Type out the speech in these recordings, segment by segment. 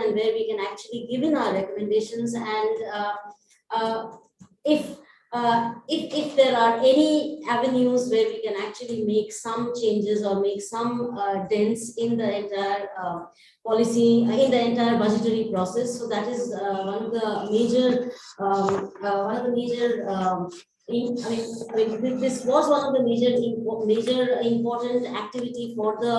and where we can actually give in our recommendations, and if there are any avenues where we can actually make some changes or make some dents in the entire policy, in the entire budgetary process. So that is one of the major this was one of the major important activity for the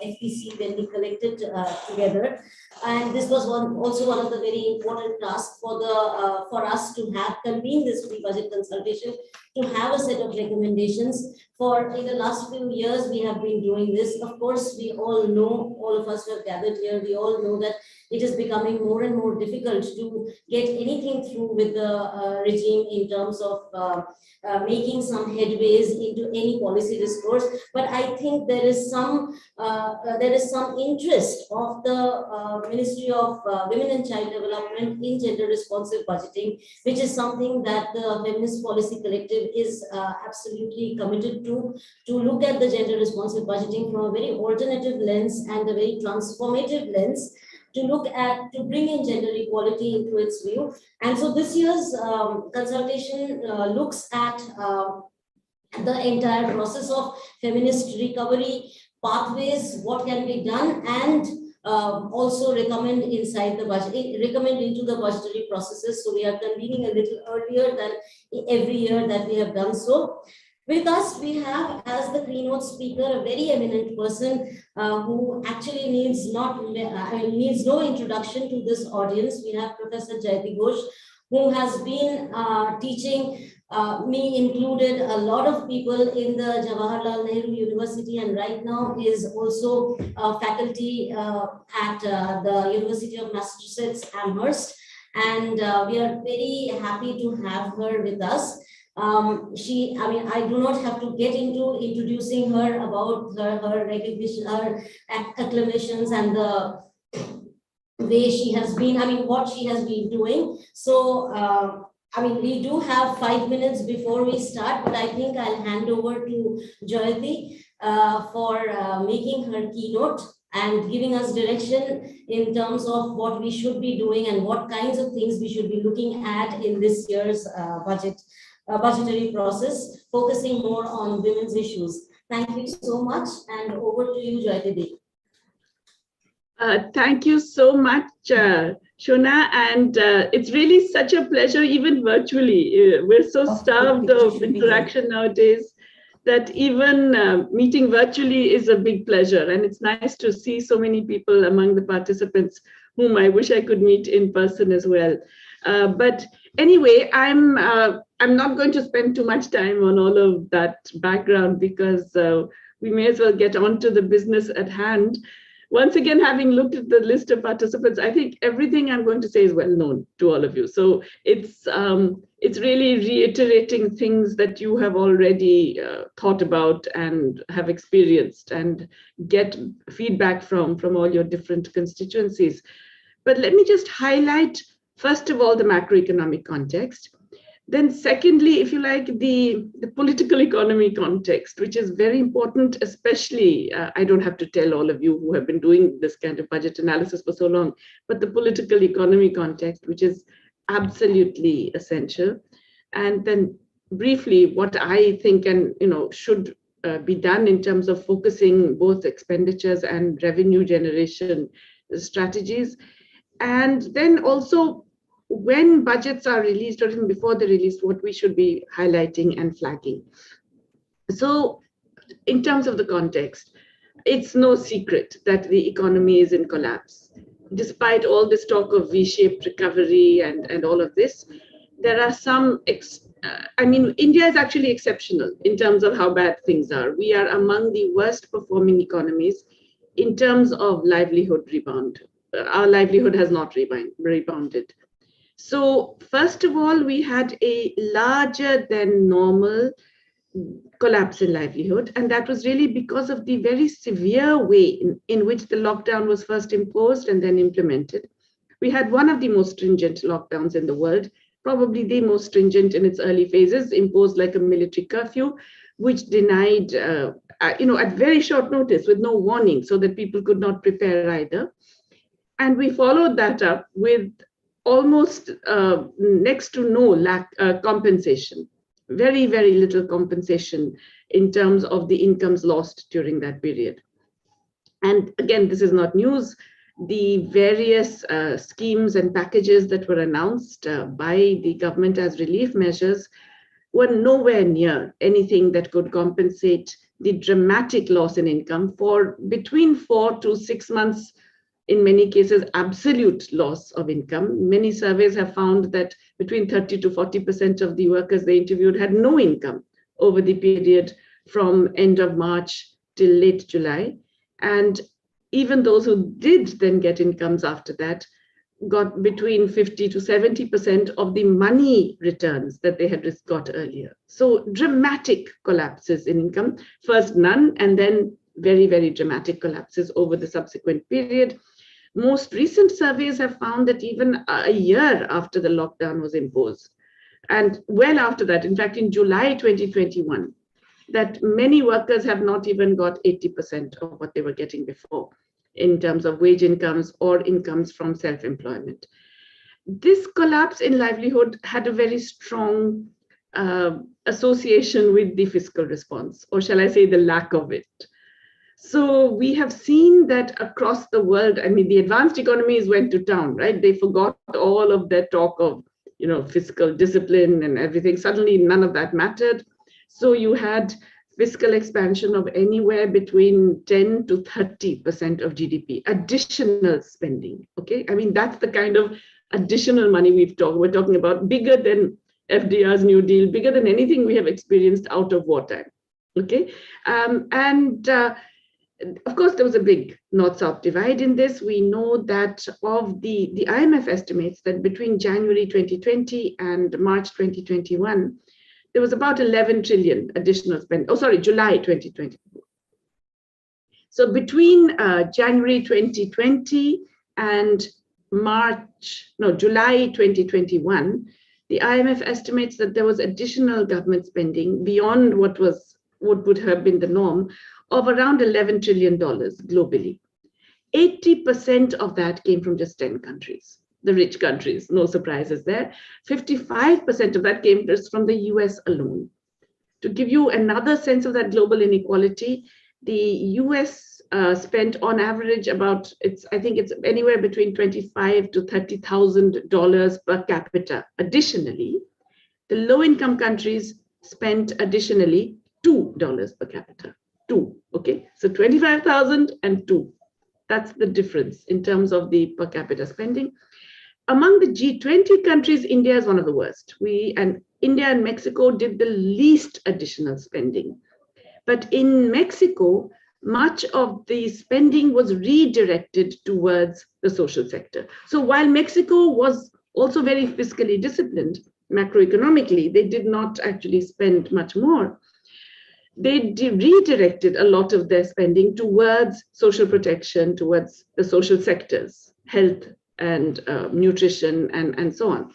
FPC when we collected together, and this was also one of the very important tasks for us to have convened this pre-budget consultation, to have a set of recommendations. For in the last few years, we have been doing this. Of course, we all know, all of us who have gathered here, we all know that it is becoming more and more difficult to get anything through with the regime in terms of making some headways into any policy discourse. But I think there is some interest of the Ministry of Women and Child Development in gender responsive budgeting, which is something that the Feminist Policy Collective is absolutely committed to look at the gender responsive budgeting from a very alternative lens and a very transformative lens, to bring in gender equality into its view. And so this year's consultation looks at the entire process of feminist recovery pathways, what can be done, and also recommend into the budgetary processes. So we are convening a little earlier than every year that we have done so. With us, we have as the keynote speaker a very eminent person who actually needs no introduction to this audience. We have Professor Jayati Ghosh, who has been teaching, me included, a lot of people in the Jawaharlal Nehru University, and right now is also faculty at the University of Massachusetts Amherst. And we are very happy to have her with us. I do not have to get into introducing her about her recognition, her acclamations, and the way she has been, what she has been doing. So, we do have 5 minutes before we start, but I think I'll hand over to Jayati for making her keynote and giving us direction in terms of what we should be doing and what kinds of things we should be looking at in this year's budgetary process, focusing more on women's issues. Thank you so much, and over to you, Jayati. Thank you so much, Shona, and it's really such a pleasure, even virtually. We're so starved of interaction nowadays that even meeting virtually is a big pleasure, and it's nice to see so many people among the participants whom I wish I could meet in person as well. But anyway, I'm not going to spend too much time on all of that background, because we may as well get on to the business at hand. Once again, having looked at the list of participants, I think everything I'm going to say is well known to all of you. So it's really reiterating things that you have already thought about and have experienced and get feedback from all your different constituencies. But let me just highlight, first of all, the macroeconomic context. Then secondly, if you like, the political economy context, which is very important, especially, I don't have to tell all of you who have been doing this kind of budget analysis for so long, but the political economy context, which is absolutely essential. And then briefly, what I think should be done in terms of focusing both expenditures and revenue generation strategies. And then also, when budgets are released, or even before they're released, what we should be highlighting and flagging. So in terms of the context, it's no secret that the economy is in collapse. Despite all this talk of V-shaped recovery and all of this, there are some, India is actually exceptional in terms of how bad things are. We are among the worst performing economies in terms of livelihood rebound. Our livelihood has not rebounded. So first of all, we had a larger than normal collapse in livelihood. And that was really because of the very severe way in which the lockdown was first imposed and then implemented. We had one of the most stringent lockdowns in the world, probably the most stringent in its early phases, imposed like a military curfew, which denied, at very short notice with no warning, so that people could not prepare either. And we followed that up with almost next to no compensation, very, very little compensation in terms of the incomes lost during that period. And again, this is not news. The various schemes and packages that were announced by the government as relief measures were nowhere near anything that could compensate the dramatic loss in income for between 4 to 6 months, in many cases, absolute loss of income. Many surveys have found that between 30 to 40% of the workers they interviewed had no income over the period from end of March till late July. And even those who did then get incomes after that got between 50 to 70% of the money returns that they had got earlier. So dramatic collapses in income, first none, and then very, very dramatic collapses over the subsequent period. Most recent surveys have found that even a year after the lockdown was imposed, and well after that, in fact, in July 2021, that many workers have not even got 80% of what they were getting before in terms of wage incomes or incomes from self-employment. This collapse in livelihood had a very strong association with the fiscal response, or shall I say the lack of it. So we have seen that across the world, I mean, the advanced economies went to town, right? They forgot all of their talk of, fiscal discipline and everything. Suddenly, none of that mattered. So you had fiscal expansion of anywhere between 10 to 30% of GDP, additional spending, okay? I mean, that's the kind of additional money we're talking about, bigger than FDR's New Deal, bigger than anything we have experienced out of wartime, okay? Of course, there was a big North-South divide in this. We know that of the IMF estimates that between January 2020 and March 2021, there was about 11 trillion additional spend. July 2020. So between January 2020 and July 2021, the IMF estimates that there was additional government spending beyond what would have been the norm of around $11 trillion globally. 80% of that came from just 10 countries. The rich countries, no surprises there. 55% of that came just from the US alone. To give you another sense of that global inequality, the US spent on average I think it's anywhere between $25,000 to $30,000 per capita. Additionally, the low-income countries spent additionally $2 per capita. 2, okay? So 25,000 and 2. That's the difference in terms of the per capita spending. Among the G20 countries, India is one of the worst. India and Mexico did the least additional spending. But in Mexico, much of the spending was redirected towards the social sector. So while Mexico was also very fiscally disciplined, macroeconomically, they did not actually spend much more. They redirected a lot of their spending towards social protection, towards the social sectors, health and nutrition and so on.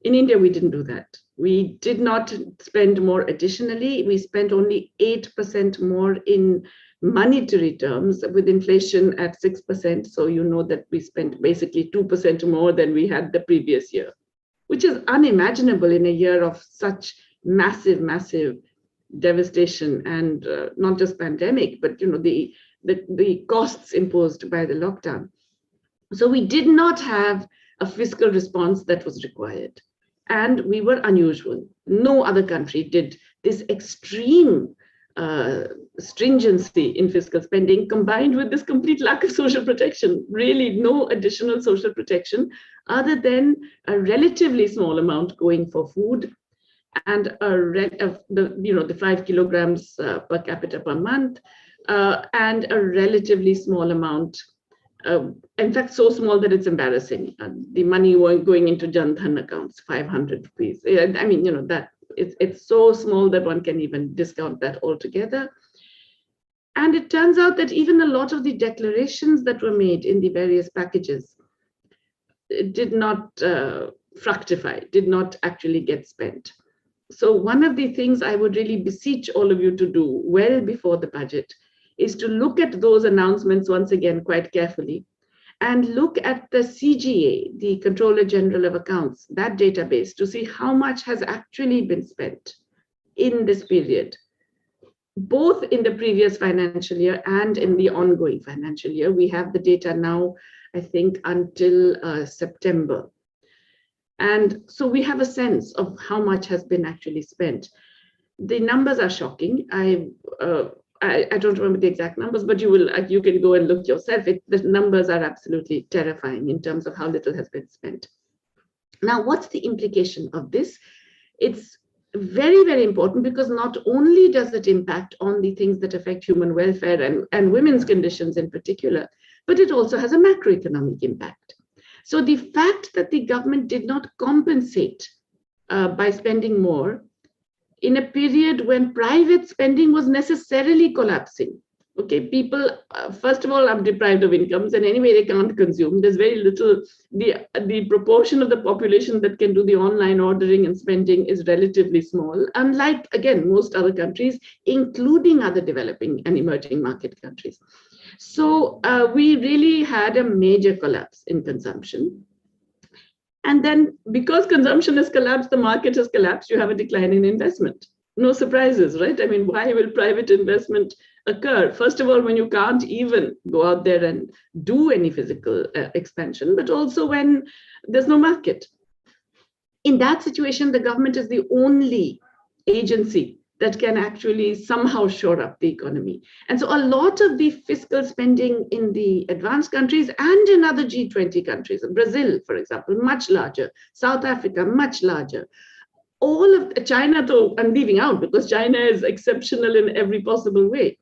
In India, we didn't do that. We did not spend more additionally. We spent only 8% more in monetary terms with inflation at 6%. So you know that we spent basically 2% more than we had the previous year, which is unimaginable in a year of such massive, massive devastation and not just pandemic, but the costs imposed by the lockdown. So we did not have a fiscal response that was required, and we were unusual. No other country did this extreme stringency in fiscal spending combined with this complete lack of social protection. Really, no additional social protection other than a relatively small amount going for food and the 5 kilograms per capita per month, and a relatively small amount, in fact, so small that it's embarrassing. The money going into Jan Dhan accounts, 500 rupees. I mean, that it's so small that one can even discount that altogether. And it turns out that even a lot of the declarations that were made in the various packages did not fructify, did not actually get spent. So one of the things I would really beseech all of you to do well before the budget is to look at those announcements once again quite carefully and look at the CGA, the Controller General of Accounts, that database, to see how much has actually been spent in this period, both in the previous financial year and in the ongoing financial year. We have the data now, I think, until September. And so we have a sense of how much has been actually spent. The numbers are shocking. I don't remember the exact numbers, but you can go and look yourself. The numbers are absolutely terrifying in terms of how little has been spent. Now, what's the implication of this? It's very, very important, because not only does it impact on the things that affect human welfare and women's conditions in particular, but it also has a macroeconomic impact. So the fact that the government did not compensate by spending more in a period when private spending was necessarily collapsing. Okay, people, first of all, are deprived of incomes, and anyway, they can't consume. There's very little, the proportion of the population that can do the online ordering and spending is relatively small, unlike, again, most other countries, including other developing and emerging market countries. So we really had a major collapse in consumption. And then because consumption has collapsed, the market has collapsed, you have a decline in investment. No surprises, right? I mean, why will private investment occur? First of all, when you can't even go out there and do any physical expansion, but also when there's no market. In that situation, the government is the only agency that can actually somehow shore up the economy. And so a lot of the fiscal spending in the advanced countries and in other G20 countries, Brazil, for example, much larger, South Africa, much larger. All of China, though, I'm leaving out because China is exceptional in every possible way.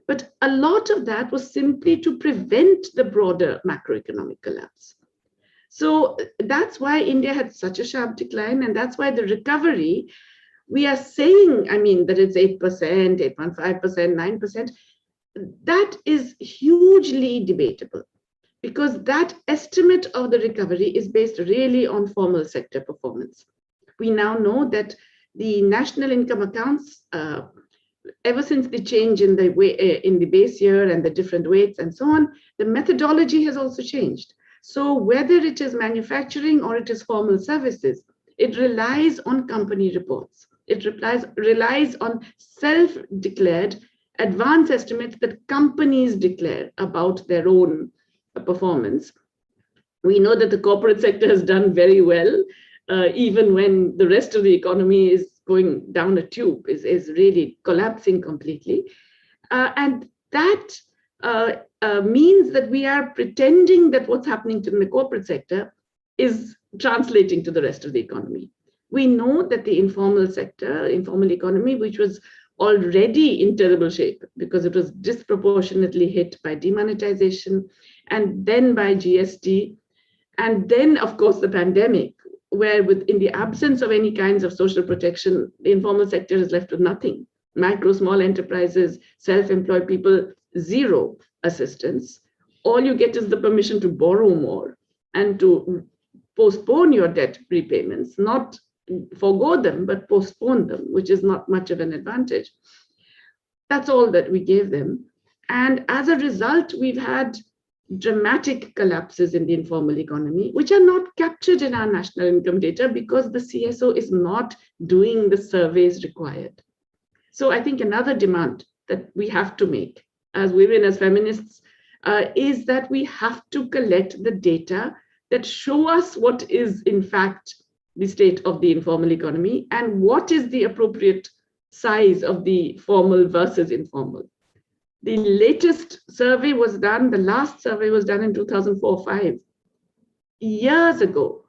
But a lot of that was simply to prevent the broader macroeconomic collapse. So that's why India had such a sharp decline. And that's why the recovery, we are saying, I mean, that it's 8%, 8.5%, 9%. That is hugely debatable, because that estimate of the recovery is based really on formal sector performance. We now know that the national income accounts, ever since the change in the base year and the different weights and so on, the methodology has also changed. So whether it is manufacturing or it is formal services, it relies on company reports. It relies on self-declared advance estimates that companies declare about their own performance. We know that the corporate sector has done very well, even when the rest of the economy is going down a tube, is really collapsing completely. And that means that we are pretending that what's happening in the corporate sector is translating to the rest of the economy. We know that the informal sector, informal economy, which was already in terrible shape because it was disproportionately hit by demonetization and then by GST, and then, of course, the pandemic, where in the absence of any kinds of social protection, the informal sector is left with nothing. Micro, small enterprises, self-employed people, zero assistance. All you get is the permission to borrow more and to postpone your debt repayments, not forgo them, but postpone them, which is not much of an advantage. That's all that we gave them. And as a result, we've had dramatic collapses in the informal economy, which are not captured in our national income data because the CSO is not doing the surveys required. So I think another demand that we have to make as women, as feminists, is that we have to collect the data that show us what is, in fact, the state of the informal economy and what is the appropriate size of the formal versus informal. The latest survey was done, the last survey was done in 2004-05, years ago.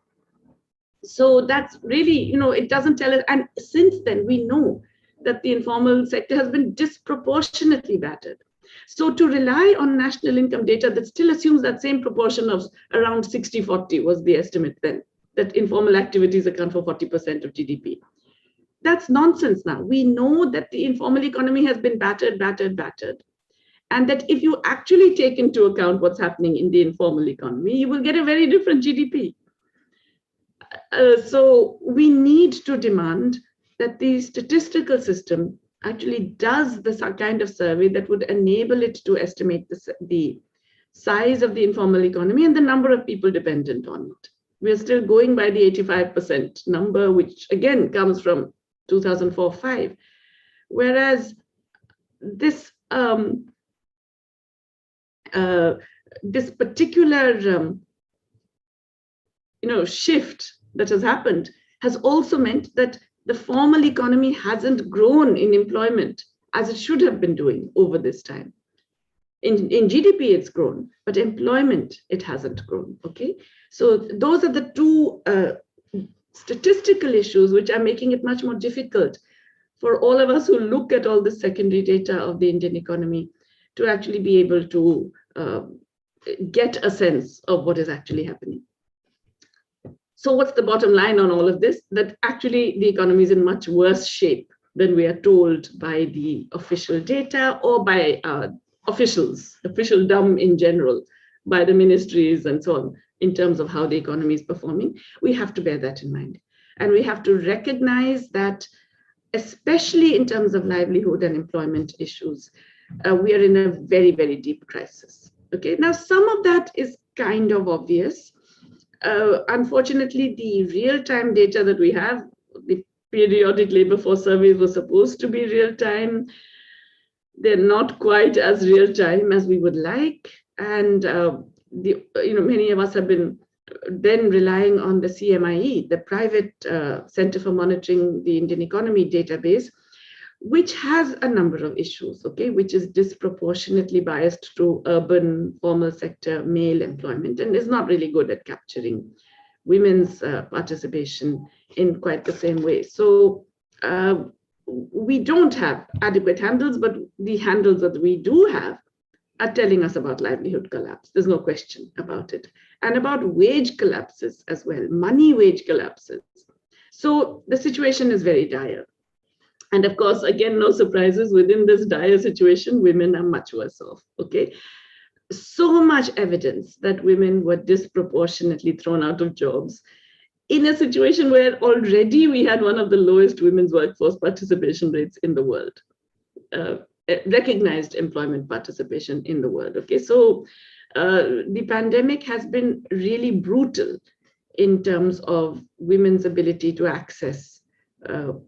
So that's really, it doesn't tell us. And since then, we know that the informal sector has been disproportionately battered. So to rely on national income data that still assumes that same proportion of around 60-40 was the estimate then, that informal activities account for 40% of GDP. That's nonsense now. We know that the informal economy has been battered. And that if you actually take into account what's happening in the informal economy, you will get a very different GDP. So we need to demand that the statistical system actually does this kind of survey that would enable it to estimate the size of the informal economy and the number of people dependent on it. We're still going by the 85% number, which again comes from 2004-5. Whereas this this particular shift that has happened has also meant that the formal economy hasn't grown in employment as it should have been doing over this time. In GDP, it's grown, but employment, it hasn't grown, okay? So those are the two statistical issues which are making it much more difficult for all of us who look at all the secondary data of the Indian economy to actually be able to get a sense of what is actually happening. So what's the bottom line on all of this? That actually the economy is in much worse shape than we are told by the official data or by officials, officialdom in general, by the ministries and so on, in terms of how the economy is performing. We have to bear that in mind. And we have to recognize that, especially in terms of livelihood and employment issues, we are in a very, very deep crisis. Okay, now some of that is kind of obvious. Unfortunately, the real-time data that we have, the periodic labor force surveys were supposed to be real-time. They're not quite as real-time as we would like. And many of us have been then relying on the CMIE, the private Center for Monitoring the Indian Economy database, which has a number of issues, okay, which is disproportionately biased to urban formal sector male employment and is not really good at capturing women's participation in quite the same way. So we don't have adequate handles, but the handles that we do have are telling us about livelihood collapse. There's no question about it. And about wage collapses as well, money wage collapses. So the situation is very dire. And of course, again, no surprises, within this dire situation, women are much worse off, okay? So much evidence that women were disproportionately thrown out of jobs in a situation where already we had one of the lowest women's workforce participation rates in the world, recognized employment participation in the world, okay? So the pandemic has been really brutal in terms of women's ability to access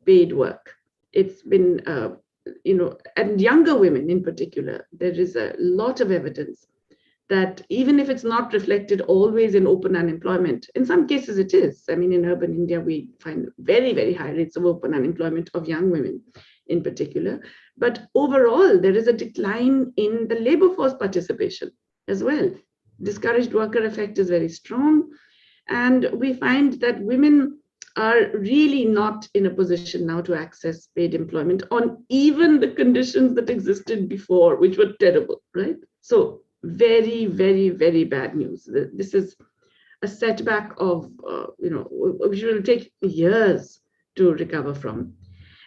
paid work. It's been, and younger women in particular, there is a lot of evidence that even if it's not reflected always in open unemployment, in some cases it is. I mean, in urban India, we find very, very high rates of open unemployment of young women in particular. But overall, there is a decline in the labor force participation as well. Discouraged worker effect is very strong. And we find that women are really not in a position now to access paid employment on even the conditions that existed before, which were terrible, right? So very, very, very bad news. This is a setback of, which will take years to recover from.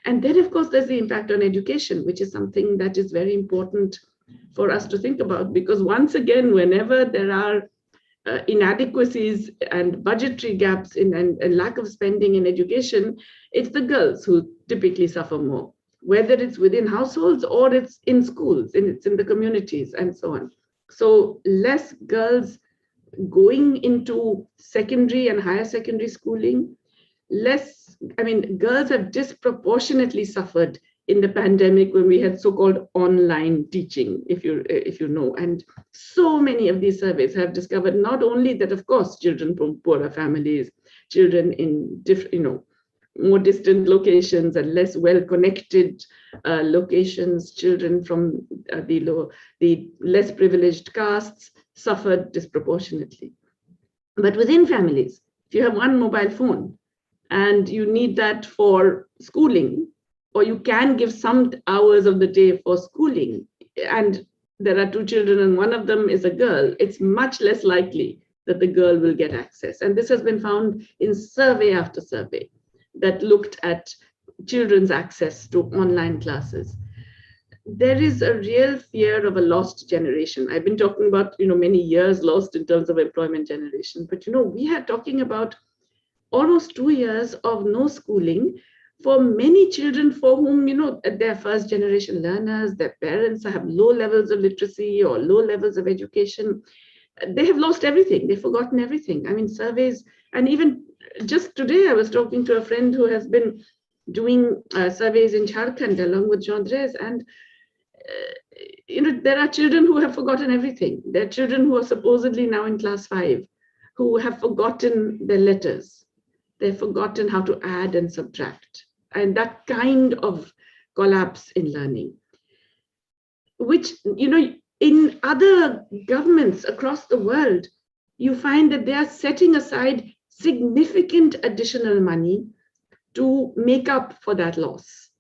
And then, of course, there's the impact on education, which is something that is very important for us to think about, because once again, whenever there are inadequacies and budgetary gaps and lack of spending in education, it's the girls who typically suffer more, whether it's within households or it's in schools, and it's in the communities and so on. So less girls going into secondary and higher secondary schooling, girls have disproportionately suffered in the pandemic when we had so-called online teaching, if you know. And so many of these surveys have discovered not only that, of course, children from poorer families, children in more distant locations and less well-connected locations, children from the less privileged castes suffered disproportionately. But within families, if you have one mobile phone and you need that for schooling, or you can give some hours of the day for schooling, and there are two children and one of them is a girl, it's much less likely that the girl will get access. And this has been found in survey after survey that looked at children's access to online classes. There is a real fear of a lost generation. I've been talking about, many years lost in terms of employment generation, but we are talking about almost 2 years of no schooling for many children for whom, they're first generation learners, their parents have low levels of literacy or low levels of education, they have lost everything. They've forgotten everything. I mean, surveys, and even just today, I was talking to a friend who has been doing surveys in Jharkhand along with Jean Drèze, and there are children who have forgotten everything. There are children who are supposedly now in class 5 who have forgotten their letters. They've forgotten how to add and subtract. And that kind of collapse in learning, which, in other governments across the world, you find that they are setting aside significant additional money to make up for that loss.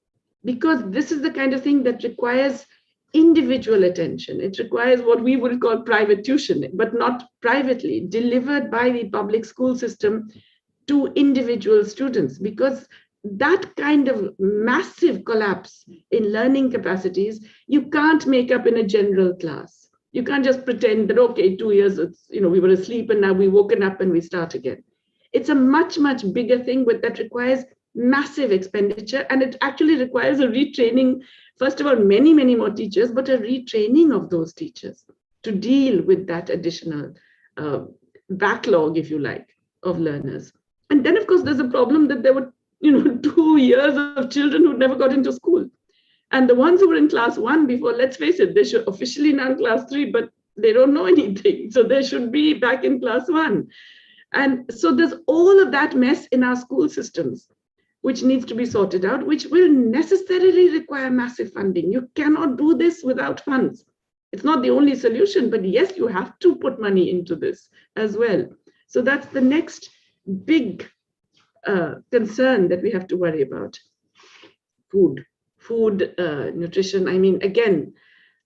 Because this is the kind of thing that requires individual attention. It requires what we would call private tuition, but not privately, delivered by the public school system to individual students, because that kind of massive collapse in learning capacities, you can't make up in a general class. You can't just pretend that, okay, 2 years, we were asleep and now we've woken up and we start again. It's a much, much bigger thing that requires massive expenditure, and it actually requires a retraining, first of all, many, many more teachers, but a retraining of those teachers to deal with that additional backlog, if you like, of learners. And then, of course, there's a problem that there were 2 years of children who never got into school. And the ones who were in class 1 before, let's face it, they should officially now in class 3, but they don't know anything. So they should be back in class 1. And so there's all of that mess in our school systems, which needs to be sorted out, which will necessarily require massive funding. You cannot do this without funds. It's not the only solution, but yes, you have to put money into this as well. So that's the next big concern that we have to worry about. Food, nutrition. I mean, again,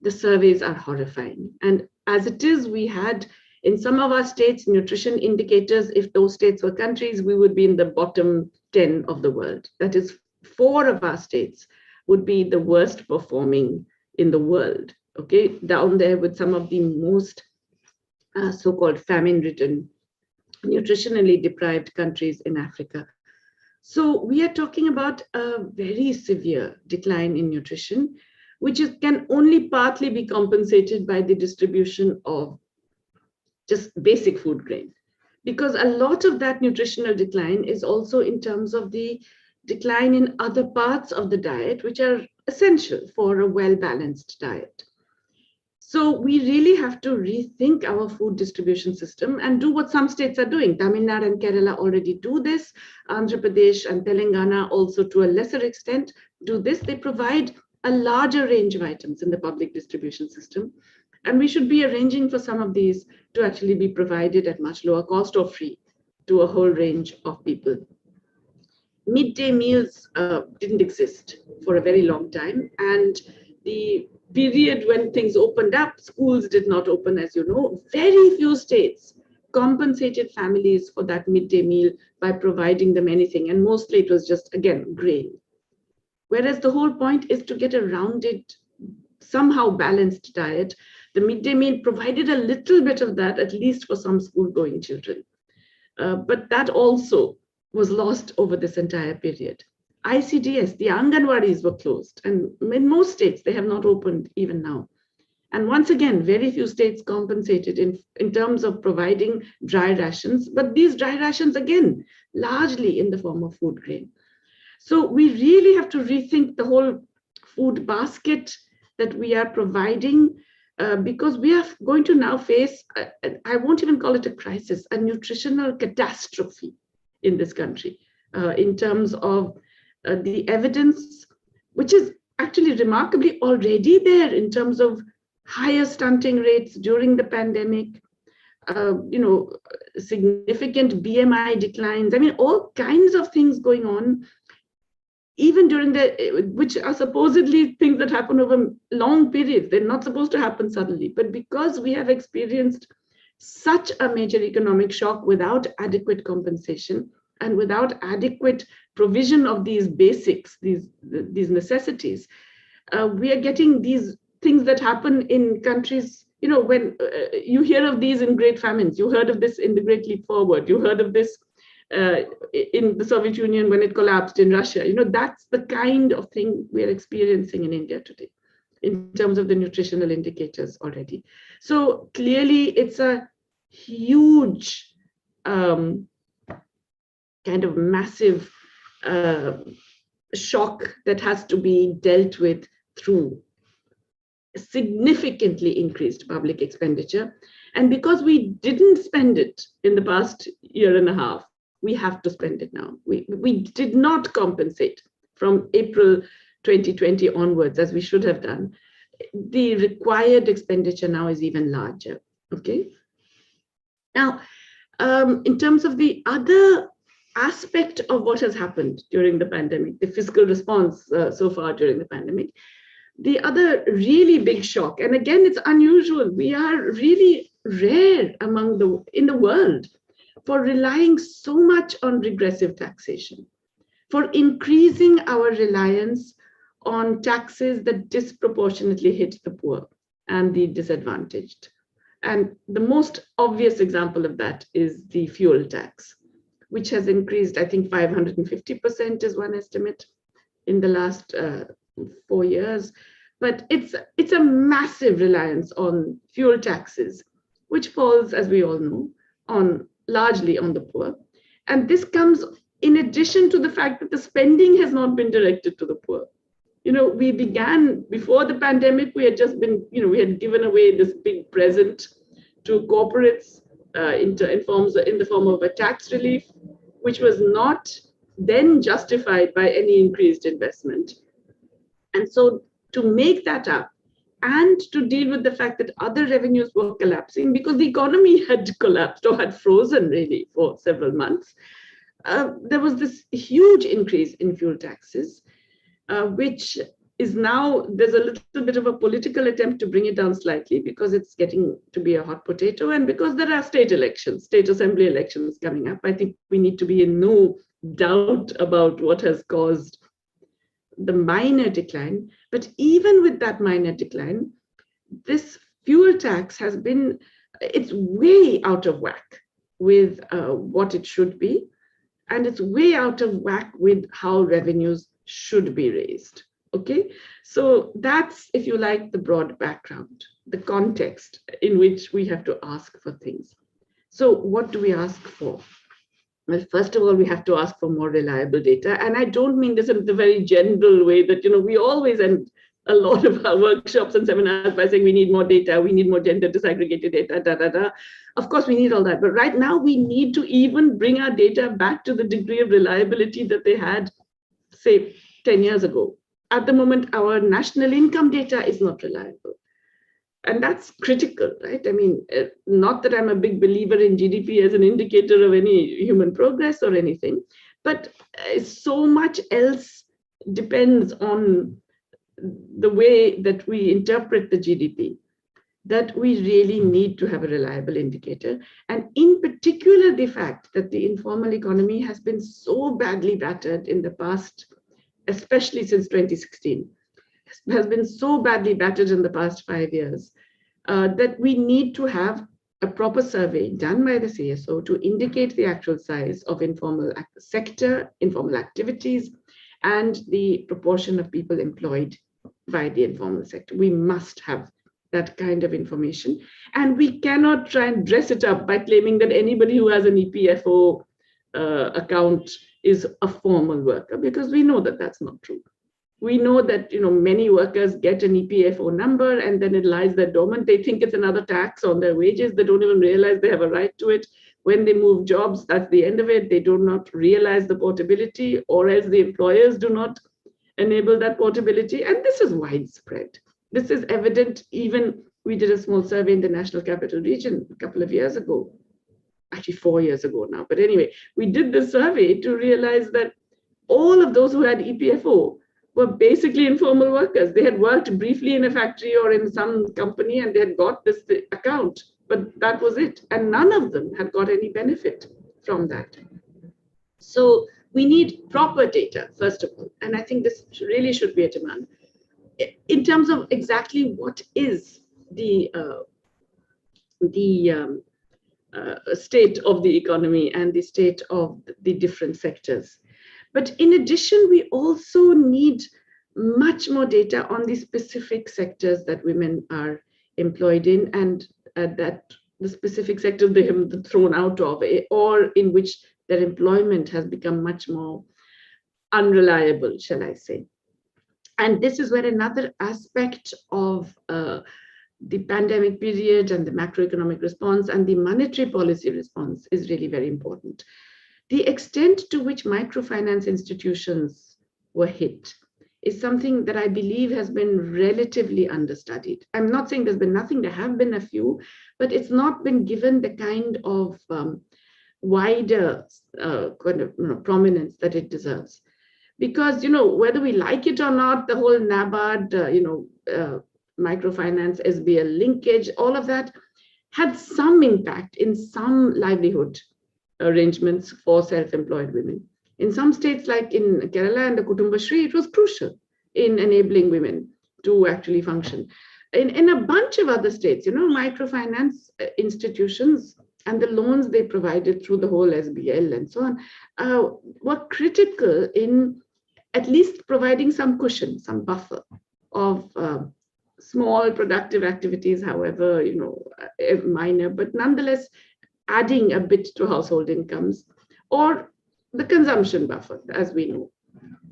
the surveys are horrifying. And as it is, we had in some of our states nutrition indicators. If those states were countries, we would be in the bottom 10 of the world. That is, 4 of our states would be the worst performing in the world. Okay, down there with some of the most so-called famine-ridden, nutritionally deprived countries in Africa. So we are talking about a very severe decline in nutrition, which can only partly be compensated by the distribution of just basic food grain. Because a lot of that nutritional decline is also in terms of the decline in other parts of the diet, which are essential for a well-balanced diet. So we really have to rethink our food distribution system and do what some states are doing. Tamil Nadu and Kerala already do this. Andhra Pradesh and Telangana also, to a lesser extent, do this. They provide a larger range of items in the public distribution system. And we should be arranging for some of these to actually be provided at much lower cost or free to a whole range of people. Midday meals didn't exist for a very long time. And the period when things opened up, schools did not open, as you know. Very few states compensated families for that midday meal by providing them anything. And mostly it was just, again, grain. Whereas the whole point is to get a rounded, somehow balanced diet. The midday meal provided a little bit of that, at least for some school-going children. But that also was lost over this entire period. ICDS, the Anganwadis were closed, and in most states, they have not opened even now. And once again, very few states compensated in terms of providing dry rations, but these dry rations, again, largely in the form of food grain. So we really have to rethink the whole food basket that we are providing, because we are going to now face, I won't even call it a crisis, a nutritional catastrophe in this country, in terms of the evidence, which is actually remarkably already there in terms of higher stunting rates during the pandemic, significant BMI declines. I mean, all kinds of things going on, even during which are supposedly things that happen over long periods. They're not supposed to happen suddenly, but because we have experienced such a major economic shock without adequate compensation and without adequate provision of these basics, these necessities, we are getting these things that happen in countries, when you hear of these in great famines. You heard of this in the Great Leap Forward. You heard of this in the Soviet Union when it collapsed, in Russia. That's the kind of thing we're experiencing in India today in terms of the nutritional indicators already. So clearly it's a huge kind of massive shock that has to be dealt with through significantly increased public expenditure. And because we didn't spend it in the past year and a half, we have to spend it now. We did not compensate from April 2020 onwards, as we should have done. The required expenditure now is even larger, okay? Now, in terms of the other aspect of what has happened during the pandemic, the fiscal response so far during the pandemic, the other really big shock, and again, it's unusual, we are really rare in the world for relying so much on regressive taxation, for increasing our reliance on taxes that disproportionately hit the poor and the disadvantaged. And the most obvious example of that is the fuel tax, which has increased, I think 550% is one estimate in the last 4 years. But it's a massive reliance on fuel taxes, which falls, as we all know, largely on the poor. And this comes in addition to the fact that the spending has not been directed to the poor. We began before the pandemic, we had just been, we had given away this big present to corporates in the form of a tax relief, which was not then justified by any increased investment. And so to make that up and to deal with the fact that other revenues were collapsing because the economy had collapsed or had frozen really for several months, there was this huge increase in fuel taxes, which is now, there's a little bit of a political attempt to bring it down slightly because it's getting to be a hot potato, and because there are state assembly elections coming up. I think we need to be in no doubt about what has caused the minor decline. But even with that minor decline, this fuel tax it's way out of whack with what it should be, and it's way out of whack with how revenues should be raised. Okay, so that's, if you like, the broad background, the context in which we have to ask for things. So what do we ask for? Well, first of all, we have to ask for more reliable data. And I don't mean this in the very general way that, we always end a lot of our workshops and seminars by saying we need more data, we need more gender disaggregated data, Of course, we need all that. But right now, we need to even bring our data back to the degree of reliability that they had, say, 10 years ago. At the moment, our national income data is not reliable. And that's critical, right? I mean, not that I'm a big believer in GDP as an indicator of any human progress or anything, but so much else depends on the way that we interpret the GDP, that we really need to have a reliable indicator. And in particular, the fact that the informal economy has been so badly battered in the past, especially since 2016, has been so badly battered in the past 5 years, that we need to have a proper survey done by the CSO to indicate the actual size of informal sector, informal activities, and the proportion of people employed by the informal sector. We must have that kind of information. And we cannot try and dress it up by claiming that anybody who has an EPFO account is a formal worker, because we know that that's not true. We know that many workers get an EPFO number and then it lies there dormant. They think it's another tax on their wages. They don't even realize they have a right to it. When they move jobs, that's the end of it. They do not realize the portability, or else the employers do not enable that portability. And this is widespread. This is evident. Even we did a small survey in the National Capital Region a couple of years ago, actually 4 years ago now. But anyway, we did the survey to realize that all of those who had EPFO were basically informal workers. They had worked briefly in a factory or in some company and they had got this account, but that was it. And none of them had got any benefit from that. So we need proper data, first of all. And I think this really should be a demand. In terms of exactly what is the state of the economy and the state of the different sectors. But in addition, we also need much more data on the specific sectors that women are employed in, and that the specific sectors they have been thrown out of, or in which their employment has become much more unreliable, shall I say. And this is where another aspect of the pandemic period and the macroeconomic response and the monetary policy response is really very important. The extent to which microfinance institutions were hit is something that I believe has been relatively understudied. I'm not saying there's been nothing, there have been a few, but it's not been given the kind of wider kind of prominence that it deserves. Because, whether we like it or not, the whole NABARD, microfinance, SBL linkage, all of that had some impact in some livelihood arrangements for self-employed women. In some states, like in Kerala and the Kutumbashree, it was crucial in enabling women to actually function. In a bunch of other states, microfinance institutions and the loans they provided through the whole SBL and so on were critical in at least providing some cushion, some buffer of small productive activities, however, minor, but nonetheless adding a bit to household incomes or the consumption buffer, as we know.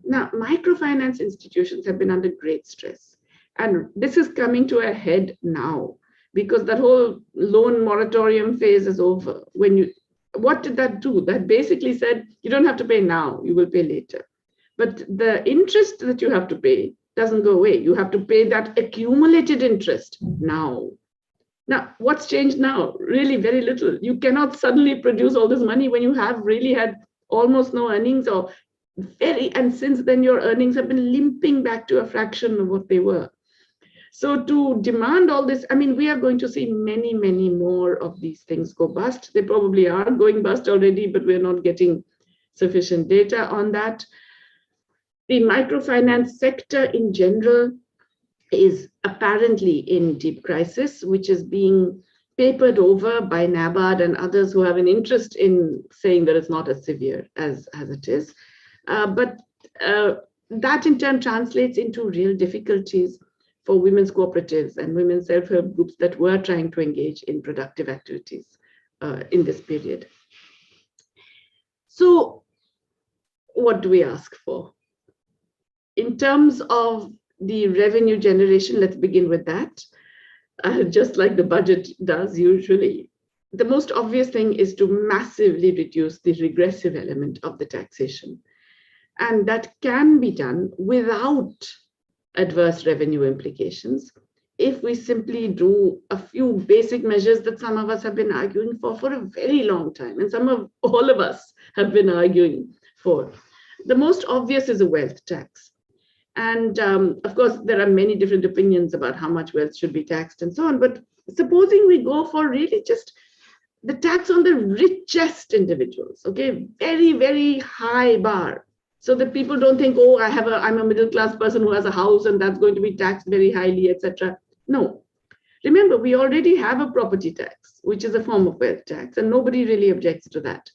Now, microfinance institutions have been under great stress. And this is coming to a head now because that whole loan moratorium phase is over. What did that do? That basically said, you don't have to pay now, you will pay later. But the interest that you have to pay doesn't go away. You have to pay that accumulated interest now. Now, what's changed now? Really very little. You cannot suddenly produce all this money when you have really had almost no earnings and since then your earnings have been limping back to a fraction of what they were. So to demand all this, we are going to see many, many more of these things go bust. They probably are going bust already, but we're not getting sufficient data on that. The microfinance sector in general is apparently in deep crisis, which is being papered over by NABARD and others who have an interest in saying that it's not as severe as it is. But that in turn translates into real difficulties for women's cooperatives and women's self-help groups that were trying to engage in productive activities in this period. So what do we ask for? In terms of the revenue generation, let's begin with that. Just like the budget does usually, the most obvious thing is to massively reduce the regressive element of the taxation. And that can be done without adverse revenue implications if we simply do a few basic measures that some of us have been arguing for a very long time, and all of us have been arguing for. The most obvious is a wealth tax. And of course, there are many different opinions about how much wealth should be taxed and so on. But supposing we go for really just the tax on the richest individuals, okay, very, very high bar, so that people don't think, oh, I'm a middle class person who has a house and that's going to be taxed very highly, etc. No. Remember, we already have a property tax, which is a form of wealth tax, and nobody really objects to that.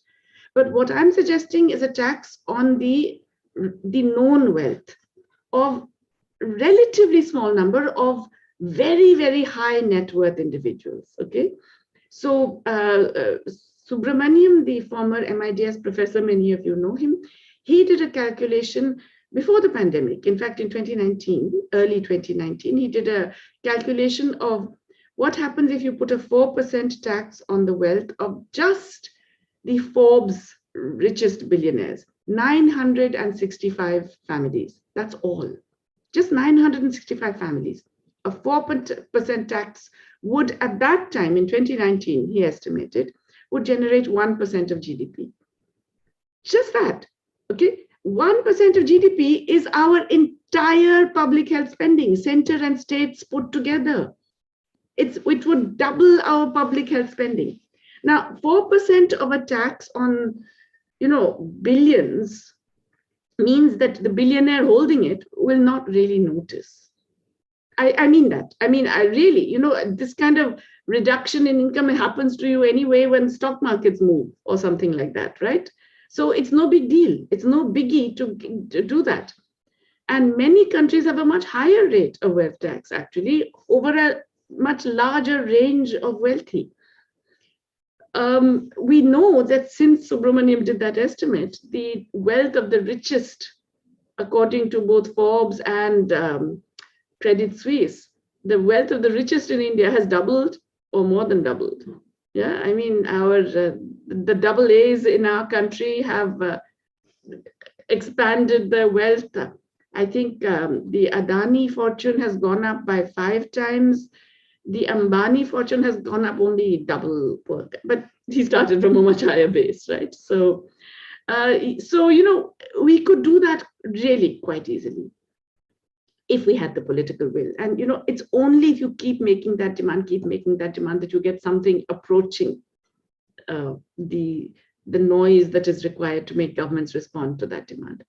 But what I'm suggesting is a tax on the known wealth of relatively small number of very, very high net worth individuals, okay? So Subramaniam, the former MIDS professor, many of you know him, he did a calculation before the pandemic. In fact, in 2019, early 2019, he did a calculation of what happens if you put a 4% tax on the wealth of just the Forbes richest billionaires, 965 families. That's all. Just 965 families. A 4% tax would, at that time in 2019, he estimated, would generate 1% of GDP. Just that, okay? 1% of GDP is our entire public health spending, center and states put together. It would double our public health spending. Now, 4% of a tax on, billions means that the billionaire holding it will not really notice. I mean that. I really, this kind of reduction in income happens to you anyway when stock markets move or something like that, right? So it's no big deal. It's no biggie to do that. And many countries have a much higher rate of wealth tax, actually, over a much larger range of wealthy. We know that since Subramaniam did that estimate, the wealth of the richest, according to both Forbes and Credit Suisse, the wealth of the richest in India has doubled or more than doubled. Yeah, I mean, the double A's in our country have expanded their wealth. I think the Adani fortune has gone up by 5 times. The Ambani fortune has gone up only double, but he started from a much higher base, right? So, you know, we could do that really quite easily if we had the political will. And, you know, it's only if you keep making that demand, that you get something approaching the noise that is required to make governments respond to that demand.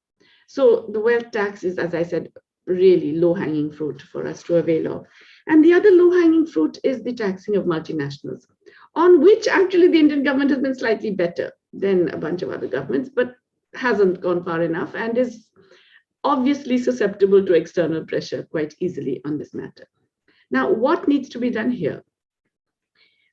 So the wealth tax is, as I said, really low-hanging fruit for us to avail of. And the other low-hanging fruit is the taxing of multinationals, on which actually the Indian government has been slightly better than a bunch of other governments, but hasn't gone far enough and is obviously susceptible to external pressure quite easily on this matter. Now, what needs to be done here?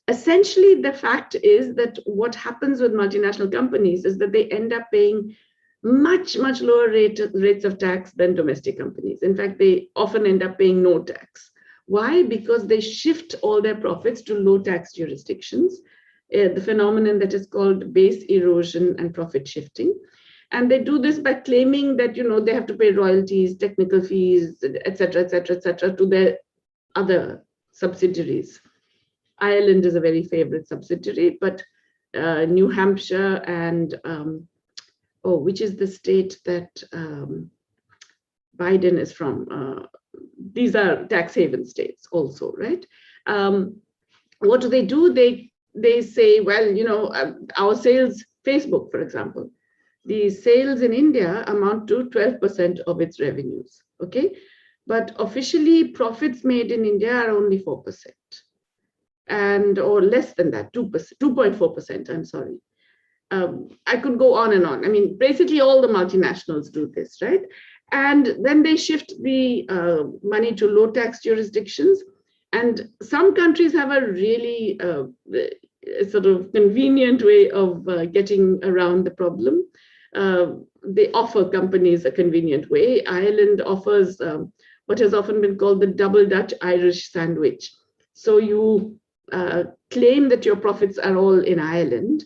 Essentially, the fact is that what happens with multinational companies is that they end up paying much, much lower rates of tax than domestic companies. In fact, they often end up paying no tax. Why? Because they shift all their profits to low tax jurisdictions, the phenomenon that is called base erosion and profit shifting. And they do this by claiming that, you know, they have to pay royalties, technical fees, et cetera, to their other subsidiaries. Ireland is a very favorite subsidiary, but New Hampshire and which is the state that Biden is from? These are tax haven states also, right? What do? They say, well, you know, our sales, Facebook, for example, the sales in India amount to 12% of its revenues, okay? But officially, profits made in India are only 4%, or less than that, 2.4%, I'm sorry. I could go on and on. I mean, basically all the multinationals do this, right? And then they shift the money to low tax jurisdictions. And some countries have a really sort of convenient way of getting around the problem. They offer companies a convenient way. Ireland offers what has often been called the double Dutch Irish sandwich. So you claim that your profits are all in Ireland,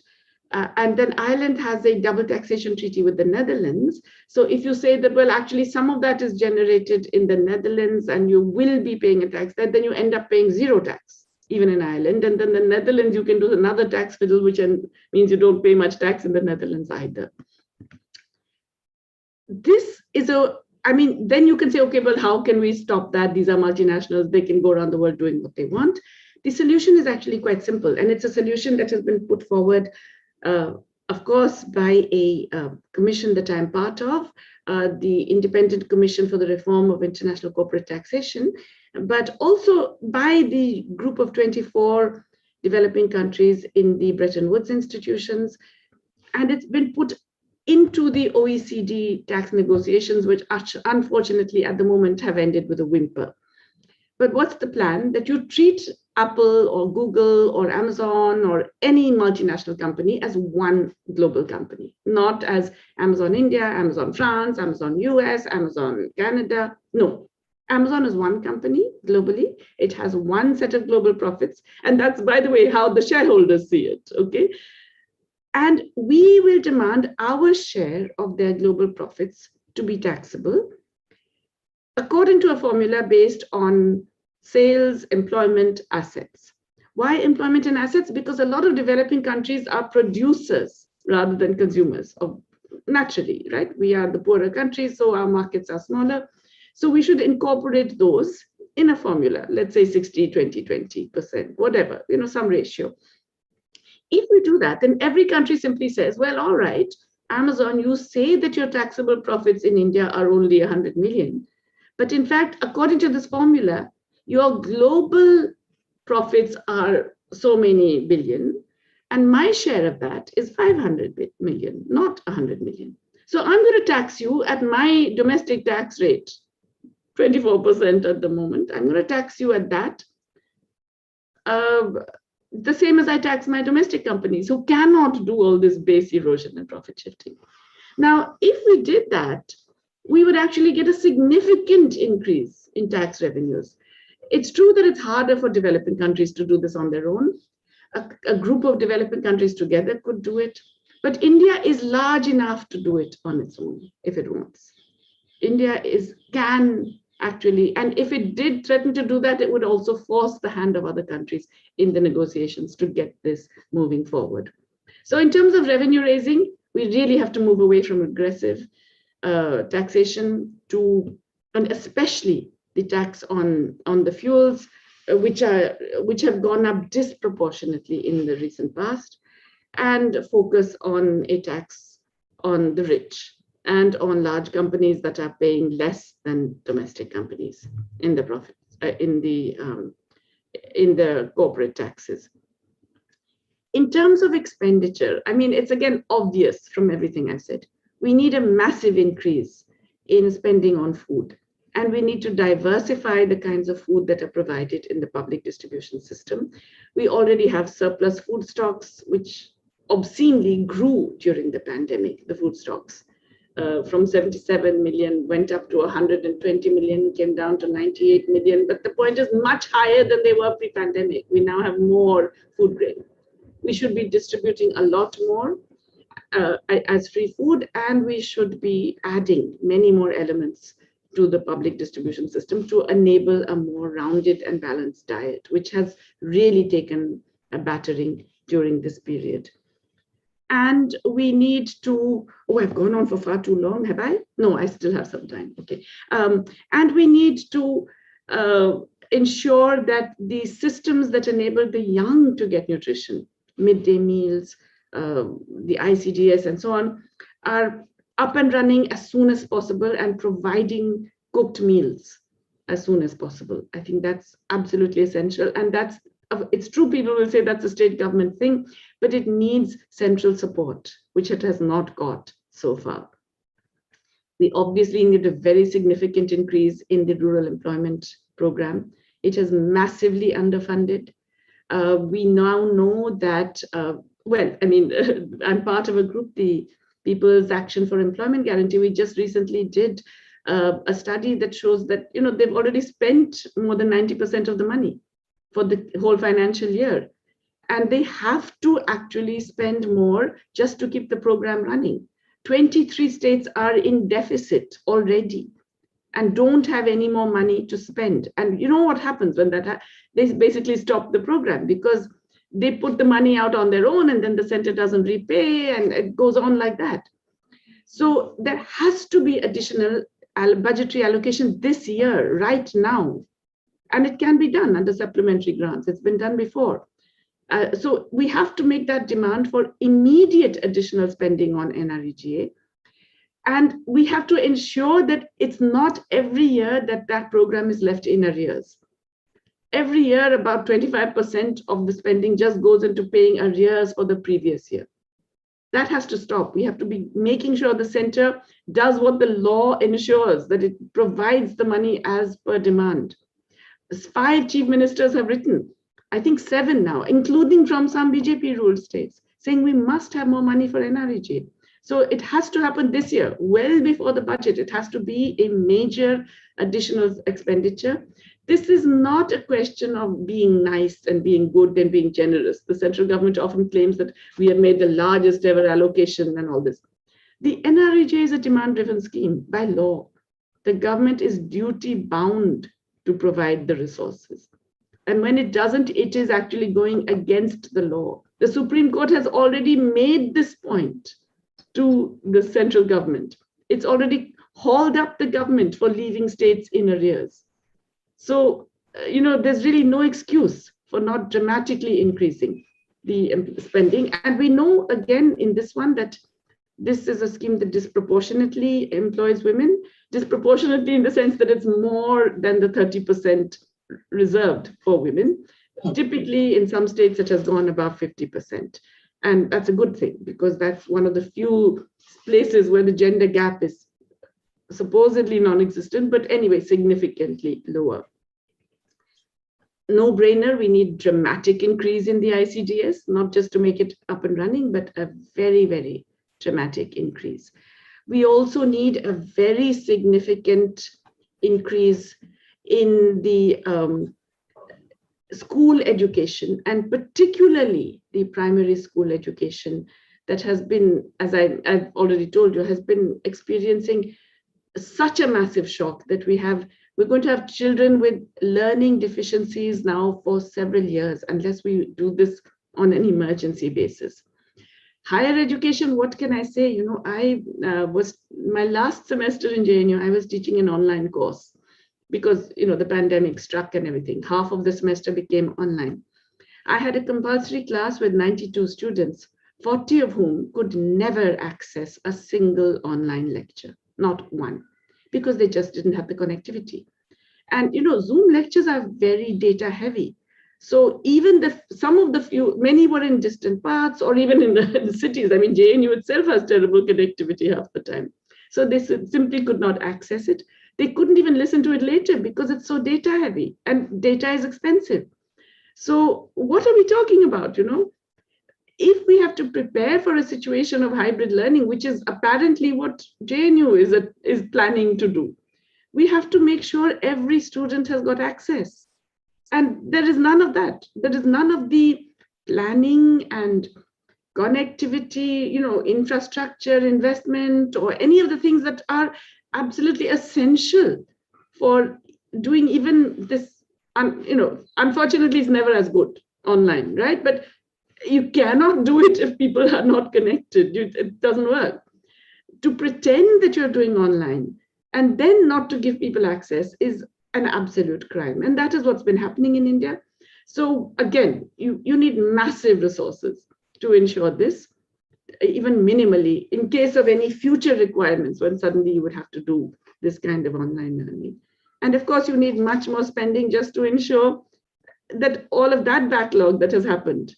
and then Ireland has a double taxation treaty with the Netherlands. So if you say that, well, actually some of that is generated in the Netherlands and you will be paying a tax there, then you end up paying zero tax, even in Ireland. And then the Netherlands, you can do another tax fiddle, which means you don't pay much tax in the Netherlands either. This is then you can say, okay, well, how can we stop that? These are multinationals, they can go around the world doing what they want. The solution is actually quite simple. And it's a solution that has been put forward, of course, by a commission that I'm part of, the Independent Commission for the Reform of International Corporate Taxation, but also by the group of 24 developing countries in the Bretton Woods institutions. And it's been put into the OECD tax negotiations, which unfortunately at the moment have ended with a whimper. But what's the plan? That you treat Apple or Google or Amazon or any multinational company as one global company, not as Amazon India, Amazon France, Amazon US, Amazon Canada. No, Amazon is one company globally. It has one set of global profits. And that's, by the way, how the shareholders see it, okay? And we will demand our share of their global profits to be taxable according to a formula based on sales, employment, assets. Why employment and assets? Because a lot of developing countries are producers rather than consumers, naturally, right? We are the poorer countries, so our markets are smaller. So we should incorporate those in a formula, let's say 60, 20, 20%, whatever, you know, some ratio. If we do that, then every country simply says, well, all right, Amazon, you say that your taxable profits in India are only 100 million. But in fact, according to this formula, your global profits are so many billion, and my share of that is 500 million, not 100 million. So I'm going to tax you at my domestic tax rate, 24% at the moment. I'm going to tax you at that. The same as I tax my domestic companies who cannot do all this base erosion and profit shifting. Now, if we did that, we would actually get a significant increase in tax revenues. It's true that it's harder for developing countries to do this on their own. A group of developing countries together could do it, but India is large enough to do it on its own if it wants. India can actually, and if it did threaten to do that, it would also force the hand of other countries in the negotiations to get this moving forward. So in terms of revenue raising, we really have to move away from aggressive taxation to, and especially the tax on the fuels, which have gone up disproportionately in the recent past, and focus on a tax on the rich and on large companies that are paying less than domestic companies in the profits, in the corporate taxes. In terms of expenditure, I mean, it's again obvious from everything I've said. We need a massive increase in spending on food, and we need to diversify the kinds of food that are provided in the public distribution system. We already have surplus food stocks, which obscenely grew during the pandemic, the food stocks. From 77 million went up to 120 million, came down to 98 million. But the point is much higher than they were pre-pandemic. We now have more food grain. We should be distributing a lot more as free food, and we should be adding many more elements to the public distribution system to enable a more rounded and balanced diet, which has really taken a battering during this period. And we need to, I've gone on for far too long, have I? No, I still have some time, okay. And we need to ensure that the systems that enable the young to get nutrition, midday meals, the ICDS and so on, are up and running as soon as possible and providing cooked meals as soon as possible. I think that's absolutely essential. And it's true, people will say that's a state government thing, but it needs central support, which it has not got so far. We obviously need a very significant increase in the rural employment program. It is massively underfunded. We now know that, I'm part of a group, the People's Action for Employment Guarantee. We just recently did a study that shows that, they've already spent more than 90% of the money for the whole financial year. And they have to actually spend more just to keep the program running. 23 states are in deficit already and don't have any more money to spend. And you know what happens when that they basically stop the program, because they put the money out on their own and then the center doesn't repay, and it goes on like that. So there has to be additional budgetary allocation this year, right now. And it can be done under supplementary grants. It's been done before. So we have to make that demand for immediate additional spending on NREGA. And we have to ensure that it's not every year that program is left in arrears. Every year, about 25% of the spending just goes into paying arrears for the previous year. That has to stop. We have to be making sure the center does what the law ensures, that it provides the money as per demand. 5 chief ministers have written, I think 7 now, including from some BJP ruled states, saying we must have more money for NREGA. So it has to happen this year, well before the budget. It has to be a major additional expenditure. This is not a question of being nice and being good and being generous. The central government often claims that we have made the largest ever allocation and all this. The NREGA is a demand-driven scheme by law. The government is duty-bound to provide the resources. And when it doesn't, it is actually going against the law. The Supreme Court has already made this point to the central government. It's already hauled up the government for leaving states in arrears. So, there's really no excuse for not dramatically increasing the spending. And we know, again, in this one, that this is a scheme that disproportionately employs women, disproportionately in the sense that it's more than the 30% reserved for women. Typically, in some states, it has gone above 50%. And that's a good thing, because that's one of the few places where the gender gap is supposedly non-existent, but anyway, significantly lower. No brainer, we need dramatic increase in the ICDS, not just to make it up and running, but a very, very dramatic increase. We also need a very significant increase in the school education, and particularly the primary school education that has been, as I've already told you, has been experiencing such a massive shock that we're going to have children with learning deficiencies now for several years, unless we do this on an emergency basis. Higher education, what can I say? You know, I was, my last semester in JNU, I was teaching an online course because, you know, the pandemic struck and everything. Half of the semester became online. I had a compulsory class with 92 students, 40 of whom could never access a single online lecture, not one, because they just didn't have the connectivity. And, you know, Zoom lectures are very data heavy. So even many were in distant parts or even in the cities. I mean, JNU itself has terrible connectivity half the time. So they simply could not access it. They couldn't even listen to it later because it's so data heavy and data is expensive. So what are we talking about, you know? If we have to prepare for a situation of hybrid learning, which is apparently what JNU is planning to do, we have to make sure every student has got access. And there is none of that. There is none of the planning and connectivity, you know, infrastructure investment, or any of the things that are absolutely essential for doing even this. You know, unfortunately, it's never as good online, right? But you cannot do it if people are not connected. It doesn't work. To pretend that you're doing online and then not to give people access is an absolute crime. And that is what's been happening in India. So again, you need massive resources to ensure this, even minimally, in case of any future requirements when suddenly you would have to do this kind of online learning. And of course, you need much more spending just to ensure that all of that backlog that has happened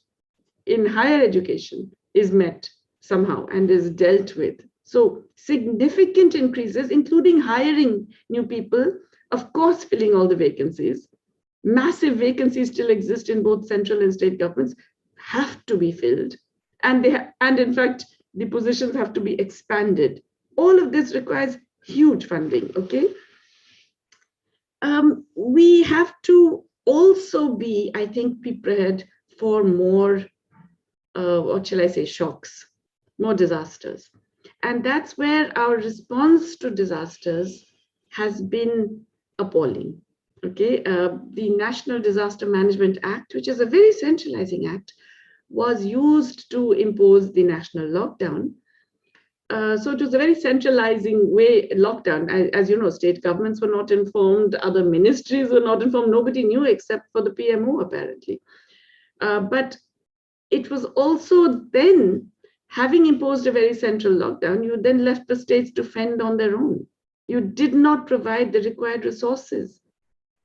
in higher education is met somehow and is dealt with. So significant increases, including hiring new people, of course, filling all the vacancies. Massive vacancies still exist in both central and state governments, have to be filled. And in fact, the positions have to be expanded. All of this requires huge funding, okay? We have to also be, I think, prepared for more, what shall I say, shocks, more disasters. And that's where our response to disasters has been appalling. Okay, the National Disaster Management Act, which is a very centralizing act, was used to impose the national lockdown. So it was a very centralizing way lockdown. As you know, state governments were not informed, other ministries were not informed, nobody knew except for the PMO apparently. But it was also then, having imposed a very central lockdown, you then left the states to fend on their own. You did not provide the required resources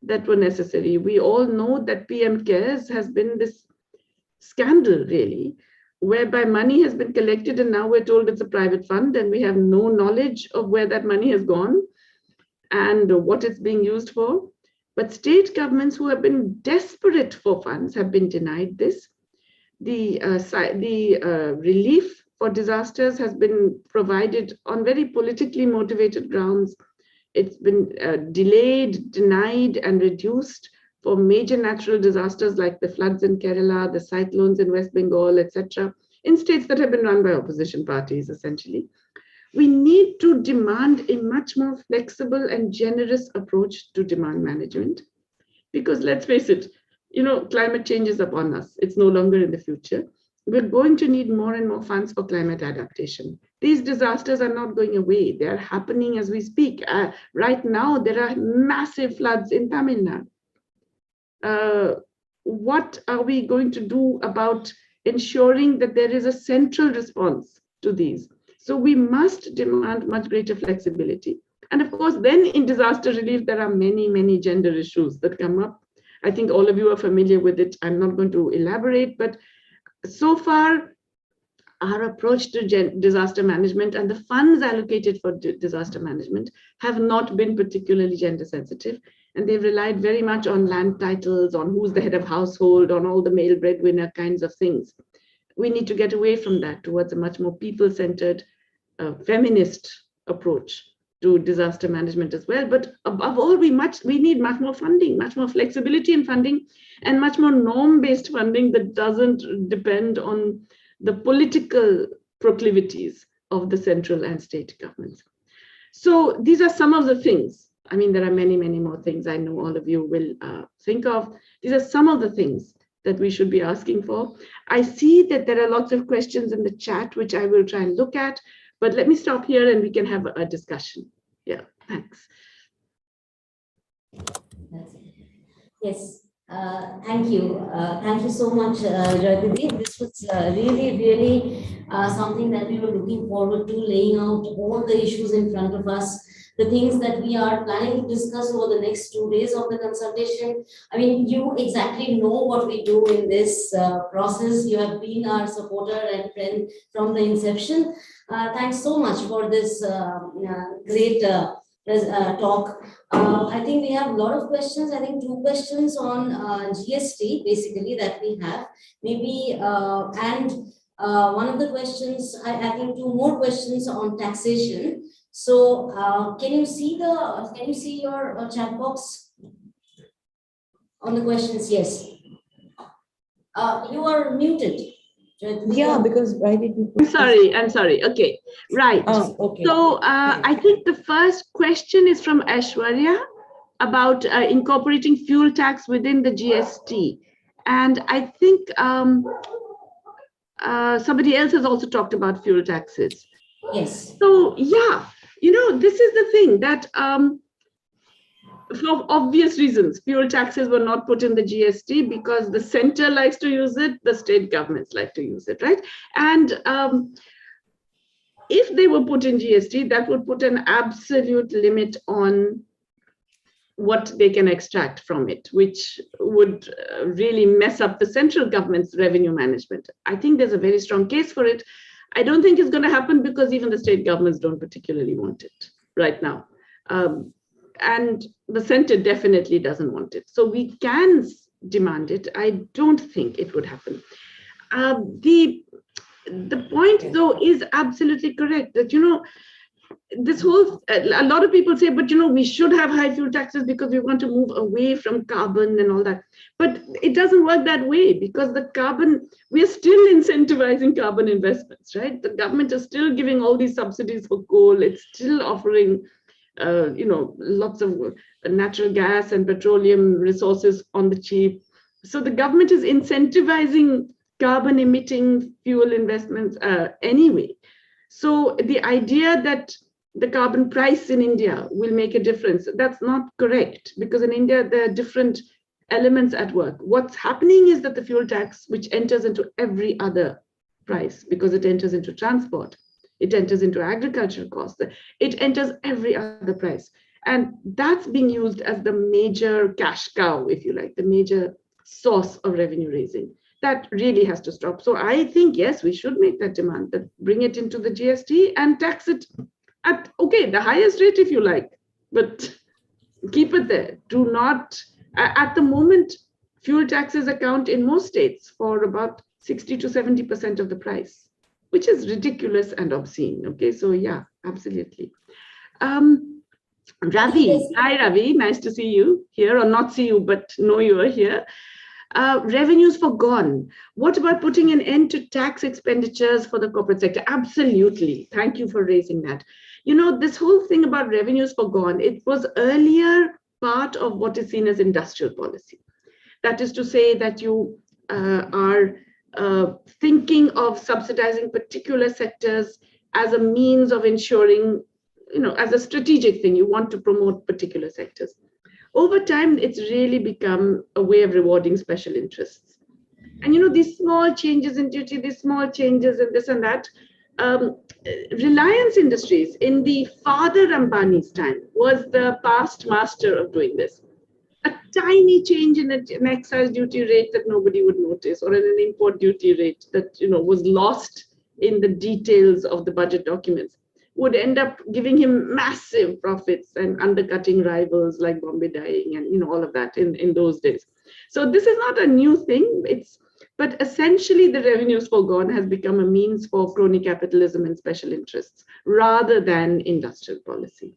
that were necessary. We all know that PM Cares has been this scandal, really, whereby money has been collected and now we're told it's a private fund and we have no knowledge of where that money has gone and what it's being used for. But state governments who have been desperate for funds have been denied this. The relief for disasters has been provided on very politically motivated grounds. It's been delayed, denied, and reduced for major natural disasters like the floods in Kerala, the cyclones in West Bengal, etc., in states that have been run by opposition parties, essentially. We need to demand a much more flexible and generous approach to demand management, because let's face it, you know, climate change is upon us. It's no longer in the future. We're going to need more and more funds for climate adaptation. These disasters are not going away. They are happening as we speak. Right now, there are massive floods in Tamil Nadu. What are we going to do about ensuring that there is a central response to these? So we must demand much greater flexibility. And of course, then in disaster relief, there are many, many gender issues that come up. I think all of you are familiar with it. I'm not going to elaborate, but so far, our approach to disaster management and the funds allocated for disaster management have not been particularly gender sensitive. And they've relied very much on land titles, on who's the head of household, on all the male breadwinner kinds of things. We need to get away from that towards a much more people-centered, feminist approach to disaster management as well. But above all, we need much more funding, much more flexibility in funding, and much more norm-based funding that doesn't depend on the political proclivities of the central and state governments. So these are some of the things. I mean, there are many, many more things I know all of you will think of. These are some of the things that we should be asking for. I see that there are lots of questions in the chat, which I will try and look at, but let me stop here and we can have a discussion. Yeah, thanks. Yes. Thank you. Thank you so much, Jayatidi. This was really something that we were looking forward to, laying out all the issues in front of us, the things that we are planning to discuss over the next 2 days of the consultation. I mean, you exactly know what we do in this process. You have been our supporter and friend from the inception. Thanks so much for this great talk. I think we have a lot of questions. I think 2 questions on GST, basically, that we have. Maybe, and one of the questions, I think 2 more questions on taxation. So can you see your chat box on the questions? Yes. You are muted. Yeah, because I didn't. I'm sorry. Okay, right. Okay. So I think the first question is from Aishwarya about incorporating fuel tax within the GST. And I think somebody else has also talked about fuel taxes. Yes. So yeah, this is the thing that for obvious reasons, fuel taxes were not put in the GST because the center likes to use it, the state governments like to use it, right? And if they were put in GST, that would put an absolute limit on what they can extract from it, which would really mess up the central government's revenue management. I think there's a very strong case for it. I don't think it's going to happen because even the state governments don't particularly want it right now. And the center definitely doesn't want it. So we can demand it. I don't think it would happen. The point, though, is absolutely correct that, this whole, a lot of people say, but, we should have high fuel taxes because we want to move away from carbon and all that. But it doesn't work that way because the carbon, we are still incentivizing carbon investments, right? The government is still giving all these subsidies for coal. It's still offering lots of natural gas and petroleum resources on the cheap. So the government is incentivizing carbon emitting fuel investments anyway. So the idea that the carbon price in India will make a difference, that's not correct because in India, there are different elements at work. What's happening is that the fuel tax, which enters into every other price because it enters into transport, it enters into agricultural costs, it enters every other price. And that's being used as the major cash cow, if you like, the major source of revenue raising. That really has to stop. So I think, yes, we should make that demand, that bring it into the GST and tax it at, the highest rate if you like, but keep it there. Do not, at the moment, fuel taxes account in most states for about 60 to 70% of the price, which is ridiculous and obscene. Okay, so yeah, absolutely. Ravi, hi Ravi, nice to see you here, or not see you, but know you are here. Revenues forgone. What about putting an end to tax expenditures for the corporate sector? Absolutely. Thank you for raising that. This whole thing about revenues forgone, it was earlier part of what is seen as industrial policy. That is to say that you are thinking of subsidizing particular sectors as a means of ensuring, as a strategic thing, you want to promote particular sectors. Over time, it's really become a way of rewarding special interests. And, these small changes in duty, these small changes in this and that, Reliance Industries in the father Ambani's time was the past master of doing this. A tiny change in an excise duty rate that nobody would notice, or in an import duty rate that was lost in the details of the budget documents, would end up giving him massive profits and undercutting rivals like Bombay Dyeing and all of that in those days. So this is not a new thing. But essentially the revenues foregone has become a means for crony capitalism and special interests rather than industrial policy.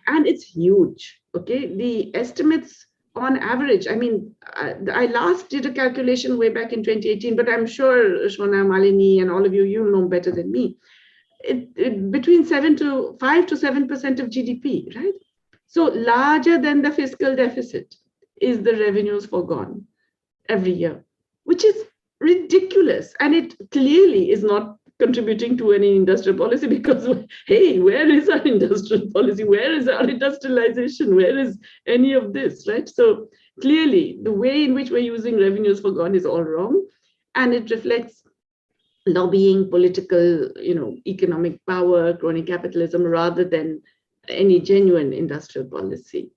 And it's huge. Okay, the estimates on average, I mean, I last did a calculation way back in 2018, but I'm sure Shona, Malini, and all of you know better than me. Between 5 to 7% of GDP, right? So larger than the fiscal deficit is the revenues foregone every year, which is ridiculous. And it clearly is not contributing to any industrial policy because, hey, where is our industrial policy? Where is our industrialization? Where is any of this, right? So clearly the way in which we're using revenues foregone is all wrong. And it reflects lobbying, political, economic power, crony capitalism, rather than any genuine industrial policy.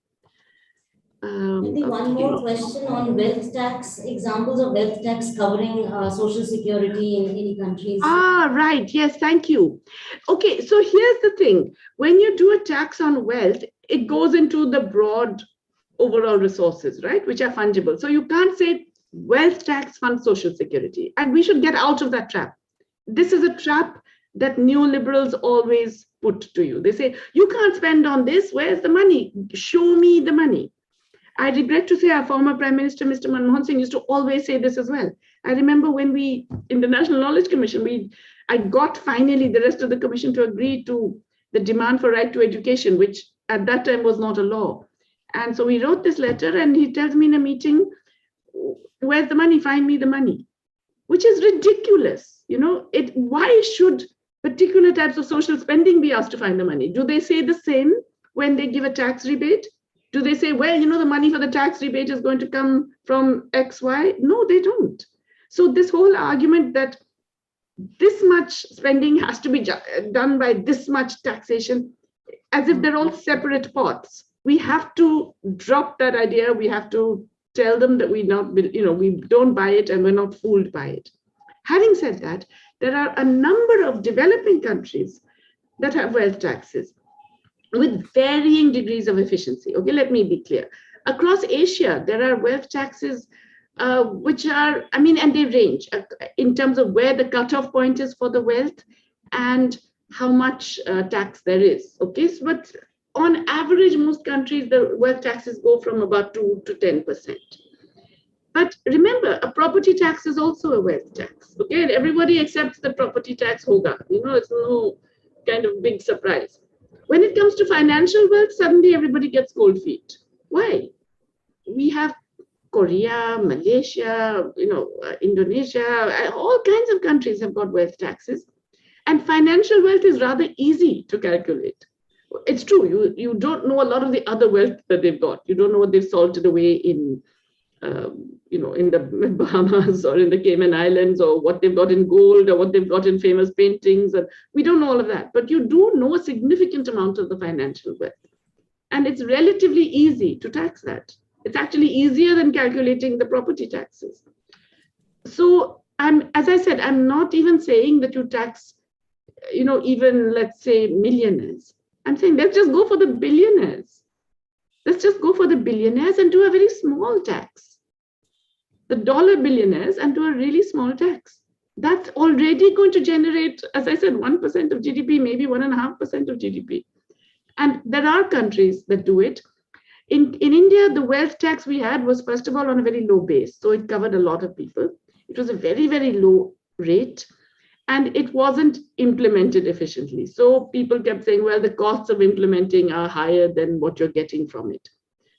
I think one more question on wealth tax, examples of wealth tax covering social security in any countries. Right. Yes, thank you. Okay, so here's the thing. When you do a tax on wealth, it goes into the broad overall resources, right, which are fungible. So you can't say wealth tax funds social security, and we should get out of that trap. This is a trap that neoliberals always put to you. They say, you can't spend on this. Where's the money? Show me the money. I regret to say our former Prime Minister, Mr. Manmohan Singh, used to always say this as well. I remember when in the National Knowledge Commission, I got finally the rest of the commission to agree to the demand for right to education, which at that time was not a law. And so we wrote this letter and he tells me in a meeting, where's the money? Find me the money, which is ridiculous. Why should particular types of social spending be asked to find the money? Do they say the same when they give a tax rebate? Do they say, well, the money for the tax rebate is going to come from X, Y? No, they don't. So this whole argument that this much spending has to be done by this much taxation, as if they're all separate pots. We have to drop that idea. We have to tell them that we don't buy it and we're not fooled by it. Having said that, there are a number of developing countries that have wealth taxes with varying degrees of efficiency. Okay, let me be clear. Across Asia, there are wealth taxes which are, and they range in terms of where the cutoff point is for the wealth and how much tax there is. Okay, but on average, most countries, the wealth taxes go from about 2 to 10%. But remember, a property tax is also a wealth tax. Okay, and everybody accepts the property tax hoga. It's no kind of big surprise. When it comes to financial wealth, suddenly everybody gets cold feet. Why? We have Korea, Malaysia, Indonesia, all kinds of countries have got wealth taxes. And financial wealth is rather easy to calculate. It's true, you don't know a lot of the other wealth that they've got. You don't know what they've salted away in the Bahamas or in the Cayman Islands, or what they've got in gold, or what they've got in famous paintings. And we don't know all of that, but you do know a significant amount of the financial wealth. And it's relatively easy to tax that. It's actually easier than calculating the property taxes. So as I said, I'm not even saying that you tax, even let's say millionaires. I'm saying let's just go for the billionaires. Let's just go for the billionaires and do a very small tax. The dollar billionaires, and do a really small tax. That's already going to generate, as I said, 1% of GDP, maybe 1.5% of GDP. And there are countries that do it. In India, the wealth tax we had was, first of all, on a very low base. So it covered a lot of people. It was a very, very low rate. And it wasn't implemented efficiently. So people kept saying, well, the costs of implementing are higher than what you're getting from it.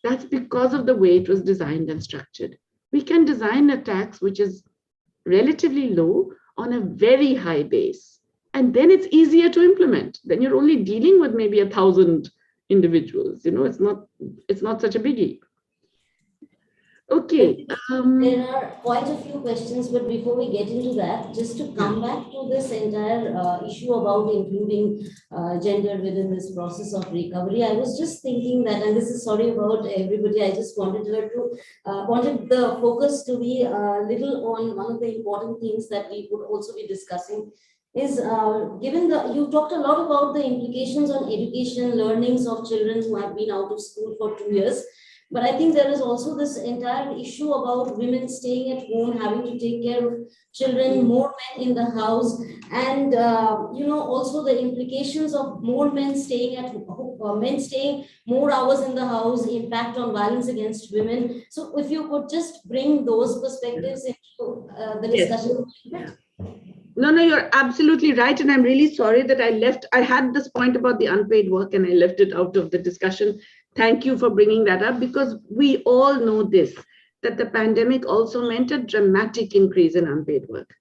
That's because of the way it was designed and structured. We can design a tax which is relatively low on a very high base. And then it's easier to implement. Then you're only dealing with maybe 1,000 individuals. It's not such a biggie. Okay. There are quite a few questions, but before we get into that, just to come back to this entire issue about including gender within this process of recovery, I was just thinking that, and this is sorry about everybody, I just wanted her to, wanted the focus to be a little on one of the important things that we would also be discussing is given the, you talked a lot about the implications on education, learnings of children who have been out of school for 2 years. But I think there is also this entire issue about women staying at home, having to take care of children, more men in the house, and also the implications of more men staying at men staying more hours in the house, impact on violence against women. So if you could just bring those perspectives into the discussion. Yes. No, you're absolutely right. And I'm really sorry that I had this point about the unpaid work and I left it out of the discussion. Thank you for bringing that up, because we all know this, that the pandemic also meant a dramatic increase in unpaid work.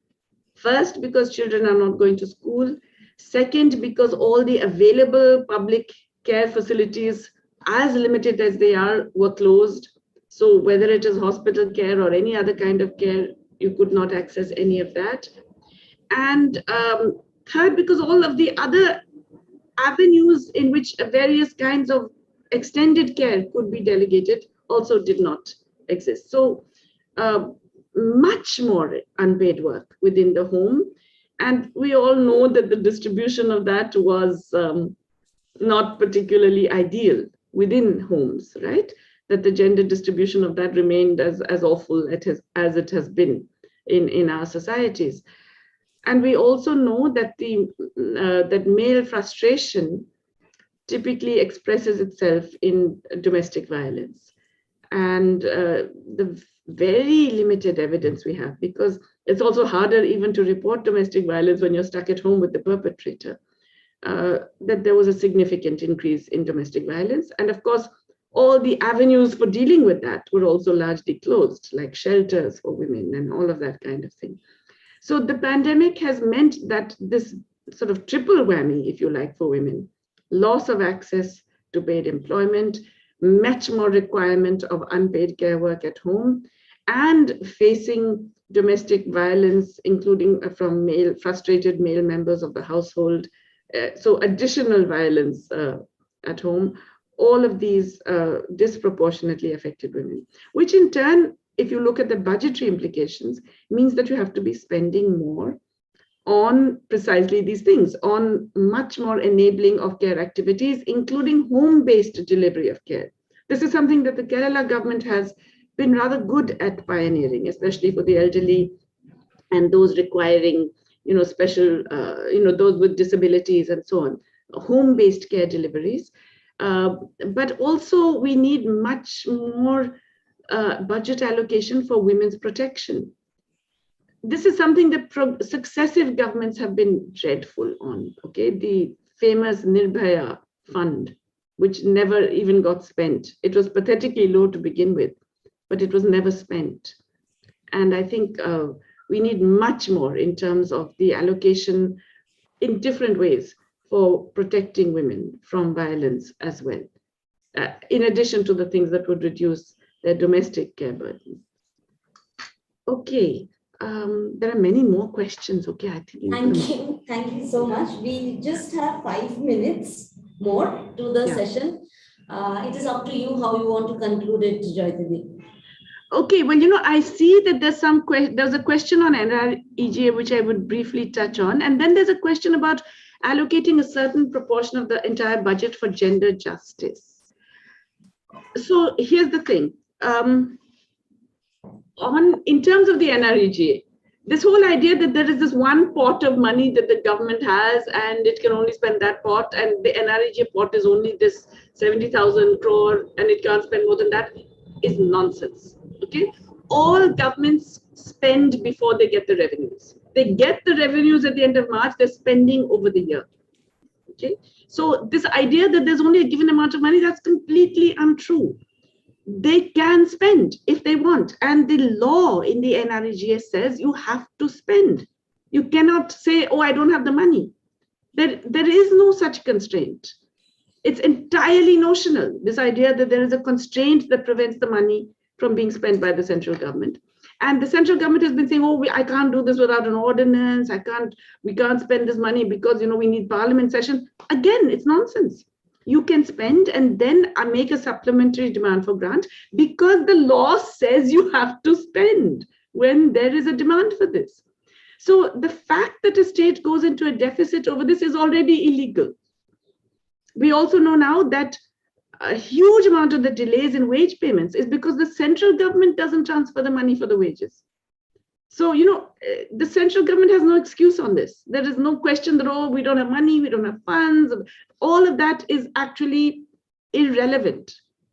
First, because children are not going to school. Second, because all the available public care facilities, as limited as they are, were closed. So whether it is hospital care or any other kind of care, you could not access any of that. And third, because all of the other avenues in which various kinds of extended care could be delegated also did not exist. So much more unpaid work within the home. And we all know that the distribution of that was not particularly ideal within homes, right? That the gender distribution of that remained as awful as it has been in our societies. And we also know that that male frustration typically expresses itself in domestic violence. And the very limited evidence we have, because it's also harder even to report domestic violence when you're stuck at home with the perpetrator, that there was a significant increase in domestic violence. And of course, all the avenues for dealing with that were also largely closed, like shelters for women and all of that kind of thing. So the pandemic has meant that this sort of triple whammy, if you like, for women, loss of access to paid employment, much more requirement of unpaid care work at home, and facing domestic violence, including from frustrated male members of the household. So additional violence at home, all of these disproportionately affected women, which in turn, if you look at the budgetary implications, means that you have to be spending more on precisely these things, on much more enabling of care activities, including home-based delivery of care. This is something that the Kerala government has been rather good at pioneering, especially for the elderly and those requiring, special, those with disabilities and so on, home-based care deliveries. But also we need much more budget allocation for women's protection. This is something that successive governments have been dreadful on, okay? The famous Nirbhaya fund, which never even got spent. It was pathetically low to begin with, but it was never spent. And I think we need much more in terms of the allocation in different ways for protecting women from violence as well, in addition to the things that would reduce their domestic care burden. Okay, there are many more questions. Okay, I think. Thank you so much. We just have 5 minutes more to the session. It is up to you how you want to conclude it, Joydevi. Okay, well, I see that there's a question on NREGA, which I would briefly touch on. And then there's a question about allocating a certain proportion of the entire budget for gender justice. So here's the thing. In terms of the NREGA, this whole idea that there is this one pot of money that the government has and it can only spend that pot, and the NREGA pot is only this 70,000 crore and it can't spend more than that, is nonsense. Okay, all governments spend before they get the revenues. They get the revenues at the end of March, they're spending over the year. Okay, so this idea that there's only a given amount of money, that's completely untrue. They can spend if they want. And the law in the NREGA says you have to spend. You cannot say, oh, I don't have the money. There is no such constraint. It's entirely notional, this idea that there is a constraint that prevents the money from being spent by the central government. And the central government has been saying, oh, I can't do this without an ordinance. We can't spend this money because, we need parliament session. Again, it's nonsense. You can spend and then make a supplementary demand for grant because the law says you have to spend when there is a demand for this. So the fact that a state goes into a deficit over this is already illegal. We also know now that a huge amount of the delays in wage payments is because the central government doesn't transfer the money for the wages. So, the central government has no excuse on this. There is no question that, oh, we don't have money, we don't have funds. All of that is actually irrelevant.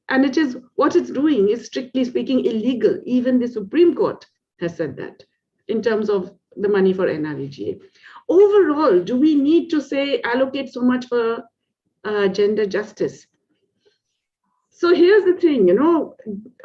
And it is what it's doing is, strictly speaking, illegal. Even the Supreme Court has said that in terms of the money for NREGA. Overall, do we need to say allocate so much for gender justice? So here's the thing,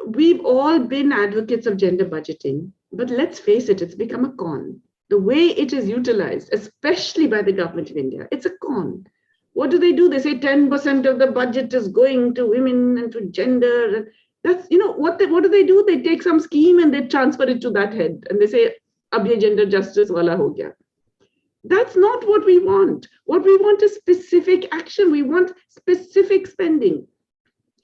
we've all been advocates of gender budgeting, but let's face it, it's become a con. The way it is utilized, especially by the government of India, it's a con. What do? They say 10% of the budget is going to women and to gender. And that's, what do they do? They take some scheme and they transfer it to that head. And they say, ab ye gender justice wala ho gaya. That's not what we want. What we want is specific action. We want specific spending.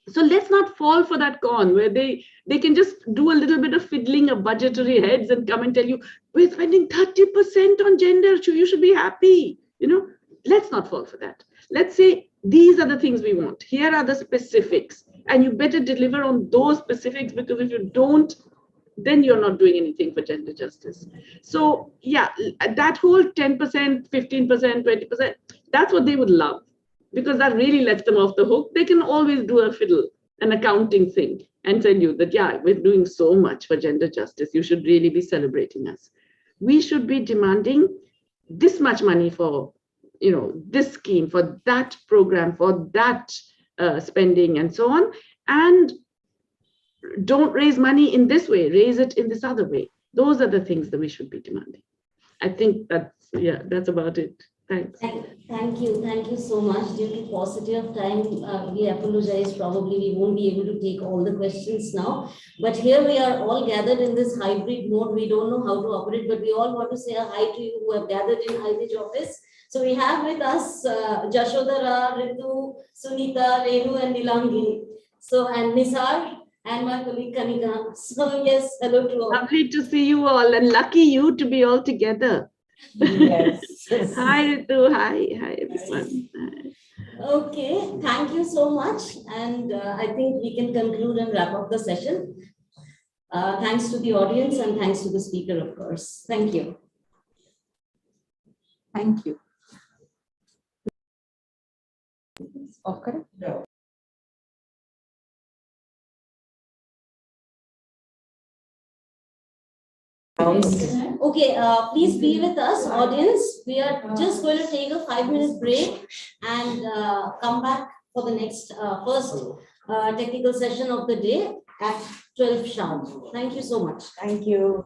So let's not fall for that con where they can just do a little bit of fiddling of budgetary heads and come and tell you, we're spending 30% on gender, you should be happy. Let's not fall for that. Let's say, these are the things we want. Here are the specifics. And you better deliver on those specifics, because if you don't, then you're not doing anything for gender justice. So yeah, that whole 10%, 15%, 20%, that's what they would love, because that really lets them off the hook. They can always do a fiddle, an accounting thing, and tell you that, yeah, we're doing so much for gender justice. You should really be celebrating us. We should be demanding this much money for, this scheme, for that program, for that spending, and so on. And don't raise money in this way, raise it in this other way. Those are the things that we should be demanding. I think that's about it. Thanks. Thank you so much. Due to paucity of time, we apologize. Probably we won't be able to take all the questions now. But here we are all gathered in this hybrid mode. We don't know how to operate, but we all want to say a hi to you who have gathered in IBIJ office. So we have with us Jashodhara, Ritu, Sunita, Renu, and Nilangini. So, and Nisar, and my colleague Kanika. So yes, hello to all. Lovely to see you all, and lucky you to be all together. Yes. Hi Ritu, hi everyone. Okay, thank you so much. And I think we can conclude and wrap up the session. Thanks to the audience and thanks to the speaker, of course. Thank you. Thank you. Okay. Okay, please be with us, audience. We are just going to take a 5-minute break and come back for the next first technical session of the day at 12 sharp. Thank you so much. Thank you.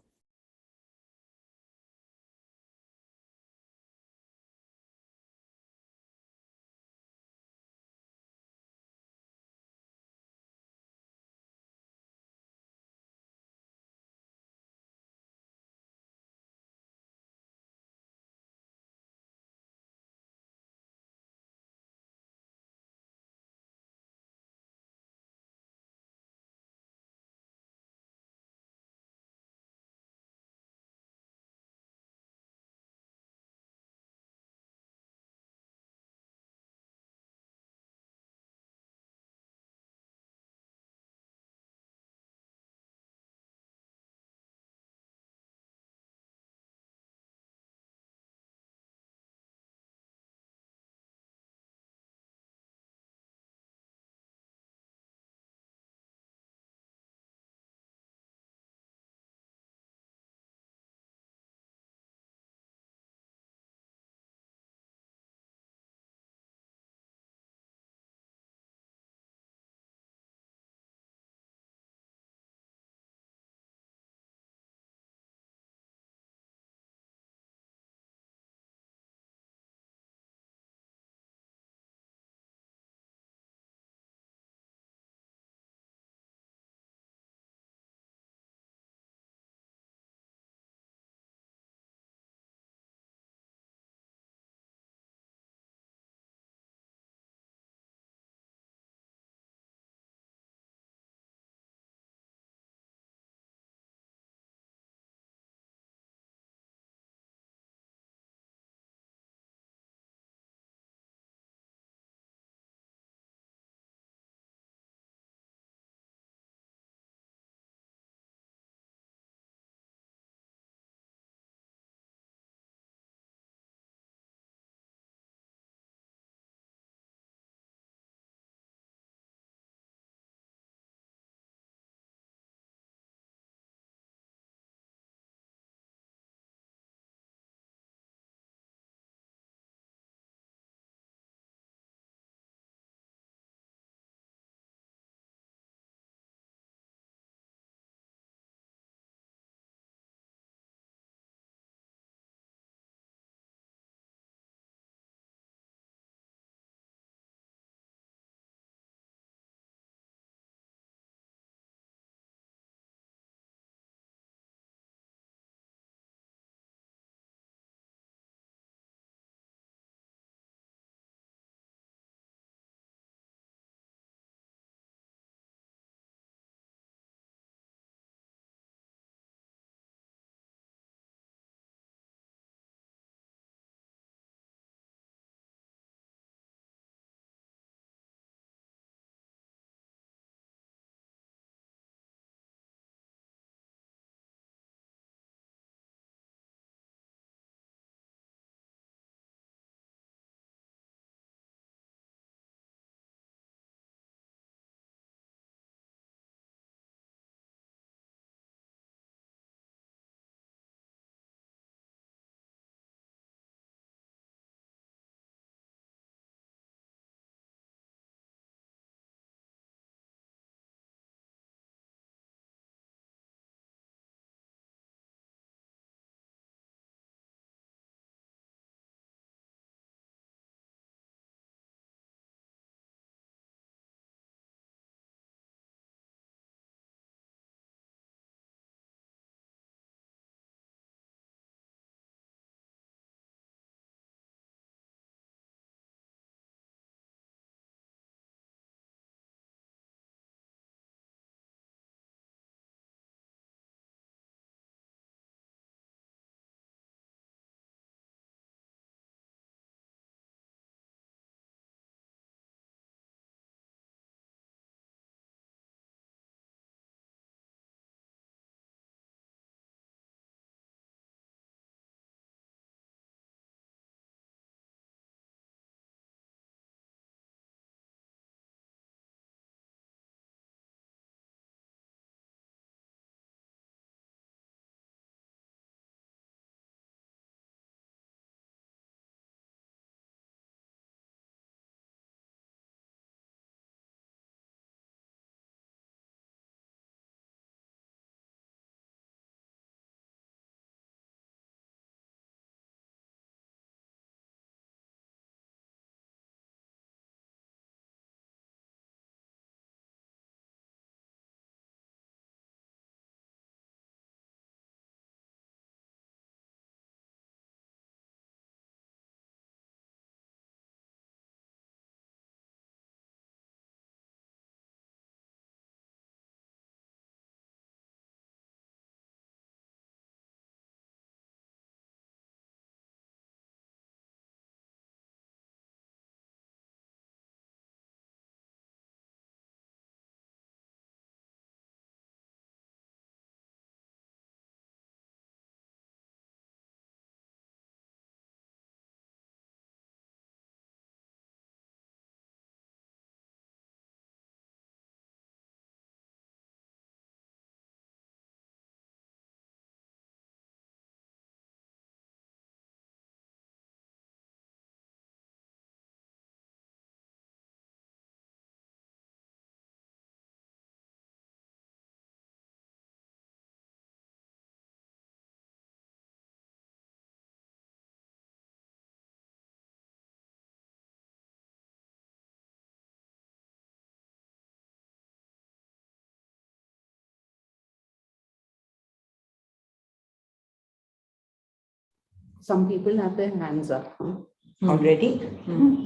Some people have their hands up. Huh? Already?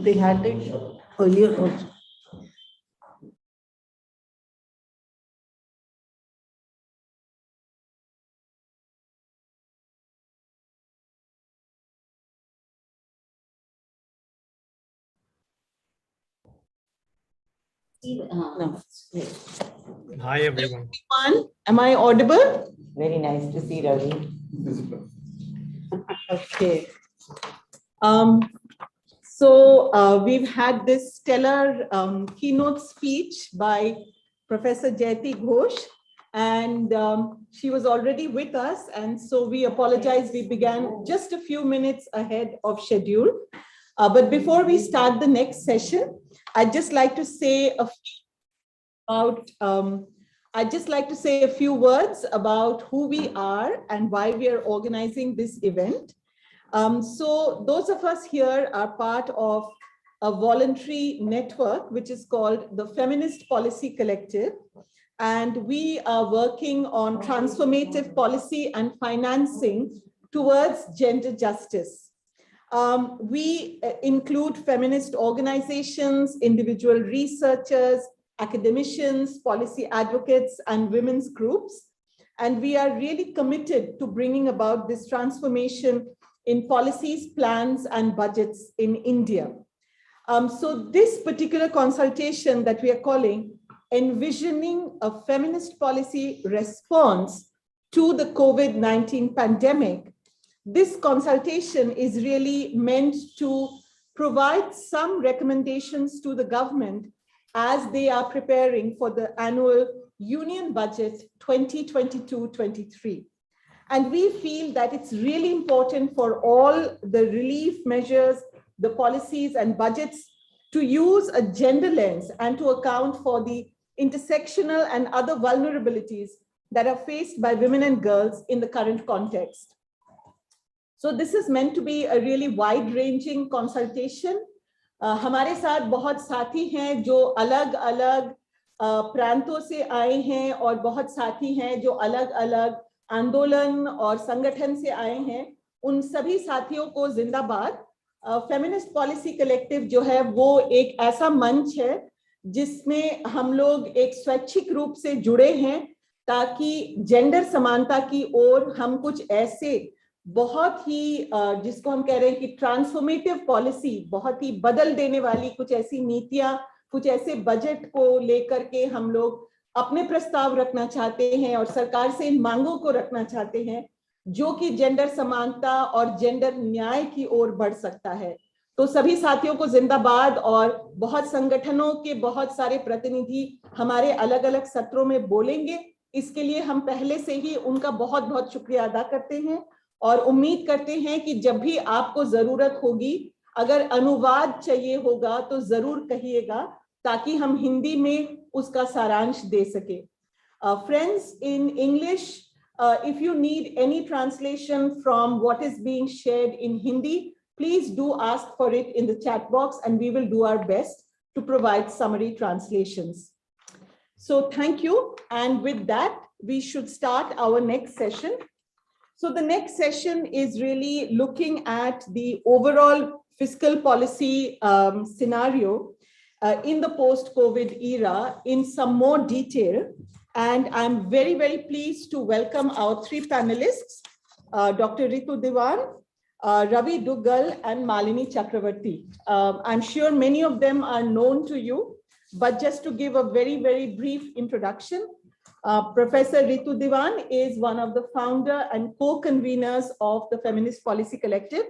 They had it earlier also. No. Hi, everyone. Am I audible? Very nice to see Ravi. Okay. So we've had this stellar keynote speech by Professor Jayati Ghosh, and she was already with us. And so we apologize, we began just a few minutes ahead of schedule. But before we start the next session, I'd just like to say a few words about who we are and why we are organizing this event. So those of us here are part of a voluntary network, which is called the Feminist Policy Collective. And we are working on transformative policy and financing towards gender justice. We include feminist organizations, individual researchers, academicians, policy advocates, and women's groups. And we are really committed to bringing about this transformation in policies, plans, and budgets in India. So this particular consultation that we are calling Envisioning a Feminist Policy Response to the COVID-19 Pandemic, this consultation is really meant to provide some recommendations to the government as they are preparing for the annual Union Budget 2022-23. And we feel that it's really important for all the relief measures, the policies and budgets to use a gender lens and to account for the intersectional and other vulnerabilities that are faced by women and girls in the current context. So this is meant to be a really wide-ranging consultation. हमारे साथ बहुत साथी हैं जो अलग-अलग प्रांतों से आए हैं और बहुत साथी हैं जो अलग-अलग आंदोलन और संगठन से आए हैं. उन सभी साथियों को जिंदाबाद. फेमिनिस्ट पॉलिसी कलेक्टिव जो है वो एक ऐसा मंच है जिसमें हम लोग एक स्वैच्छिक रूप से जुड़े हैं ताकि जेंडर समानता की ओर हम कुछ ऐसे बहुत ही जिसको हम कह रहे हैं कि ट्रांसफॉर्मेटिव पॉलिसी, बहुत ही बदल देने वाली कुछ ऐसी नीतियां, कुछ ऐसे बजट को लेकर के हम लोग अपने प्रस्ताव रखना चाहते हैं और सरकार से इन मांगों को रखना चाहते हैं जो कि जेंडर समानता और जेंडर न्याय की ओर बढ़ सकता है. तो सभी साथियों को जिंदाबाद. और बहुत संगठनों के बहुत सारे प्रतिनिधि हमारे अलग-अलग सत्रों में बोलेंगे. इसके लिए हम पहले से ही उनका बहुत-बहुत शुक्रिया अदा करते हैं और उम्मीद करते हैं कि जब भी आपको जरूरत होगी, अगर अनुवाद चाहिए होगा तो जरूर कहिएगा ताकि हम हिंदी में उसका सारांश दे सके. Friends, in English, if you need any translation from what is being shared in Hindi, please do ask for it in the chat box and we will do our best to provide summary translations. So thank you. And with that, we should start our next session. So the next session is really looking at the overall fiscal policy scenario in the post-COVID era in some more detail. And I'm very, very pleased to welcome our three panelists, Dr. Ritu Diwan, Ravi Duggal, and Malini Chakravarti. I'm sure many of them are known to you, but just to give a very, very brief introduction, Professor Ritu Diwan is one of the founder and co-conveners of the Feminist Policy Collective.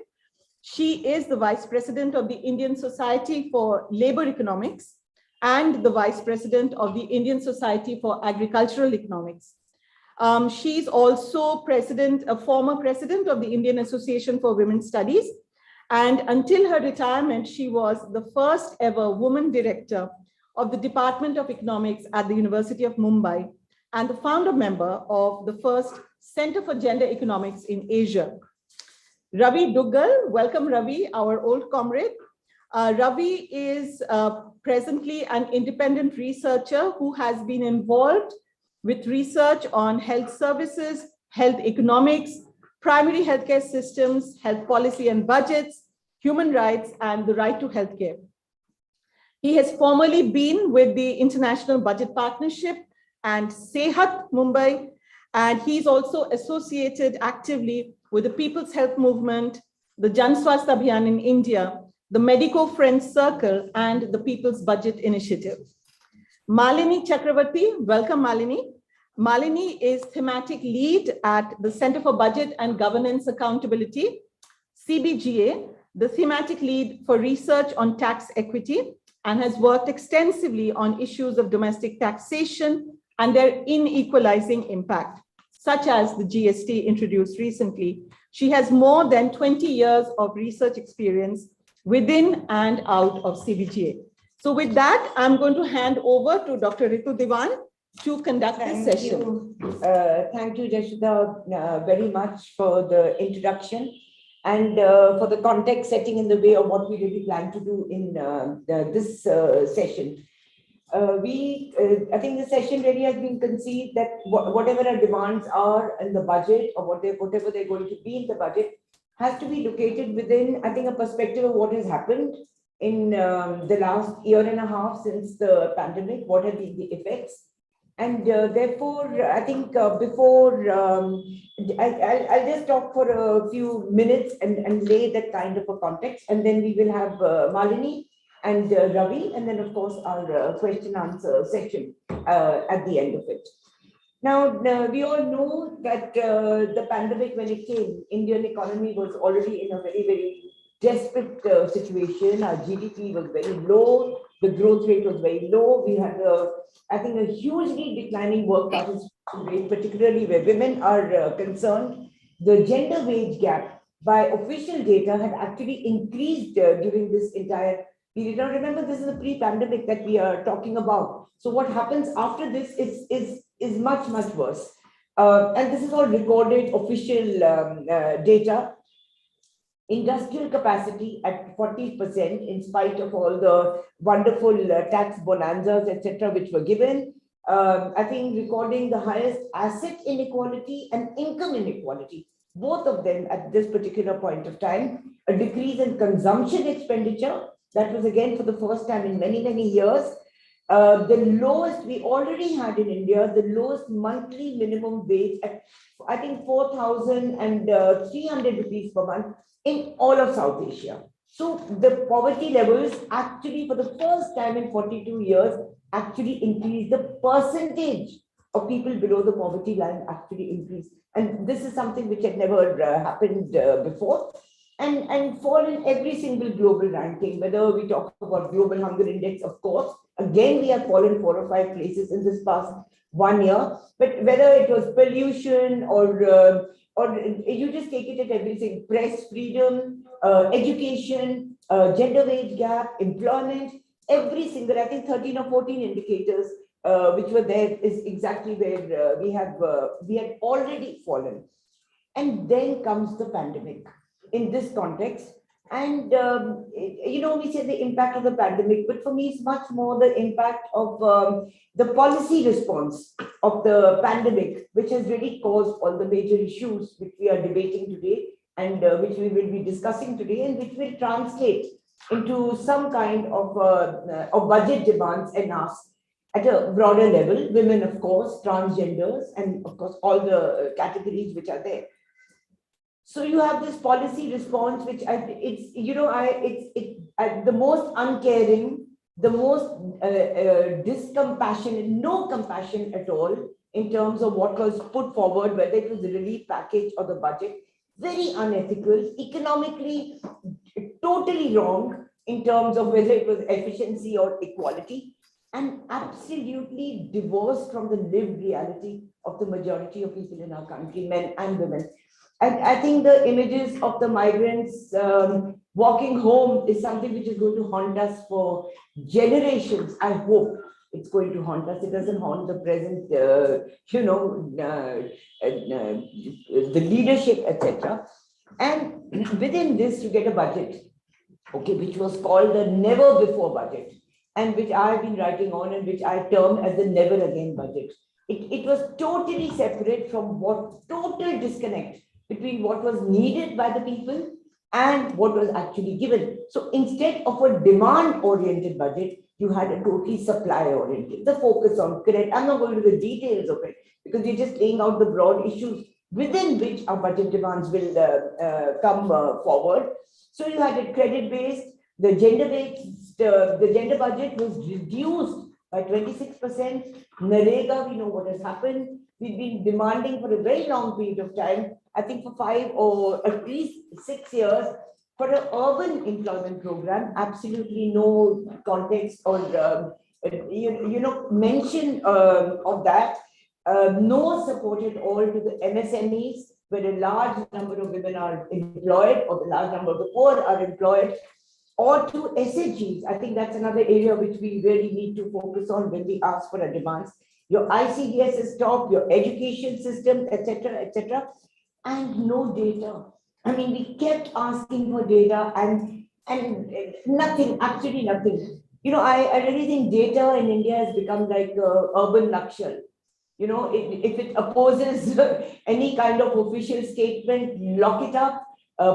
She is the Vice President of the Indian Society for Labor Economics and the Vice President of the Indian Society for Agricultural Economics. She's also a former president of the Indian Association for Women's Studies. And until her retirement, she was the first ever woman director of the Department of Economics at the University of Mumbai and the founder member of the first Center for Gender Economics in Asia. Ravi Duggal, welcome Ravi, our old comrade. Ravi is presently an independent researcher who has been involved with research on health services, health economics, primary healthcare systems, health policy and budgets, human rights, and the right to healthcare. He has formerly been with the International Budget Partnership and Sehat Mumbai, and he's also associated actively with the People's Health Movement, the Jan Swasthya Abhiyan in India, the Medico Friends Circle, and the People's Budget Initiative. Malini Chakravarti, welcome Malini. Malini is thematic lead at the Center for Budget and Governance Accountability, CBGA, the thematic lead for research on tax equity, and has worked extensively on issues of domestic taxation and their inequalizing impact, such as the GST introduced recently. She has more than 20 years of research experience within and out of CBGA. So with that, I'm going to hand over to Dr. Ritu Diwan to conduct this session. Thank you, Jashoda, very much for the introduction and for the context setting in the way of what we really plan to do in this session. I think the session really has been conceived that whatever our demands are in the budget or whatever they're going to be in the budget has to be located within, I think, a perspective of what has happened in the last year and a half since the pandemic, what have been the effects. And therefore, I think before, I'll just talk for a few minutes and lay that kind of a context. And then we will have Malini and Ravi, and then of course our question answer session at the end of it. Now, we all know that the pandemic, when it came, Indian economy was already in a very, very desperate situation. Our GDP was very low. The growth rate was very low. We had, I think, a hugely declining work participation rate, particularly where women are concerned. The gender wage gap by official data had actually increased during this entire period. Now, remember, this is a pre-pandemic that we are talking about. So what happens after this is much, much worse. And this is all recorded official data. Industrial capacity at 40% in spite of all the wonderful tax bonanzas, etc., which were given. I think recording the highest asset inequality and income inequality, both of them at this particular point of time. A decrease in consumption expenditure, that was again for the first time in many, many years. The lowest we already had in India, the lowest monthly minimum wage at, I think, 4,300 rupees per month in all of South Asia. So the poverty levels actually for the first time in 42 years actually increased. The percentage of people below the poverty line actually increased. And this is something which had never happened before. And fall in every single global ranking, whether we talk about Global Hunger Index, of course, again, we have fallen 4 or 5 places in this past 1 year, but whether it was pollution or you just take it at everything, press freedom, education, gender wage gap, employment, every single, I think 13 or 14 indicators which were there is exactly where we had already fallen. And then comes the pandemic in this context. And, you know, we say the impact of the pandemic, but for me, it's much more the impact of the policy response of the pandemic, which has really caused all the major issues which we are debating today and which we will be discussing today, and which will translate into some kind of budget demands and asks at a broader level. Women, of course, transgenders, and of course, all the categories which are there. So you have this policy response, which it's the most uncaring, the most discompassionate, no compassion at all in terms of what was put forward, whether it was the relief package or the budget. Very unethical, economically totally wrong in terms of whether it was efficiency or equality, and absolutely divorced from the lived reality of the majority of people in our country, men and women. And I think the images of the migrants walking home is something which is going to haunt us for generations. I hope it's going to haunt us. It doesn't haunt the present, the leadership, etc. And within this, you get a budget, okay, which was called the never before budget, and which I've been writing on, and which I term as the never again budget. It was totally separate from what, total disconnect between what was needed by the people and what was actually given. So instead of a demand-oriented budget, you had a totally supply-oriented, the focus on credit. I'm not going to the details of it because you're just laying out the broad issues within which our budget demands will come forward. So you had it credit-based, the gender-based, the gender budget was reduced by 26%. Narega, we know what has happened. We've been demanding for a very long period of time, I think for 5 or at least 6 years, for an urban employment program. Absolutely no context or mention of that. No support at all to the MSMEs, where a large number of women are employed, or the large number of the poor are employed, or to SHGs. I think that's another area which we really need to focus on when we ask for our demands. Your ICDS is stopped, your education system, etc., and no data. I mean, we kept asking for data and nothing, absolutely nothing. I really think data in India has become like urban luxury. If it opposes any kind of official statement, lock it up,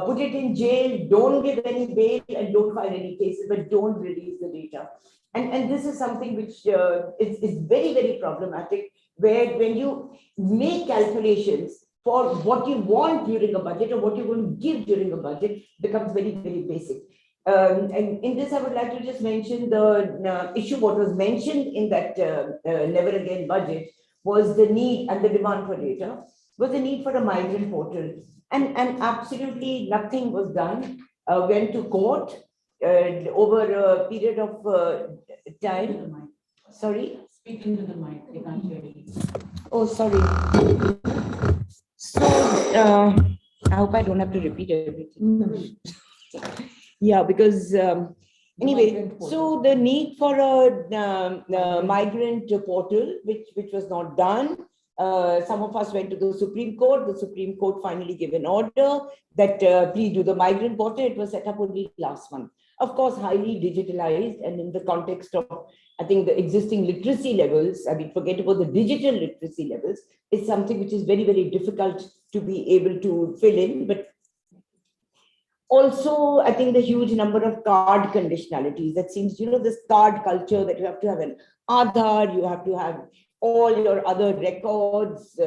put it in jail, don't give any bail, and don't file any cases, but don't release the data. And this is something which is very, very problematic, where when you make calculations for what you want during a budget or what you're going to give during a budget, becomes very, very basic. And in this, I would like to just mention the issue. What was mentioned in that Never Again budget was the need and the demand for data, was the need for a migrant portal. And absolutely nothing was done. Went to court over a period of time. Sorry? Speak into the mic, they can't hear you. Oh, sorry. So, I hope I don't have to repeat everything. Yeah, because anyway, so the need for a migrant portal, which was not done. Some of us went to the Supreme Court. The Supreme Court finally gave an order that please do the migrant portal. It was set up only last month. Of course, highly digitalized, and in the context of, I think, the existing literacy levels, I mean, forget about the digital literacy levels, is something which is very, very difficult to be able to fill in. But also, I think the huge number of card conditionalities, that seems, this card culture that you have to have an Aadhaar, you have to have all your other records,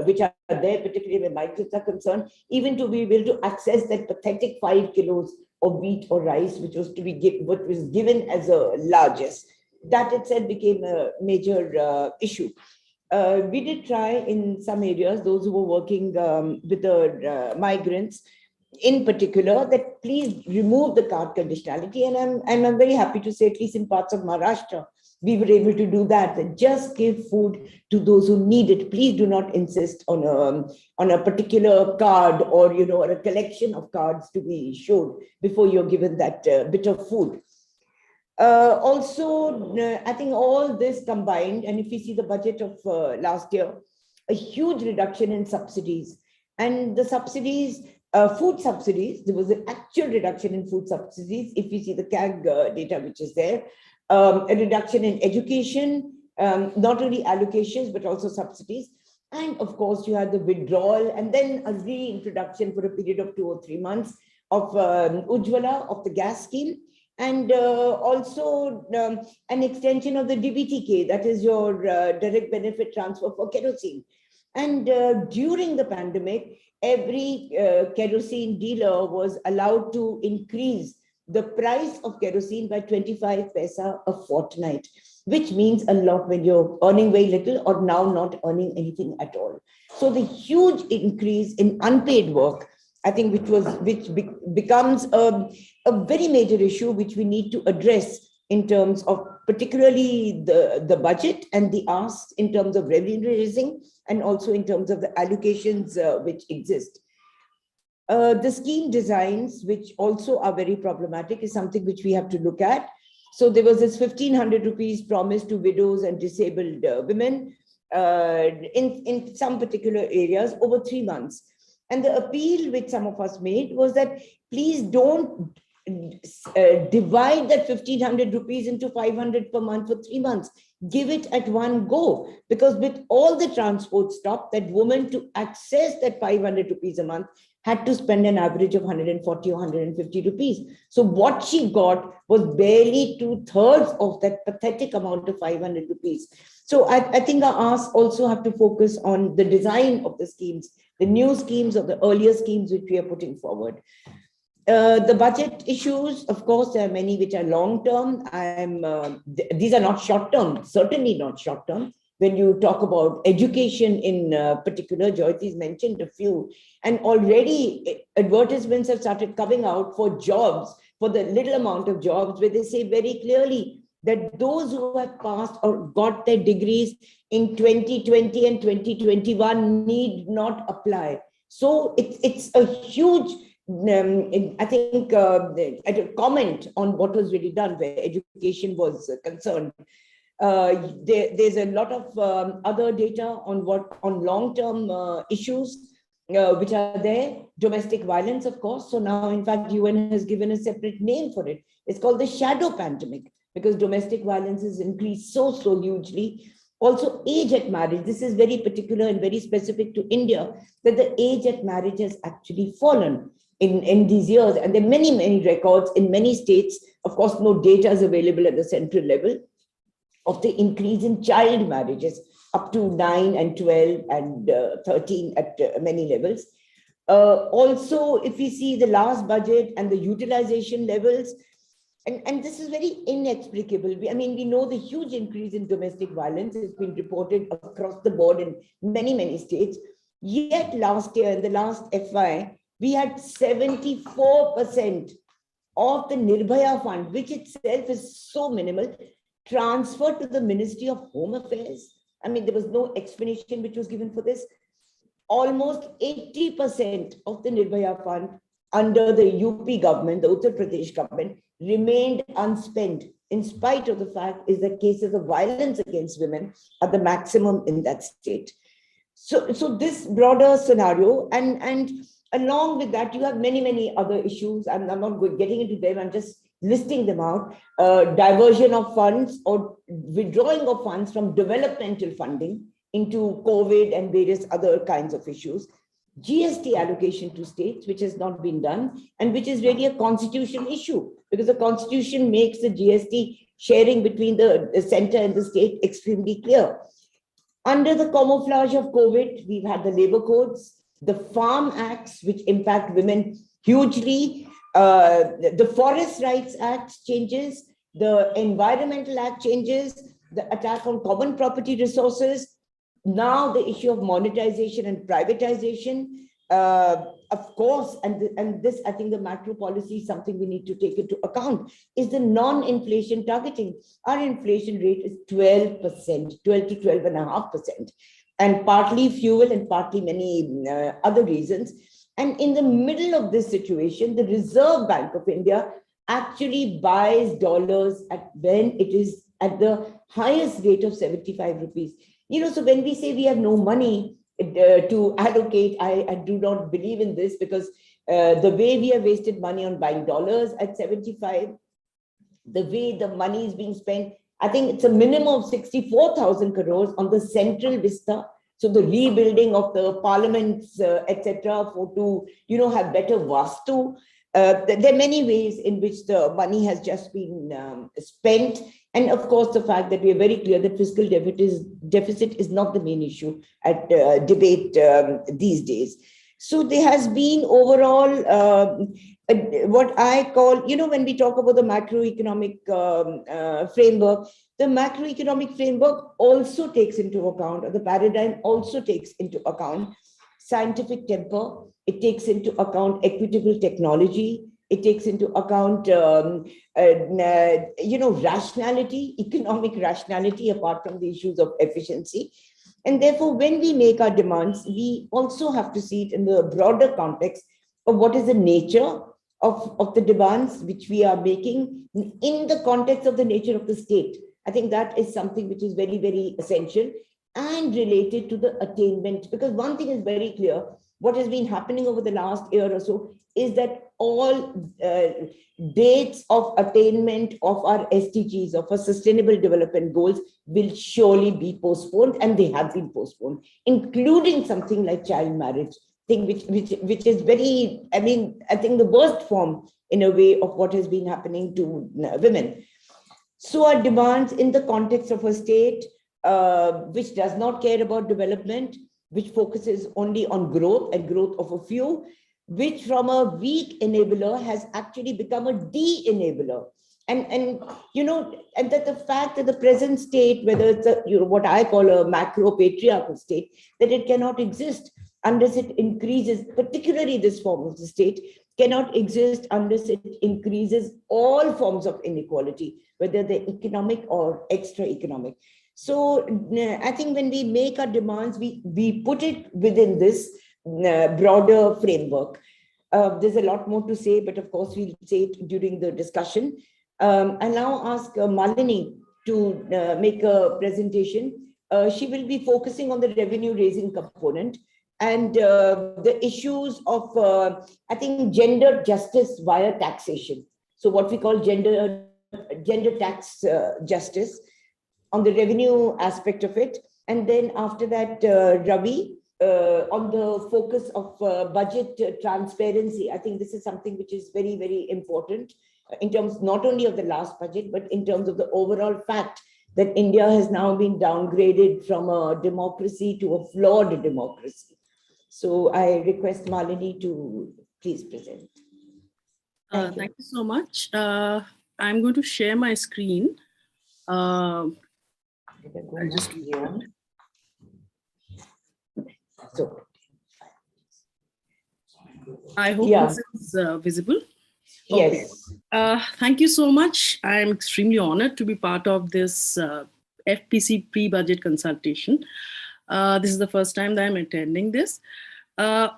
which are there, particularly when migrants are concerned, even to be able to access that pathetic 5 kilos of wheat or rice, which was to be what was given as a largest. That itself became a major issue. We did try in some areas, those who were working with the migrants, in particular, that please remove the card conditionality. And I'm very happy to say, at least in parts of Maharashtra, we were able to do that just give food to those who need it. Please do not insist on a particular card or, or a collection of cards to be showed before you're given that bit of food. Also, I think all this combined, and if we see the budget of last year, a huge reduction in subsidies. And the subsidies, food subsidies, there was an actual reduction in food subsidies. If you see the CAG data, which is there, a reduction in education, not only allocations, but also subsidies. And of course, you had the withdrawal and then a reintroduction for a period of 2 or 3 months of Ujjwala, of the gas scheme. And also an extension of the DBTK, that is your direct benefit transfer for kerosene. And during the pandemic, every kerosene dealer was allowed to increase the price of kerosene by 25 paisa a fortnight, which means a lot when you're earning very little or now not earning anything at all. So the huge increase in unpaid work, I think, which becomes a very major issue which we need to address in terms of particularly the budget and the asks in terms of revenue raising and also in terms of the allocations which exist. The scheme designs, which also are very problematic, is something which we have to look at. So there was this 1,500 rupees promised to widows and disabled women in some particular areas over 3 months. And the appeal which some of us made was that please don't divide that 1,500 rupees into 500 per month for 3 months. Give it at one go, because with all the transport stop, that woman to access that 500 rupees a month had to spend an average of 140 or 150 rupees. So what she got was barely 2/3 of that pathetic amount of 500 rupees. So I think our asks also have to focus on the design of the schemes, the new schemes or the earlier schemes which we are putting forward. The budget issues, of course, there are many which are long-term. These are not short-term, certainly not short-term. When you talk about education in particular, Jyoti's mentioned a few, and already advertisements have started coming out for jobs, for the little amount of jobs, where they say very clearly that those who have passed or got their degrees in 2020 and 2021 need not apply. So it's a huge, I think, a comment on what was really done where education was concerned. There's a lot of other data on long-term issues which are there. Domestic violence, of course. So now, in fact, UN has given a separate name for it. It's called the shadow pandemic, because domestic violence has increased so hugely. Also, age at marriage. This is very particular and very specific to India, that the age at marriage has actually fallen in these years. And there are many records in many states. Of course, no data is available at the central level of the increase in child marriages up to 9 and 12 and 13 at many levels. Also, if we see the last budget and the utilization levels, and this is very inexplicable. I mean, we know the huge increase in domestic violence has been reported across the board in many states. Yet last year, in the last FY, we had 74% of the Nirbhaya fund, which itself is so minimal, transferred to the Ministry of Home Affairs. I mean, there was no explanation which was given for this. Almost 80% of the Nirbhaya fund under the UP government, the Uttar Pradesh government, remained unspent, in spite of the fact is that cases of violence against women are the maximum in that state. So this broader scenario, and along with that, you have many other issues, and I'm not getting into them, I'm just listing them out. Diversion of funds or withdrawing of funds from developmental funding into COVID and various other kinds of issues. GST allocation to states, which has not been done, and which is really a constitutional issue, because the constitution makes the GST sharing between the center and the state extremely clear. Under the camouflage of COVID, we've had the labor codes, the farm acts, which impact women hugely, the Forest Rights Act changes, the Environmental Act changes, the attack on common property resources, now the issue of monetization and privatization, of course, and this, I think the macro policy is something we need to take into account, is the non-inflation targeting. Our inflation rate is 12%, 12 to 12.5%, and partly fuel and partly many other reasons. And in the middle of this situation, the Reserve Bank of India actually buys dollars when it is at the highest rate of 75 rupees. So when we say we have no money to allocate, I do not believe in this, because the way we have wasted money on buying dollars at 75, the way the money is being spent, I think it's a minimum of 64,000 crores on the central vista. So the rebuilding of the parliaments, etc., to have better vastu. There are many ways in which the money has just been spent. And of course, the fact that we are very clear that fiscal deficit is not the main issue at debate these days. So there has been overall what I call, when we talk about the macroeconomic framework, the macroeconomic framework also takes into account, or the paradigm also takes into account scientific temper. It takes into account equitable technology. It takes into account, rationality, economic rationality, apart from the issues of efficiency. And therefore, when we make our demands, we also have to see it in the broader context of what is the nature of the demands which we are making in the context of the nature of the state. I think that is something which is very essential and related to the attainment. Because one thing is very clear, what has been happening over the last year or so is that all dates of attainment of our SDGs, of our sustainable development goals, will surely be postponed, and they have been postponed, including something like child marriage, thing which is very, I think the worst form in a way of what has been happening to women. So our demands in the context of a state which does not care about development, which focuses only on growth and growth of a few, which from a weak enabler has actually become a de-enabler. And that the fact that the present state, whether it's what I call a macro patriarchal state, that it cannot exist unless it increases, particularly this form of the state, cannot exist unless it increases all forms of inequality, whether they're economic or extra-economic. So I think when we make our demands, we put it within this broader framework. There's a lot more to say, but of course we'll say it during the discussion. I now ask Malini to make a presentation. She will be focusing on the revenue raising component and the issues of, I think, gender justice via taxation. So what we call gender tax justice on the revenue aspect of it. And then after that, Ravi, on the focus of budget transparency. I think this is something which is very, very important in terms not only of the last budget, but in terms of the overall fact that India has now been downgraded from a democracy to a flawed democracy. So I request Malini to please present. Thank you so much. I'm going to share my screen. I'll just So, I hope this is visible. Yes. Okay. Thank you so much. I'm extremely honored to be part of this FPC Pre-Budget Consultation. This is the first time that I'm attending this. Now,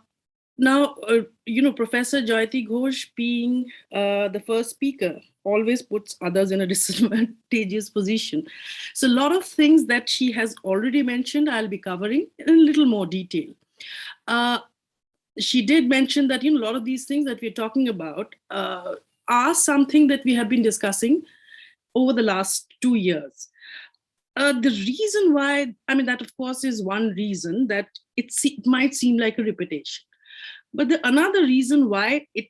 Professor Jayati Ghosh being the first speaker always puts others in a disadvantageous position. So a lot of things that she has already mentioned, I'll be covering in a little more detail. She did mention that a lot of these things that we're talking about are something that we have been discussing over the last 2 years. The reason why, that of course is one reason that it might seem like a repetition. But another reason why it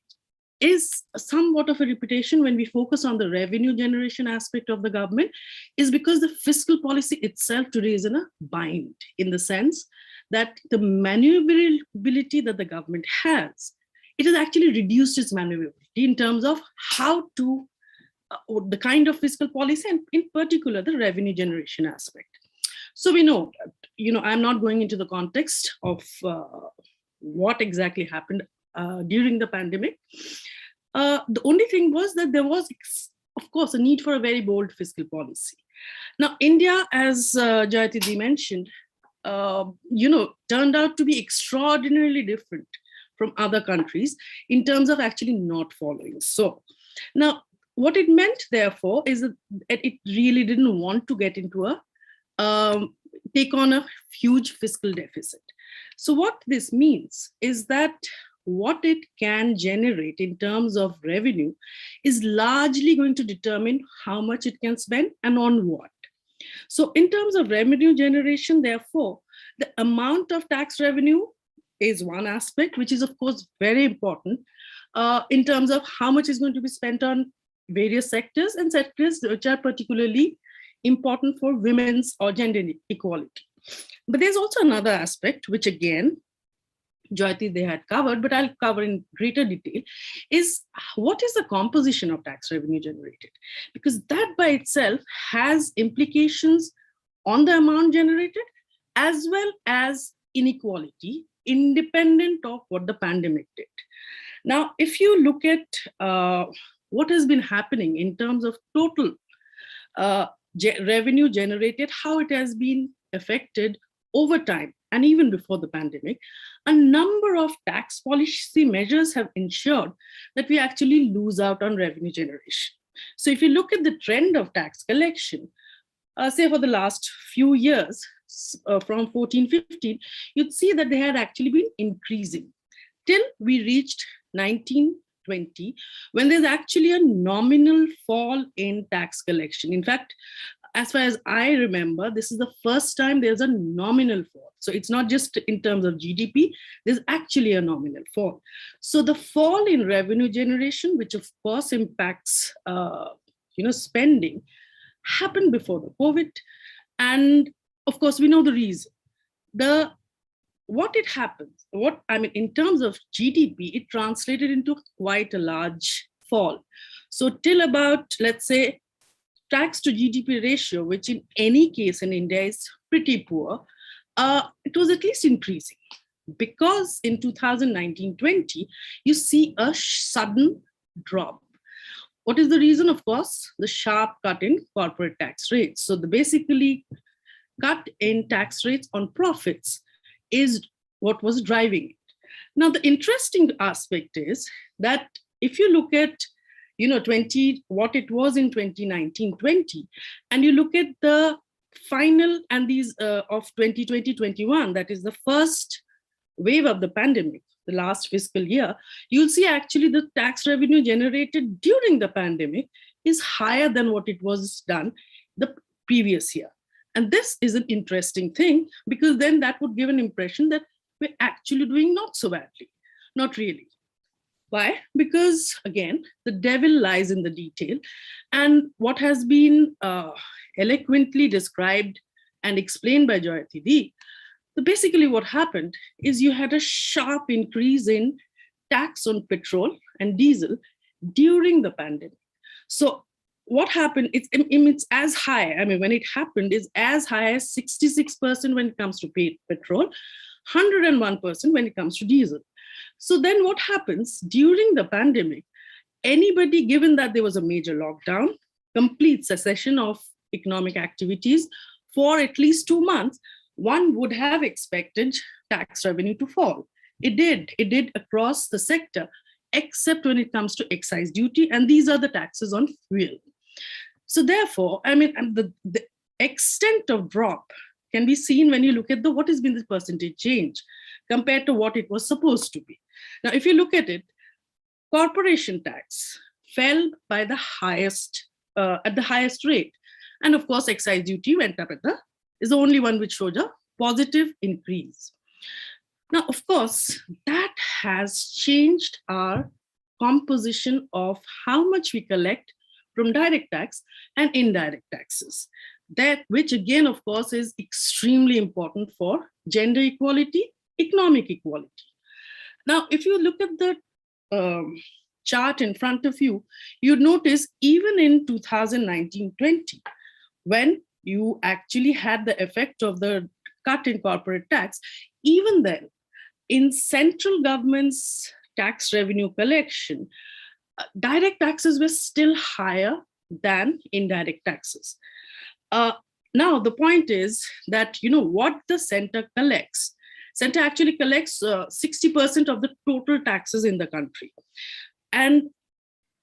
is somewhat of a repetition when we focus on the revenue generation aspect of the government is because the fiscal policy itself today is in a bind, in the sense that the maneuverability that the government has, it has actually reduced its maneuverability in terms of how to, the kind of fiscal policy, and in particular, the revenue generation aspect. So we know, I'm not going into the context of what exactly happened during the pandemic. The only thing was that there was, of course, a need for a very bold fiscal policy. Now, India, as Jayati mentioned, turned out to be extraordinarily different from other countries in terms of actually not following. So now, what it meant, therefore, is that it really didn't want to get into take on a huge fiscal deficit. So what this means is that what it can generate in terms of revenue is largely going to determine how much it can spend and on what. So in terms of revenue generation, therefore, the amount of tax revenue is one aspect, which is of course very important in terms of how much is going to be spent on various sectors and sectors which are particularly important for women's or gender equality. But there's also another aspect, which again, Jayati, they had covered, but I'll cover in greater detail, is what is the composition of tax revenue generated? Because that by itself has implications on the amount generated as well as inequality, independent of what the pandemic did. Now, if you look at what has been happening in terms of total revenue generated, how it has been affected over time, and even before the pandemic, a number of tax policy measures have ensured that we actually lose out on revenue generation. So if you look at the trend of tax collection, say for the last few years, from 14-15, you'd see that they had actually been increasing till we reached 1920, when there's actually a nominal fall in tax collection. In fact, as far as I remember, this is the first time there's a nominal fall. So it's not just in terms of GDP, there's actually a nominal fall. So the fall in revenue generation, which of course impacts spending, happened before the COVID. And of course, we know the reason. In terms of GDP, it translated into quite a large fall. So till about, let's say, tax to GDP ratio, which in any case in India is pretty poor, it was at least increasing. Because in 2019-20, you see a sudden drop. What is the reason? Of course, the sharp cut in corporate tax rates. So the basically cut in tax rates on profits is what was driving it. Now, the interesting aspect is that if you look at what it was in 2019-20, and you look at the final and these of 2020-21, that is the first wave of the pandemic, the last fiscal year, you'll see actually the tax revenue generated during the pandemic is higher than what it was done the previous year. And this is an interesting thing, because then that would give an impression that we're actually doing not so badly. Not really. Why? Because again, the devil lies in the detail. And what has been eloquently described and explained by Jayati Di, basically what happened is you had a sharp increase in tax on petrol and diesel during the pandemic. So what happened, it's as high, when it happened, is as high as 66% when it comes to petrol, 101% when it comes to diesel. So then what happens during the pandemic, anybody, given that there was a major lockdown, complete cessation of economic activities for at least 2 months, one would have expected tax revenue to fall. It did across the sector, except when it comes to excise duty, and these are the taxes on fuel. So therefore, the extent of drop can be seen when you look at what has been the percentage change compared to what it was supposed to be. Now, if you look at it, corporation tax fell by the highest, at the highest rate. And of course, excise duty went up is the only one which showed a positive increase. Now, of course, that has changed our composition of how much we collect from direct tax and indirect taxes. That, which again, of course, is extremely important for gender equality, economic equality. Now, if you look at the chart in front of you, you'd notice even in 2019-20, when you actually had the effect of the cut in corporate tax, even then, in central government's tax revenue collection, direct taxes were still higher than indirect taxes. Now, the point is that, what the center collects. Center actually collects 60% of the total taxes in the country. And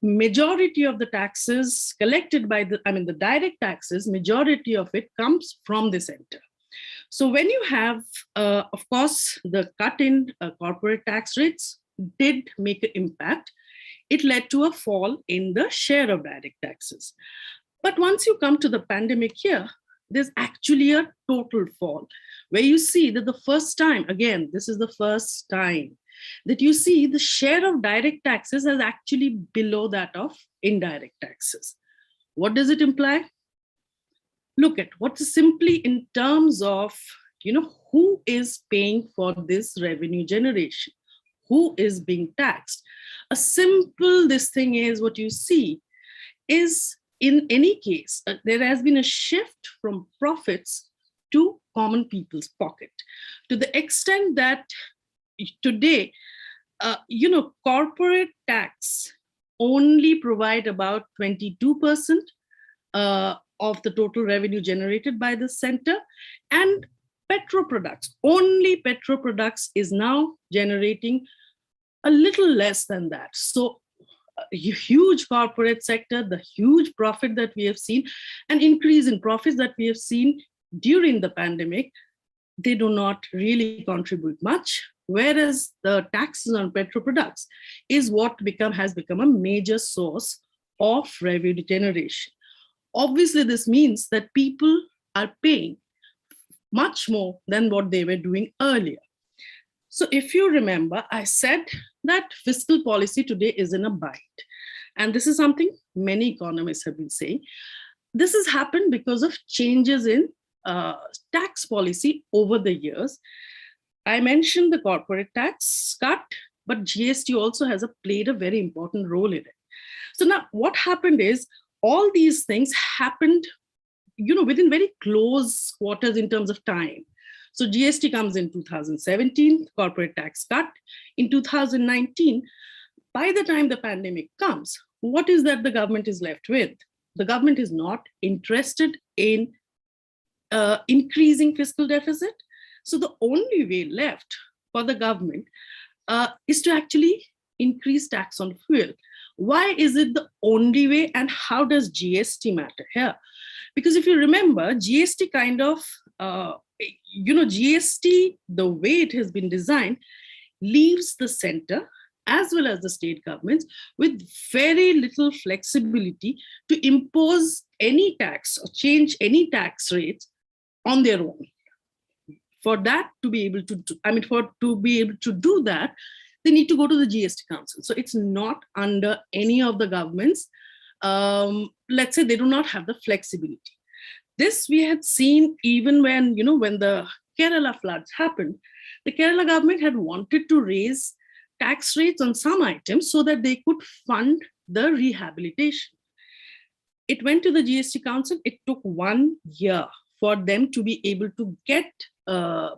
majority of the taxes collected by the direct taxes, majority of it comes from the center. So when you have, of course, the cut in corporate tax rates did make an impact. It led to a fall in the share of direct taxes. But once you come to the pandemic year, there's actually a total fall, where you see that the first time, again, this is the first time that you see the share of direct taxes is actually below that of indirect taxes. What does it imply? Look at what is simply in terms of, who is paying for this revenue generation, who is being taxed. A simple, this thing is what you see is, in any case, there has been a shift from profits to common people's pocket, to the extent that today, corporate tax only provide about 22% of the total revenue generated by the center, and petroproducts, only petroproducts is now generating a little less than that. So a huge corporate sector, the huge profit that we have seen, an increase in profits that we have seen during the pandemic, they do not really contribute much, whereas the taxes on petrol products is what has become a major source of revenue generation. Obviously, this means that people are paying much more than what they were doing earlier. So if you remember, I said that fiscal policy today is in a bind. And this is something many economists have been saying. This has happened because of changes in tax policy over the years. I mentioned the corporate tax cut, but GST also has played a very important role in it. So now what happened is all these things happened, within very close quarters in terms of time. So GST comes in 2017, corporate tax cut. In 2019, by the time the pandemic comes, what is that the government is left with? The government is not interested in increasing fiscal deficit. So the only way left for the government is to actually increase tax on fuel. Why is it the only way, and how does GST matter here? Because if you remember, GST GST, the way it has been designed, leaves the center as well as the state governments with very little flexibility to impose any tax or change any tax rates on their own. For that to be able to do that, they need to go to the GST Council. So it's not under any of the governments. Let's say they do not have the flexibility. This we had seen even when the Kerala floods happened. The Kerala government had wanted to raise tax rates on some items so that they could fund the rehabilitation. It went to the GST Council. It took 1 year for them to be able to get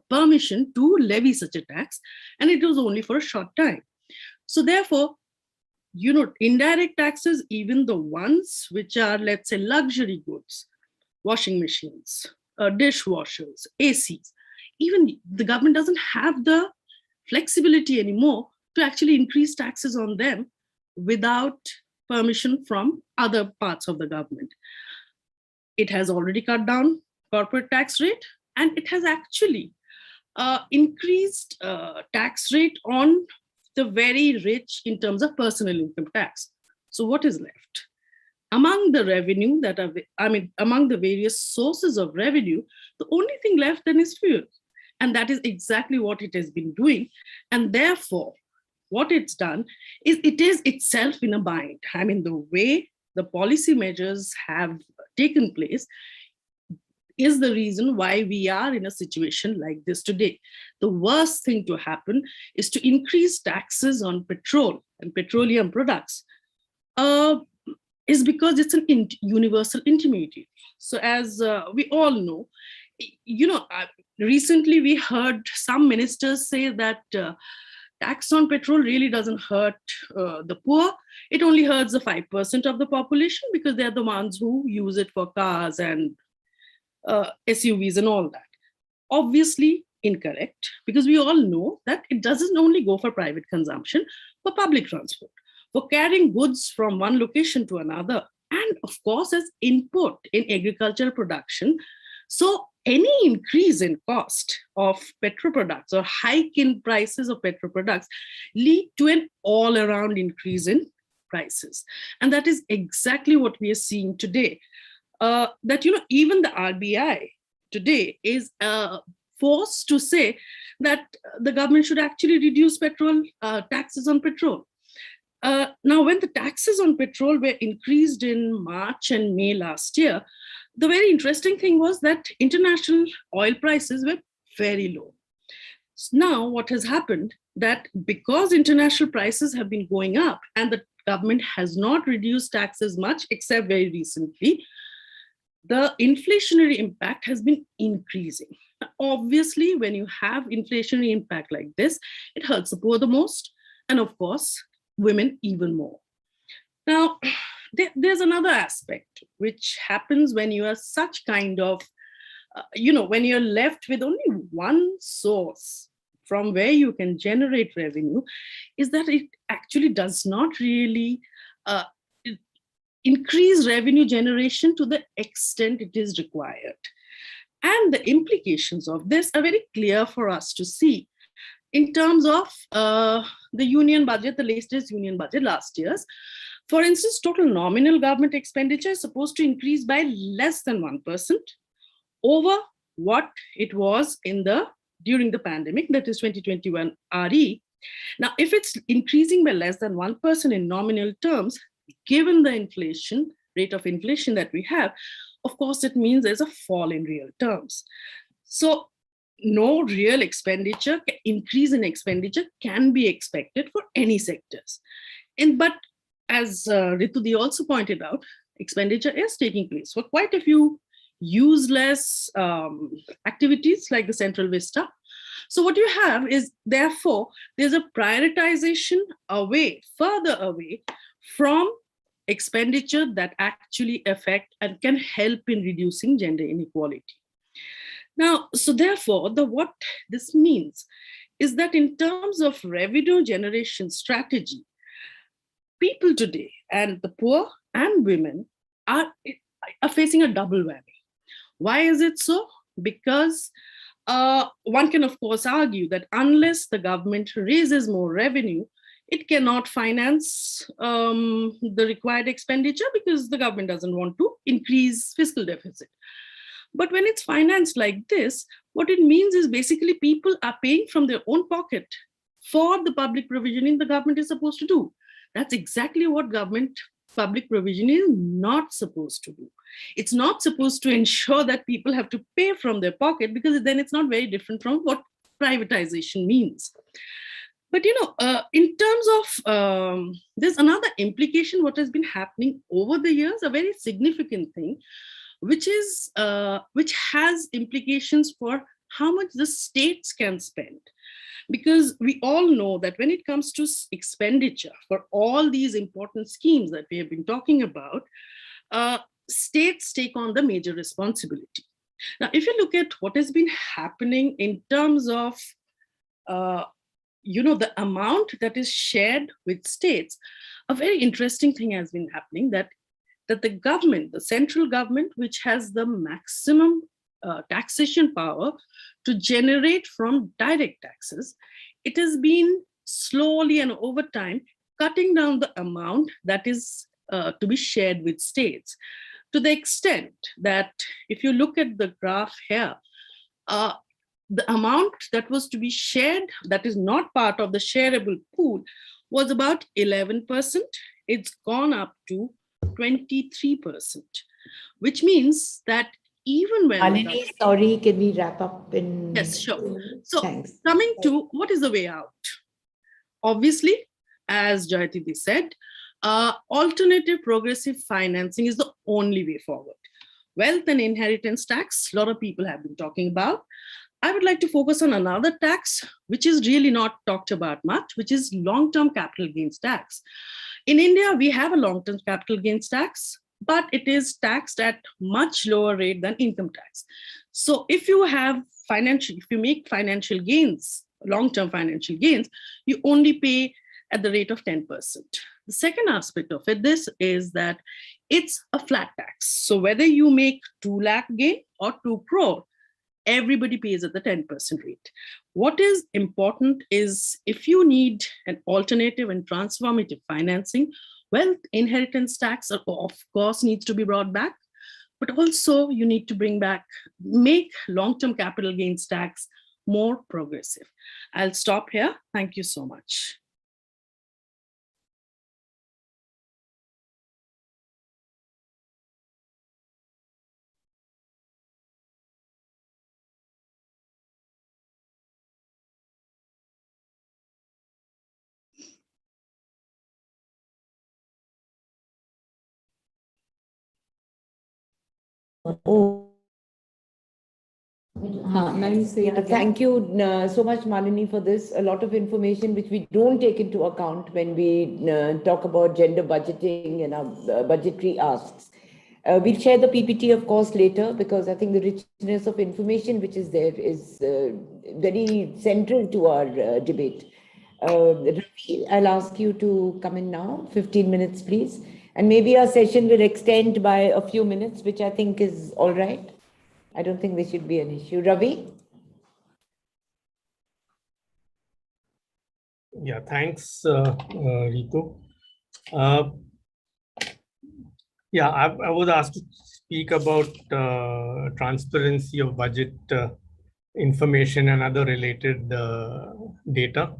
permission to levy such a tax, and it was only for a short time. So therefore, indirect taxes, even the ones which are, let's say, luxury goods, washing machines, dishwashers, ACs, even the government doesn't have the flexibility anymore to actually increase taxes on them without permission from other parts of the government. It has already cut down corporate tax rate, and it has actually increased tax rate on the very rich in terms of personal income tax. So what is left? Among the revenue among the various sources of revenue, the only thing left then is fuel. And that is exactly what it has been doing. And therefore, what it's done is it is itself in a bind. The way the policy measures have taken place is the reason why we are in a situation like this today. The worst thing to happen is to increase taxes on petrol and petroleum products is because it's an universal intermediary. So as we all know, recently we heard some ministers say that tax on petrol really doesn't hurt the poor. It only hurts the 5% of the population because they're the ones who use it for cars and SUVs and all that. Obviously incorrect, because we all know that it doesn't only go for private consumption, for public transport, for carrying goods from one location to another, and of course as input in agricultural production. So any increase in cost of petrol products or hike in prices of petrol products lead to an all-around increase in prices. And that is exactly what we are seeing today. That even the RBI today is forced to say that the government should actually reduce petrol taxes on petrol. Now, when the taxes on petrol were increased in March and May last year, the very interesting thing was that international oil prices were very low. So now, what has happened that because international prices have been going up and the government has not reduced taxes much, except very recently, the inflationary impact has been increasing. Obviously, when you have inflationary impact like this, it hurts the poor the most, and of course, women even more. Now, there's another aspect which happens when you are such kind of, when you're left with only one source from where you can generate revenue, is that it actually does not really increase revenue generation to the extent it is required. And the implications of this are very clear for us to see in terms of the union budget, the latest union budget last year's. For instance, total nominal government expenditure is supposed to increase by less than 1% over what it was during the pandemic, that is 2021 RE. Now, if it's increasing by less than 1% in nominal terms, given the rate of inflation that we have, of course, it means there's a fall in real terms. So no real increase in expenditure can be expected for any sectors. But as Ritudi also pointed out, expenditure is taking place for quite a few useless activities like the Central Vista. So what you have is, therefore, there's a prioritization further away from expenditure that actually affect and can help in reducing gender inequality. Now, so therefore, what this means is that in terms of revenue generation strategy, people today, and the poor and women, are facing a double whammy. Why is it so? Because one can, of course, argue that unless the government raises more revenue, it cannot finance the required expenditure because the government doesn't want to increase fiscal deficit. But when it's financed like this, what it means is basically people are paying from their own pocket for the public provisioning the government is supposed to do. That's exactly what public provisioning is not supposed to do. It's not supposed to ensure that people have to pay from their pocket, because then it's not very different from what privatization means. But in terms of, there's another implication what has been happening over the years, a very significant thing, which has implications for how much the states can spend. Because we all know that when it comes to expenditure for all these important schemes that we have been talking about, states take on the major responsibility. Now, if you look at what has been happening in terms of the amount that is shared with states, a very interesting thing has been happening, that the government, the central government, which has the maximum taxation power to generate from direct taxes, it has been slowly and over time cutting down the amount that is to be shared with states, to the extent that if you look at the graph here, the amount that was to be shared, that is not part of the shareable pool, was about 11%. It's gone up to 23%, which means that even when— Malini, sorry, can we wrap up in— Yes, sure. So thanks. Coming to what is the way out? Obviously, as Jayatidi said, alternative progressive financing is the only way forward. Wealth and inheritance tax, a lot of people have been talking about. I would like to focus on another tax, which is really not talked about much, which is long-term capital gains tax. In India, we have a long-term capital gains tax, but it is taxed at much lower rate than income tax. So if you make financial gains, long-term financial gains, you only pay at the rate of 10%. The second aspect of it, this is that it's a flat tax. So whether you make 2 lakh gain or 2 crore, everybody pays at the 10% rate. What is important is if you need an alternative and transformative financing, wealth inheritance tax, of course, needs to be brought back, but also you need to make long-term capital gains tax more progressive. I'll stop here. Thank you so much. Thank you so much, Malini, for this. A lot of information which we don't take into account when we talk about gender budgeting and our budgetary asks. We'll share the PPT, of course, later, because I think the richness of information which is there is very central to our debate. Ravi, I'll ask you to come in now, 15 minutes, please. And maybe our session will extend by a few minutes, which I think is all right. I don't think there should be an issue. Ravi? Yeah, thanks, Ritu. Yeah, I was asked to speak about transparency of budget information and other related data.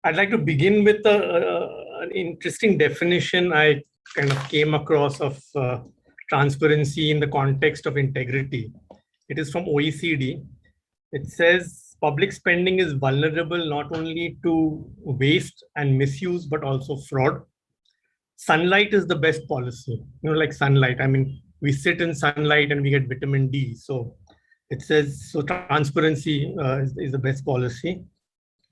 I'd like to begin with an interesting definition I kind of came across of transparency in the context of integrity. It is from OECD. It says public spending is vulnerable not only to waste and misuse, but also fraud. Sunlight is the best policy. Like sunlight. I mean, we sit in sunlight and we get vitamin D. So it says, so transparency is the best policy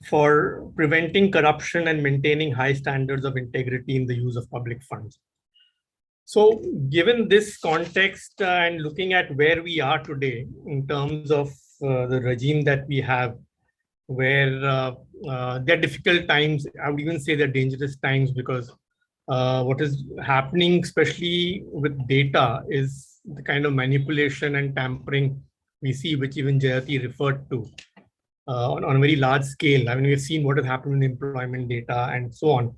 for preventing corruption and maintaining high standards of integrity in the use of public funds. So given this context and looking at where we are today in terms of the regime that we have, where there are difficult times, I would even say they're dangerous times, because what is happening, especially with data, is the kind of manipulation and tampering we see, which even Jayati referred to on a very large scale. I mean, we've seen what has happened in employment data and so on.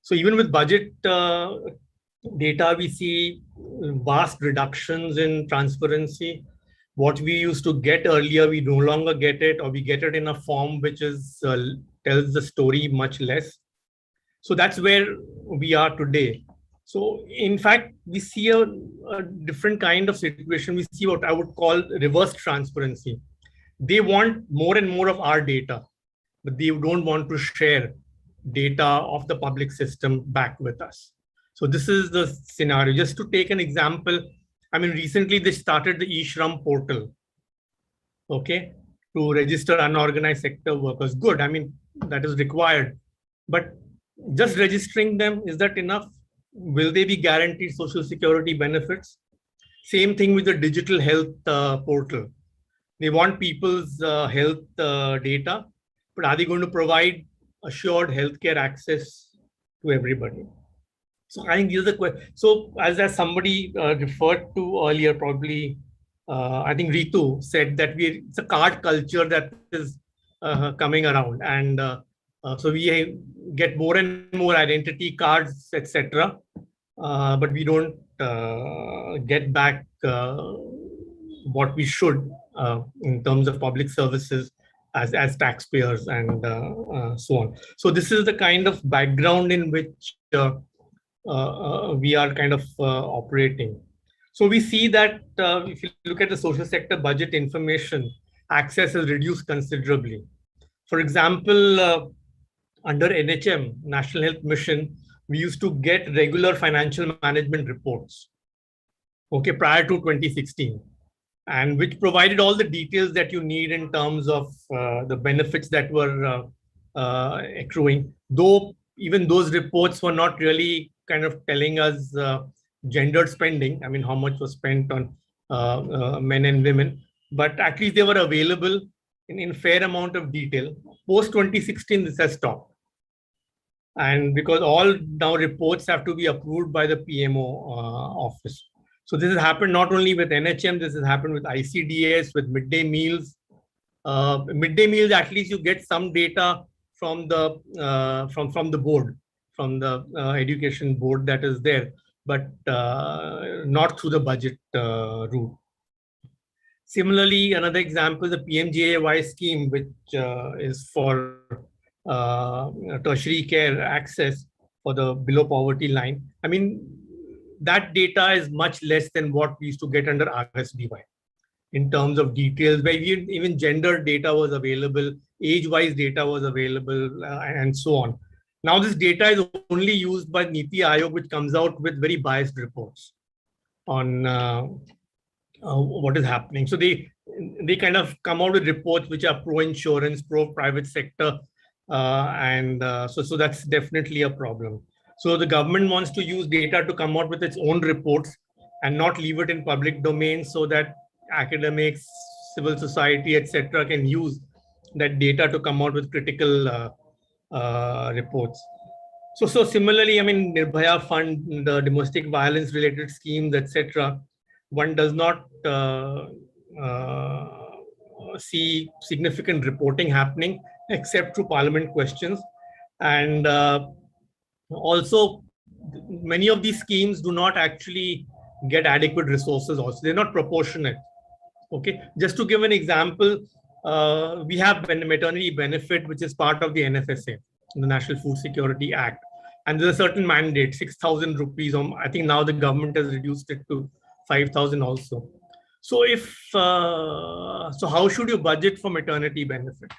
So even with budget data, we see vast reductions in transparency. What we used to get earlier, we no longer get it, or we get it in a form which is tells the story much less. So that's where we are today. So in fact, we see a different kind of situation. We see what I would call reverse transparency. They want more and more of our data, but they don't want to share data of the public system back with us. So this is the scenario. Just to take an example, I mean, recently they started the eShram portal, okay, to register unorganized sector workers. Good, I mean, that is required. But just registering them, is that enough? Will they be guaranteed social security benefits? Same thing with the digital health portal. They want people's health data, but are they going to provide assured healthcare access to everybody? So I think these are the questions. So as somebody referred to earlier, probably, I think Ritu said that it's a card culture that is coming around. And so we get more and more identity cards, etc. But we don't get back what we should in terms of public services as taxpayers and so on. So this is the kind of background in which we are kind of operating. So we see that if you look at the social sector budget information, access has reduced considerably. For example, under NHM, National Health Mission, we used to get regular financial management reports, okay, prior to 2016, and which provided all the details that you need in terms of the benefits that were accruing. Though even those reports were not really kind of telling us gendered spending, I mean, how much was spent on men and women, but at least they were available in fair amount of detail. Post 2016, this has stopped. And because all now reports have to be approved by the PMO office. So this has happened not only with NHM, this has happened with ICDS, with midday meals. Midday meals, at least you get some data from the board, from the education board that is there, but not through the budget route. Similarly, another example is the PMJAY scheme, which is for tertiary care access for the below poverty line. I mean, that data is much less than what we used to get under RSDY in terms of details, where even gender data was available, age-wise data was available, and so on. Now this data is only used by Niti Aayog, which comes out with very biased reports on what is happening. So they kind of come out with reports which are pro-insurance, pro-private sector, so that's definitely a problem. So the government wants to use data to come out with its own reports and not leave it in public domain, so that academics, civil society, etc., can use that data to come out with critical reports. So similarly, I mean, Nirbhaya Fund, the domestic violence related schemes, etc. One does not see significant reporting happening except through parliament questions. And also, many of these schemes do not actually get adequate resources also. They're not proportionate. Okay, just to give an example, we have maternity benefit, which is part of the NFSA, the National Food Security Act. And there's a certain mandate, 6,000 rupees. I think now the government has reduced it to 5,000 also. So so how should you budget for maternity benefit?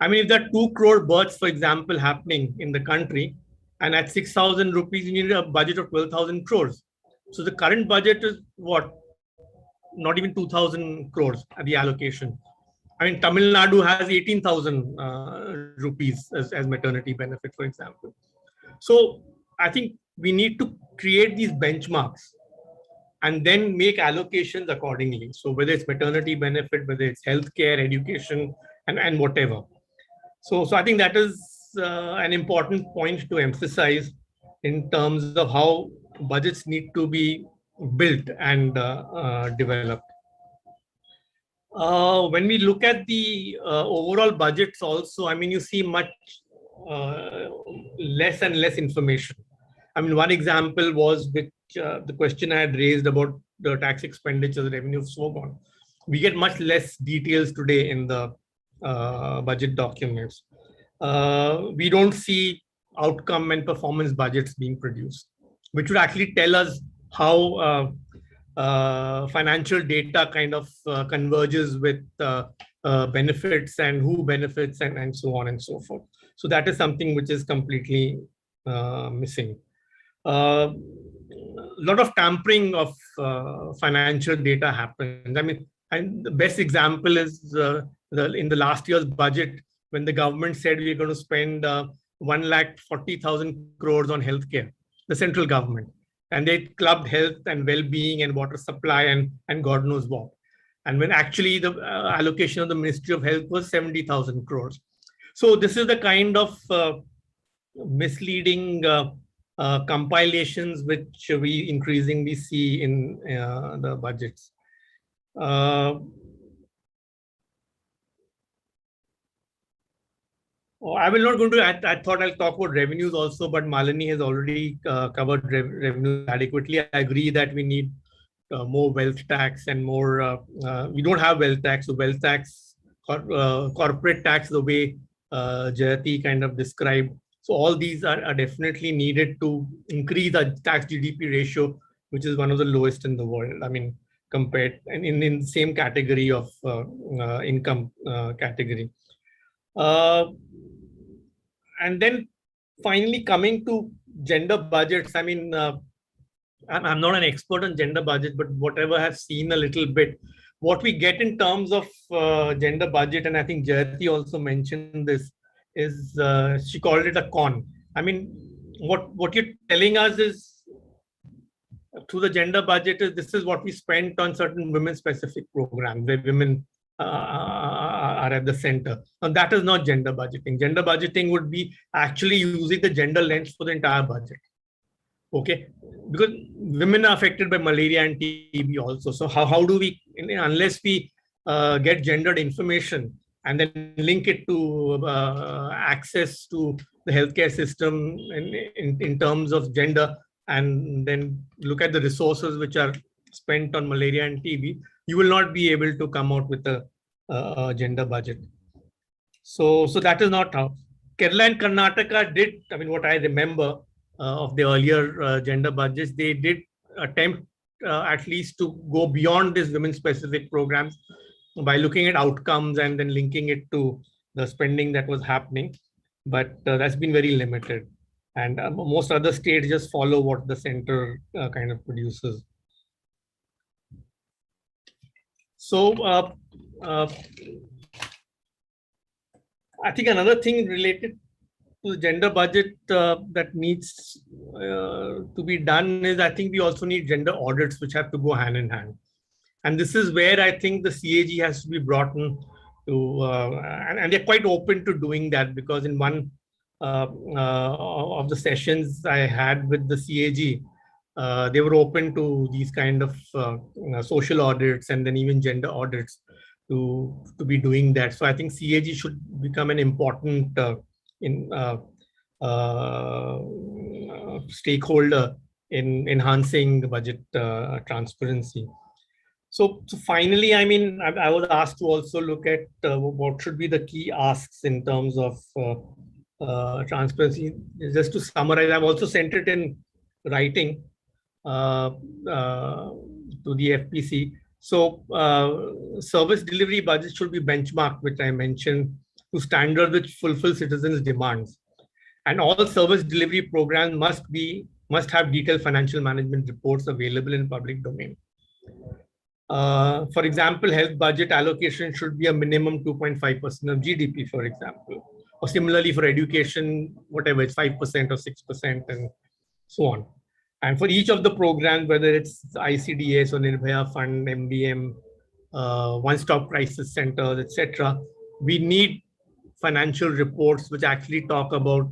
I mean, if there are 2 crore births, for example, happening in the country, and at 6,000 rupees, you need a budget of 12,000 crores. So the current budget is what? Not even 2,000 crores at the allocation. I mean, Tamil Nadu has 18,000 rupees as maternity benefit, for example. So I think we need to create these benchmarks and then make allocations accordingly. So whether it's maternity benefit, whether it's healthcare, education, and whatever. So I think that is an important point to emphasize in terms of how budgets need to be built and developed. When we look at the overall budgets also, I mean, you see much less and less information. I mean, one example was which the question I had raised about the tax expenditures, revenue foregone. We get much less details today in the budget documents. We don't see outcome and performance budgets being produced, which would actually tell us how financial data kind of converges with benefits and who benefits and so on and so forth. So that is something which is completely missing. A lot of tampering of financial data happens. I mean, and the best example is in the last year's budget, when the government said we're going to spend 1,40,000 crores on healthcare, the central government. And they clubbed health and well-being and water supply and God knows what. And when actually the allocation of the Ministry of Health was 70,000 crores. So this is the kind of misleading compilations which we increasingly see in the budgets. I will not go into. I thought I'll talk about revenues also, but Malini has already covered revenue adequately. I agree that we need more wealth tax and more. We don't have wealth tax, so wealth tax, corporate tax, the way Jayati kind of described. So all these are definitely needed to increase the tax GDP ratio, which is one of the lowest in the world. I mean, compared and in the same category of income category. And then finally coming to gender budgets, I mean, I'm not an expert on gender budget, but whatever I've seen a little bit, what we get in terms of gender budget, and I think Jayati also mentioned this, is she called it a con. I mean, what you're telling us is through the gender budget is this is what we spent on certain women-specific programs where women are at the center. And that is not gender budgeting. Gender budgeting would be actually using the gender lens for the entire budget. Okay, because women are affected by malaria and TB also. So how do we, unless we get gendered information and then link it to access to the healthcare system in terms of gender, and then look at the resources which are spent on malaria and TB, you will not be able to come out with a gender budget. So that is not how. Kerala and Karnataka did, I mean, what I remember of the earlier gender budgets, they did attempt at least to go beyond these women-specific programs by looking at outcomes and then linking it to the spending that was happening. But that's been very limited. And most other states just follow what the center kind of produces. So I think another thing related to the gender budget that needs to be done is I think we also need gender audits which have to go hand in hand. And this is where I think the CAG has to be brought in to, and they're quite open to doing that, because in one of the sessions I had with the CAG, they were open to these kind of social audits and then even gender audits to be doing that. So I think CAG should become an important stakeholder in enhancing the budget transparency. So finally, I mean, I was asked to also look at what should be the key asks in terms of transparency. Just to summarize, I've also sent it in writing to the FPC. So service delivery budgets should be benchmarked, which I mentioned, to standards which fulfill citizens' demands. And all service delivery programs must have detailed financial management reports available in public domain. For example, health budget allocation should be a minimum 2.5% of GDP, for example. Or similarly for education, whatever, it's 5% or 6% and so on. And for each of the programs, whether it's ICDS or Nirbhaya Fund, MDM, one-stop crisis centers, etc., we need financial reports which actually talk about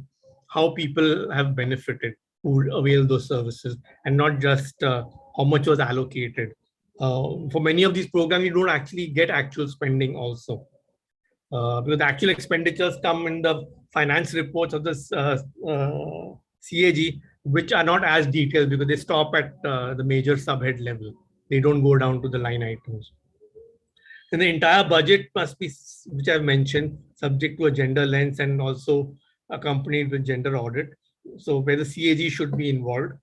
how people have benefited who avail those services, and not just how much was allocated. For many of these programs, you don't actually get actual spending also. Because the actual expenditures come in the finance reports of the CAG, which are not as detailed because they stop at the major subhead level. They don't go down to the line items. And the entire budget must be, which I've mentioned, subject to a gender lens and also accompanied with gender audit. So where the CAG should be involved,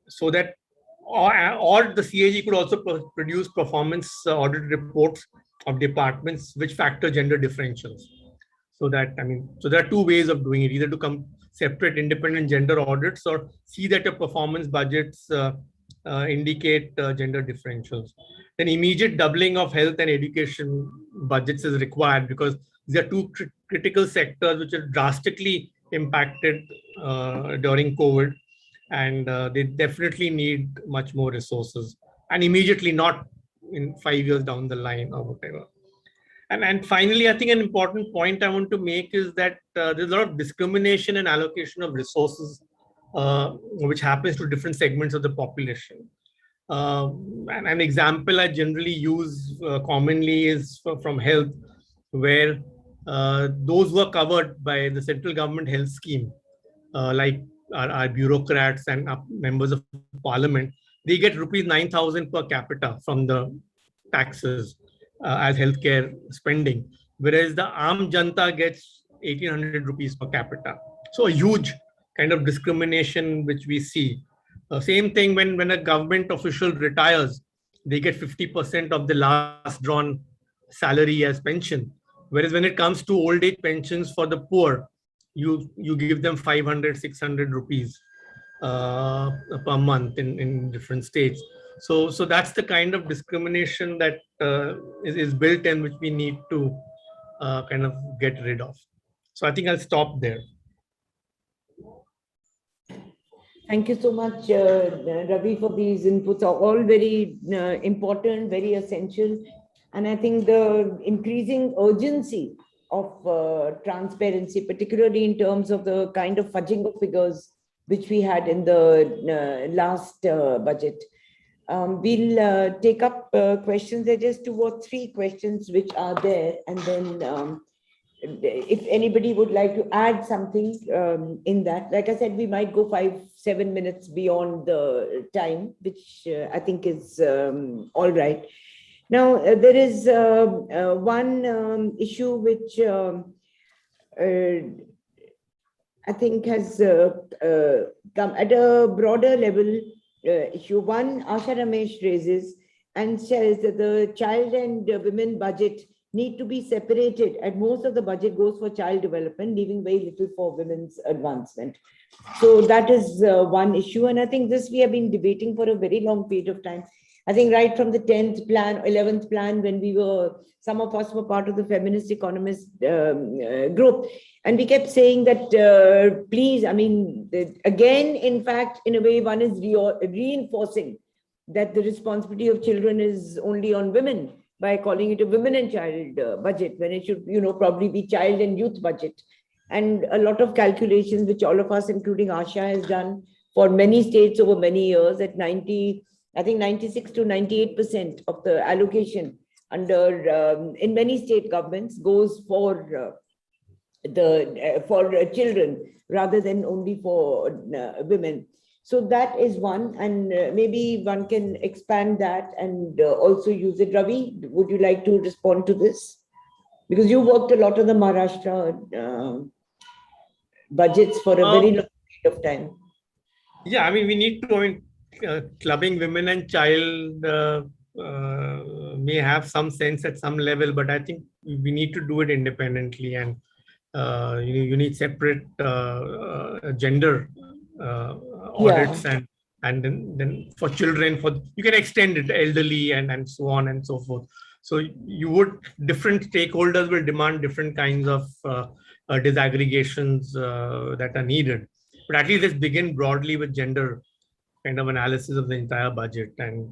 so that, or the CAG could also produce performance audit reports of departments which factor gender differentials. So that, I mean, so there are two ways of doing it, either to come separate independent gender audits or see that your performance budgets indicate gender differentials. Then immediate doubling of health and education budgets is required because these are two critical sectors which are drastically impacted during COVID, and they definitely need much more resources, and immediately, not in 5 years down the line or whatever. And finally, I think an important point I want to make is that there's a lot of discrimination and allocation of resources which happens to different segments of the population. And an example I generally use commonly is from health, where those who are covered by the central government health scheme, like our bureaucrats and members of parliament, they get rupees 9,000 per capita from the taxes as healthcare spending, whereas the Aam Janta gets 1,800 rupees per capita. So a huge kind of discrimination which we see. Same thing when a government official retires, they get 50% of the last drawn salary as pension. Whereas when it comes to old age pensions for the poor, you give them 500, 600 rupees per month in different states. So that's the kind of discrimination that is built in, which we need to kind of get rid of. So I think I'll stop there. Thank you so much, Ravi, for these inputs. Are all very important, very essential. And I think the increasing urgency of transparency, particularly in terms of the kind of fudging of figures which we had in the last budget. We'll take up questions. There are just 2 or 3 questions which are there. And then if anybody would like to add something in that, like I said, we might go 5-7 minutes beyond the time, which I think is all right. Now, there is one issue which I think has come at a broader level issue. One, Asha Ramesh raises and says that the child and women budget need to be separated, and most of the budget goes for child development, leaving very little for women's advancement. So that is one issue. And I think this we have been debating for a very long period of time. I think right from the 10th plan, 11th plan, when we were, some of us were part of the feminist economist group. And we kept saying that, please, I mean, again, in fact, in a way, one is reinforcing that the responsibility of children is only on women. by calling it a women and child budget, when it should, probably be child and youth budget. And a lot of calculations, which all of us, including Asha, has done for many states over many years, at 96 to 98% of the allocation in many state governments goes for children rather than only for women. So that is one, and maybe one can expand that and also use it. Ravi, would you like to respond to this? Because you worked a lot on the Maharashtra budgets for a very long period of time. Yeah, I mean, we need to, clubbing women and child may have some sense at some level, but I think we need to do it independently, and you need separate gender audits, and then for children, you can extend it elderly and so on and so forth. So different stakeholders will demand different kinds of disaggregations that are needed. But at least let's begin broadly with gender kind of analysis of the entire budget, and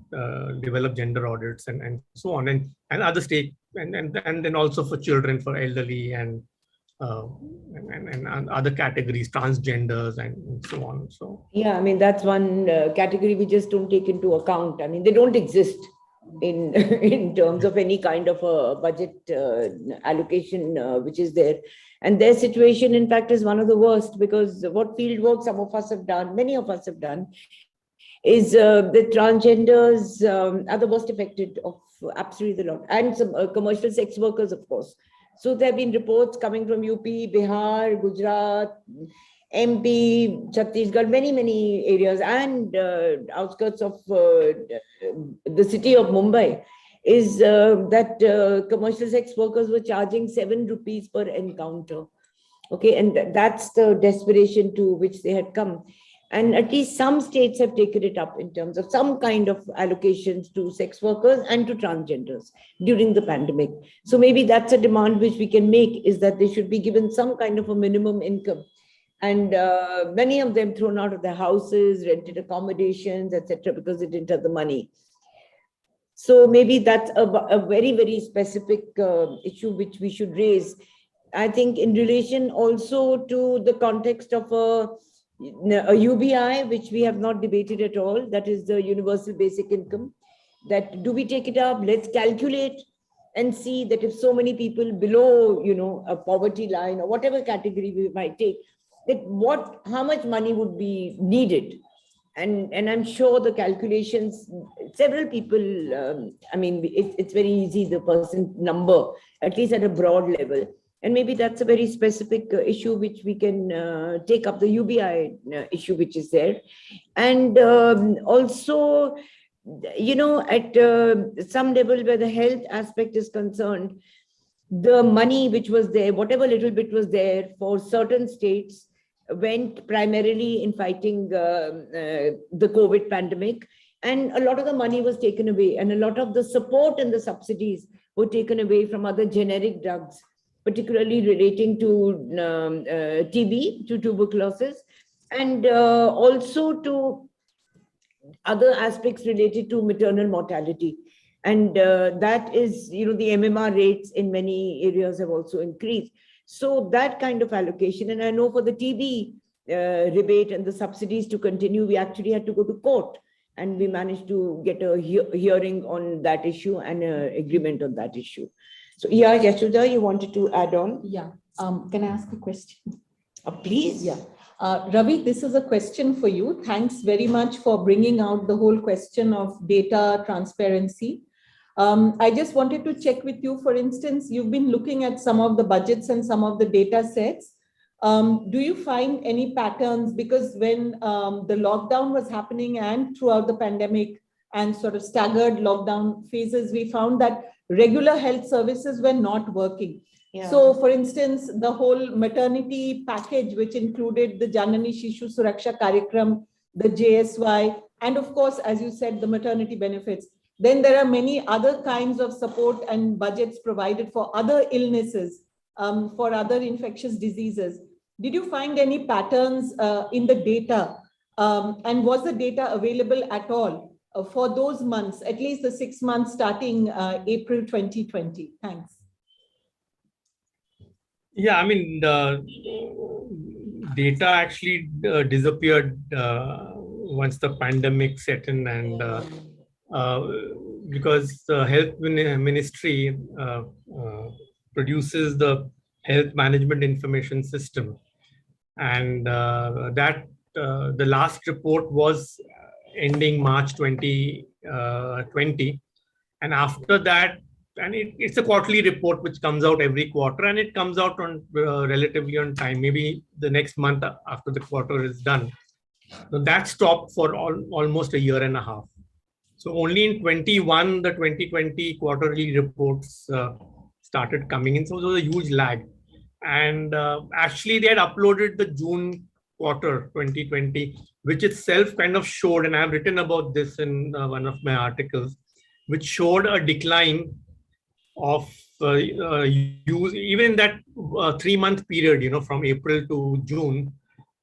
develop gender audits and so on, and other state, and then also for children, for elderly, and other categories, transgenders and so on. So yeah, I mean, that's one category we just don't take into account. I mean, they don't exist in terms of any kind of a budget allocation which is there. And their situation, in fact, is one of the worst, because what field work some of us have done, many of us have done, is the transgenders are the worst affected of absolutely the lot, and some commercial sex workers, of course. So there have been reports coming from UP, Bihar, Gujarat, MP, Chhattisgarh, many areas, and outskirts of the city of Mumbai, is that commercial sex workers were charging 7 rupees per encounter. Okay, and that's the desperation to which they had come. And at least some states have taken it up in terms of some kind of allocations to sex workers and to transgenders during the pandemic. So maybe that's a demand which we can make, is that they should be given some kind of a minimum income. And many of them thrown out of their houses, rented accommodations, etc., because they didn't have the money. So maybe that's a very specific issue which we should raise. I think in relation also to the context of a UBI, which we have not debated at all, that is the universal basic income. That, do we take it up? Let's calculate and see that if so many people below, a poverty line or whatever category we might take, that how much money would be needed. And I'm sure the calculations, several people, I mean, it's very easy, the percent number, at least at a broad level. And maybe that's a very specific issue which we can take up, the UBI issue which is there. And also, at some level where the health aspect is concerned, the money which was there, whatever little bit was there for certain states, went primarily in fighting the COVID pandemic. And a lot of the money was taken away, and a lot of the support and the subsidies were taken away from other generic drugs, particularly relating to TB, to tuberculosis, and also to other aspects related to maternal mortality. And that is, the MMR rates in many areas have also increased. So that kind of allocation, and I know for the TB rebate and the subsidies to continue, we actually had to go to court, and we managed to get a hearing on that issue and an agreement on that issue. So, yeah, Yashoda, you wanted to add on? Yeah. Can I ask a question? Please. Yeah. Ravi, this is a question for you. Thanks very much for bringing out the whole question of data transparency. I just wanted to check with you, for instance, you've been looking at some of the budgets and some of the data sets. Do you find any patterns? Because when the lockdown was happening and throughout the pandemic and sort of staggered lockdown phases, we found that regular health services were not working. Yeah. So, for instance, the whole maternity package, which included the Janani Shishu Suraksha Karyakram, the JSY, and of course, as you said, the maternity benefits. Then there are many other kinds of support and budgets provided for other illnesses, for other infectious diseases. Did you find any patterns in the data? And was the data available at all? for those months, at least the 6 months starting April 2020? Thanks. Yeah, I mean, the data actually disappeared once the pandemic set in, and because the health ministry produces the health management information system, and the last report was ending March 2020, and after that, and it's a quarterly report which comes out every quarter, and it comes out on relatively on time, maybe the next month after the quarter is done. So that stopped for almost a year and a half. So only in 21, the 2020 quarterly reports started coming in. So there was a huge lag. And actually they had uploaded the June quarter 2020, which itself kind of showed, and I've written about this in one of my articles, which showed a decline of use even in that 3-month period, from April to June.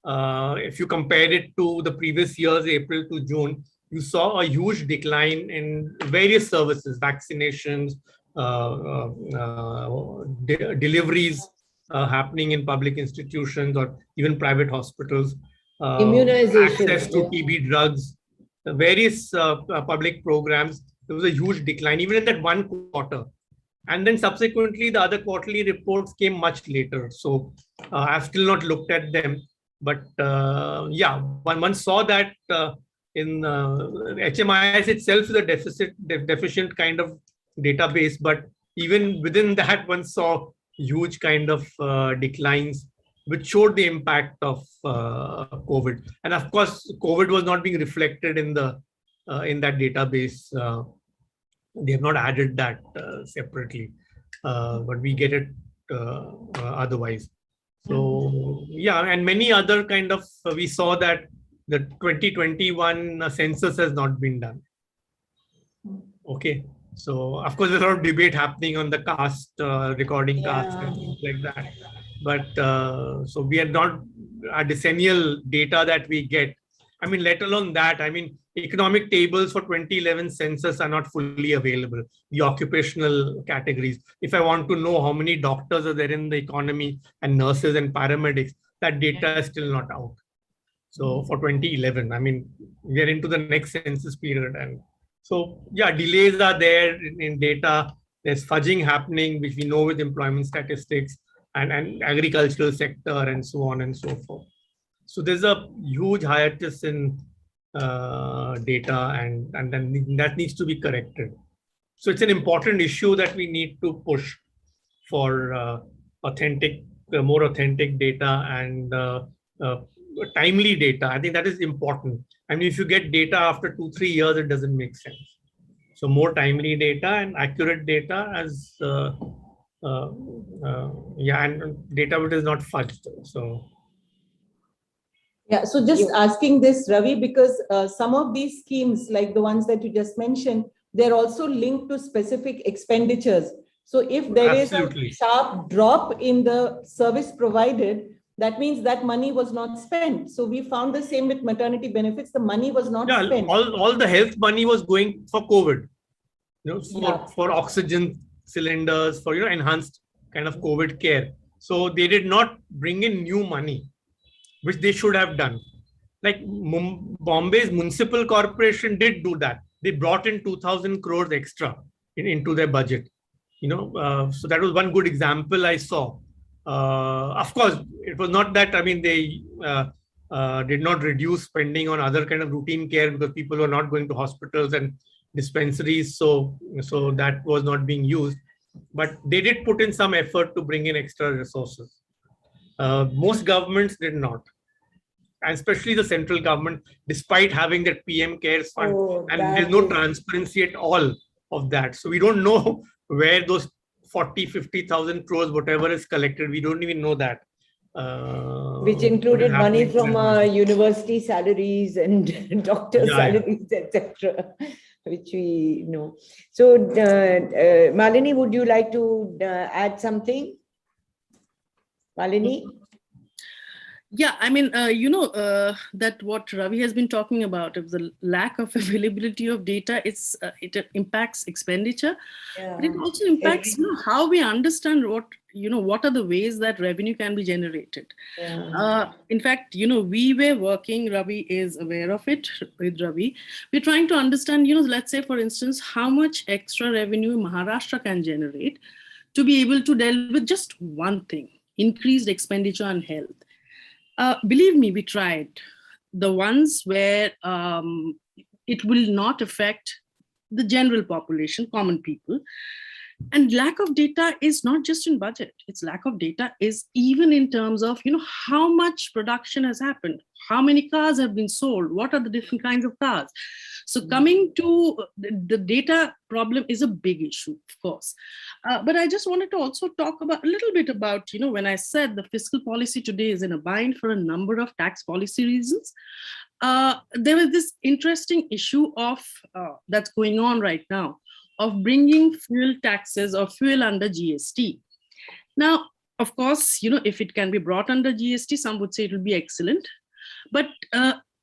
If you compare it to the previous year's April to June, you saw a huge decline in various services, vaccinations, deliveries happening in public institutions or even private hospitals, Immunization, access to TB drugs, various public programs. There was a huge decline even in that one quarter. And then subsequently, the other quarterly reports came much later. So I've still not looked at them. But yeah, one saw that in HMIS itself is a deficient kind of database. But even within that, one saw huge kind of declines, which showed the impact of COVID. And of course, COVID was not being reflected in that database. They have not added that separately, but we get it otherwise. So yeah, and many other kind of, we saw that the 2021 census has not been done. Okay, so of course there's a lot of debate happening on the caste, recording caste and things like that. But so we are not a decennial data that we get. I mean, let alone that, I mean, economic tables for 2011 census are not fully available, the occupational categories. If I want to know how many doctors are there in the economy and nurses and paramedics, that data is still not out. So for 2011, I mean, we are into the next census period. And so, yeah, delays are there in data. There's fudging happening, which we know with employment statistics and agricultural sector and so on and so forth. So there's a huge hiatus in data, and then that needs to be corrected. So it's an important issue that we need to push for more authentic data and timely data. I think that is important. I mean, if you get data after 2-3 years, it doesn't make sense. So more timely data and accurate data as yeah, and data which is not fudged. So. Yeah, so just asking this, Ravi, because some of these schemes, like the ones that you just mentioned, they're also linked to specific expenditures. So if there Absolutely. is a sharp drop in the service provided, that means that money was not spent. So we found the same with maternity benefits. The money was not spent. All the health money was going for COVID, for oxygen cylinders, for enhanced kind of COVID care. So they did not bring in new money, which they should have done. Like Bombay's municipal corporation did do that. They brought in 2,000 crores extra into their budget. So that was one good example I saw. Of course, it was not that, I mean, they did not reduce spending on other kind of routine care because people were not going to hospitals and dispensaries. So that was not being used. But they did put in some effort to bring in extra resources. Most governments did not, and especially the central government, despite having that PM Cares Fund, and there's no transparency at all of that. So we don't know where those 40,000-50,000 crores, whatever is collected, we don't even know that. Which included money from university salaries and doctor salaries, etc., which we know. So, Malini, would you like to add something? Malini? Yeah, I mean, that what Ravi has been talking about, if the lack of availability of data, it impacts expenditure, but it also impacts how we understand what are the ways that revenue can be generated. In fact, we were working, Ravi is aware of it with Ravi. We're trying to understand, let's say, for instance, how much extra revenue Maharashtra can generate to be able to deal with just one thing, increased expenditure on health. Believe me, we tried. The ones where it will not affect the general population, common people. And lack of data is not just in budget. Its lack of data is even in terms of, how much production has happened, how many cars have been sold, what are the different kinds of cars. So coming to the data problem is a big issue, of course. But I just wanted to also talk about a little bit about, when I said the fiscal policy today is in a bind for a number of tax policy reasons. There was this interesting issue of that's going on right now of bringing fuel taxes or fuel under GST. Now, of course, if it can be brought under GST, some would say it will be excellent. But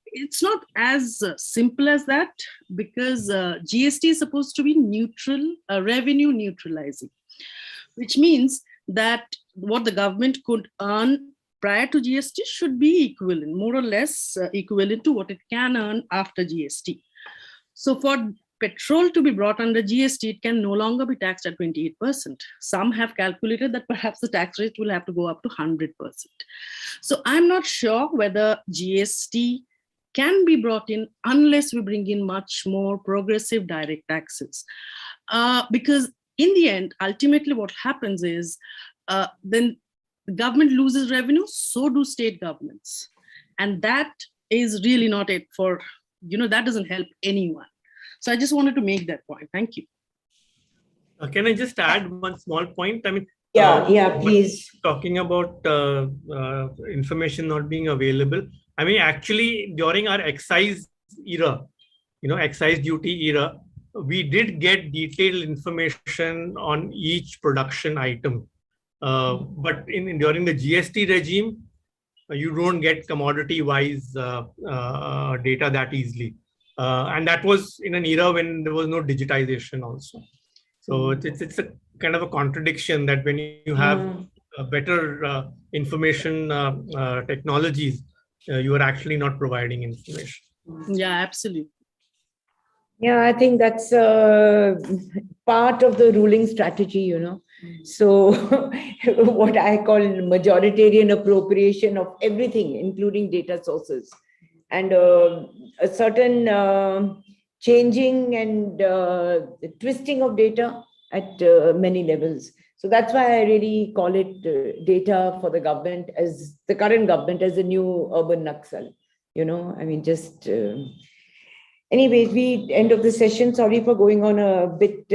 it's not as simple as that, because GST is supposed to be neutral, revenue neutralizing, which means that what the government could earn prior to GST should be equivalent, more or less equivalent to what it can earn after GST. So for petrol to be brought under GST, it can no longer be taxed at 28%. Some have calculated that perhaps the tax rate will have to go up to 100%. So I'm not sure whether GST can be brought in unless we bring in much more progressive direct taxes. Because in the end, ultimately what happens is then the government loses revenue, so do state governments. And that is really not it for, that doesn't help anyone. So I just wanted to make that point. Thank you. Can I just add one small point? I mean, please. Talking about information not being available. I mean, actually, during our excise era, excise duty era, we did get detailed information on each production item. But during the GST regime, you don't get commodity-wise data that easily. And that was in an era when there was no digitization also. So it's a kind of a contradiction that when you have better information technologies, you are actually not providing information. Yeah, absolutely. Yeah, I think that's part of the ruling strategy, So what I call majoritarian appropriation of everything, including data sources, and a certain changing and twisting of data at many levels. So that's why I really call it data for the government, as the current government, as a new urban Naxal. I mean, just... Anyways, we end of the session. Sorry for going on a bit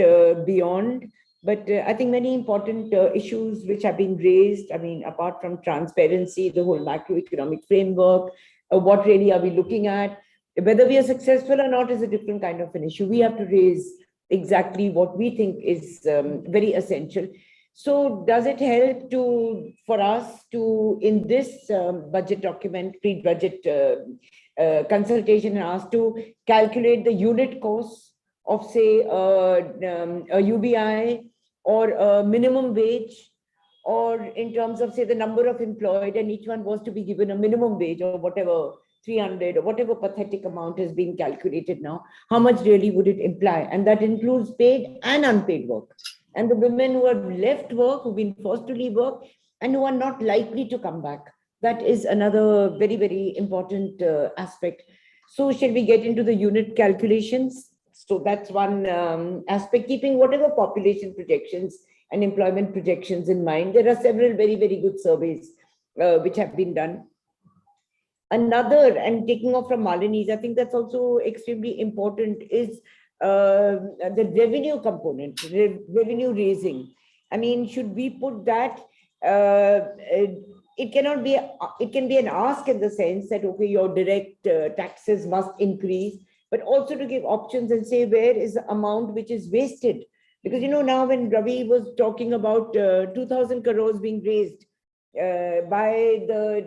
beyond, but I think many important issues which have been raised. I mean, apart from transparency, the whole macroeconomic framework, what really are we looking at? Whether we are successful or not is a different kind of an issue. We have to raise exactly what we think is very essential. So does it help for us to, in this budget document, pre-budget consultation, and asked to calculate the unit cost of, say, a UBI or a minimum wage, or in terms of, say, the number of employed, and each one was to be given a minimum wage or whatever, 300 or whatever pathetic amount is being calculated now, how much really would it imply? And that includes paid and unpaid work. And the women who have left work, who've been forced to leave work, and who are not likely to come back. That is another very, very important aspect. So shall we get into the unit calculations? So that's one aspect, keeping whatever population projections and employment projections in mind. There are several very, very good surveys which have been done. Another, and taking off from Malini's, I think that's also extremely important, is the revenue component, revenue raising. I mean, should we put that? It cannot be, it can be an ask in the sense that, okay, your direct taxes must increase, but also to give options and say, where is the amount which is wasted? Because, now when Ravi was talking about 2,000 crores being raised by the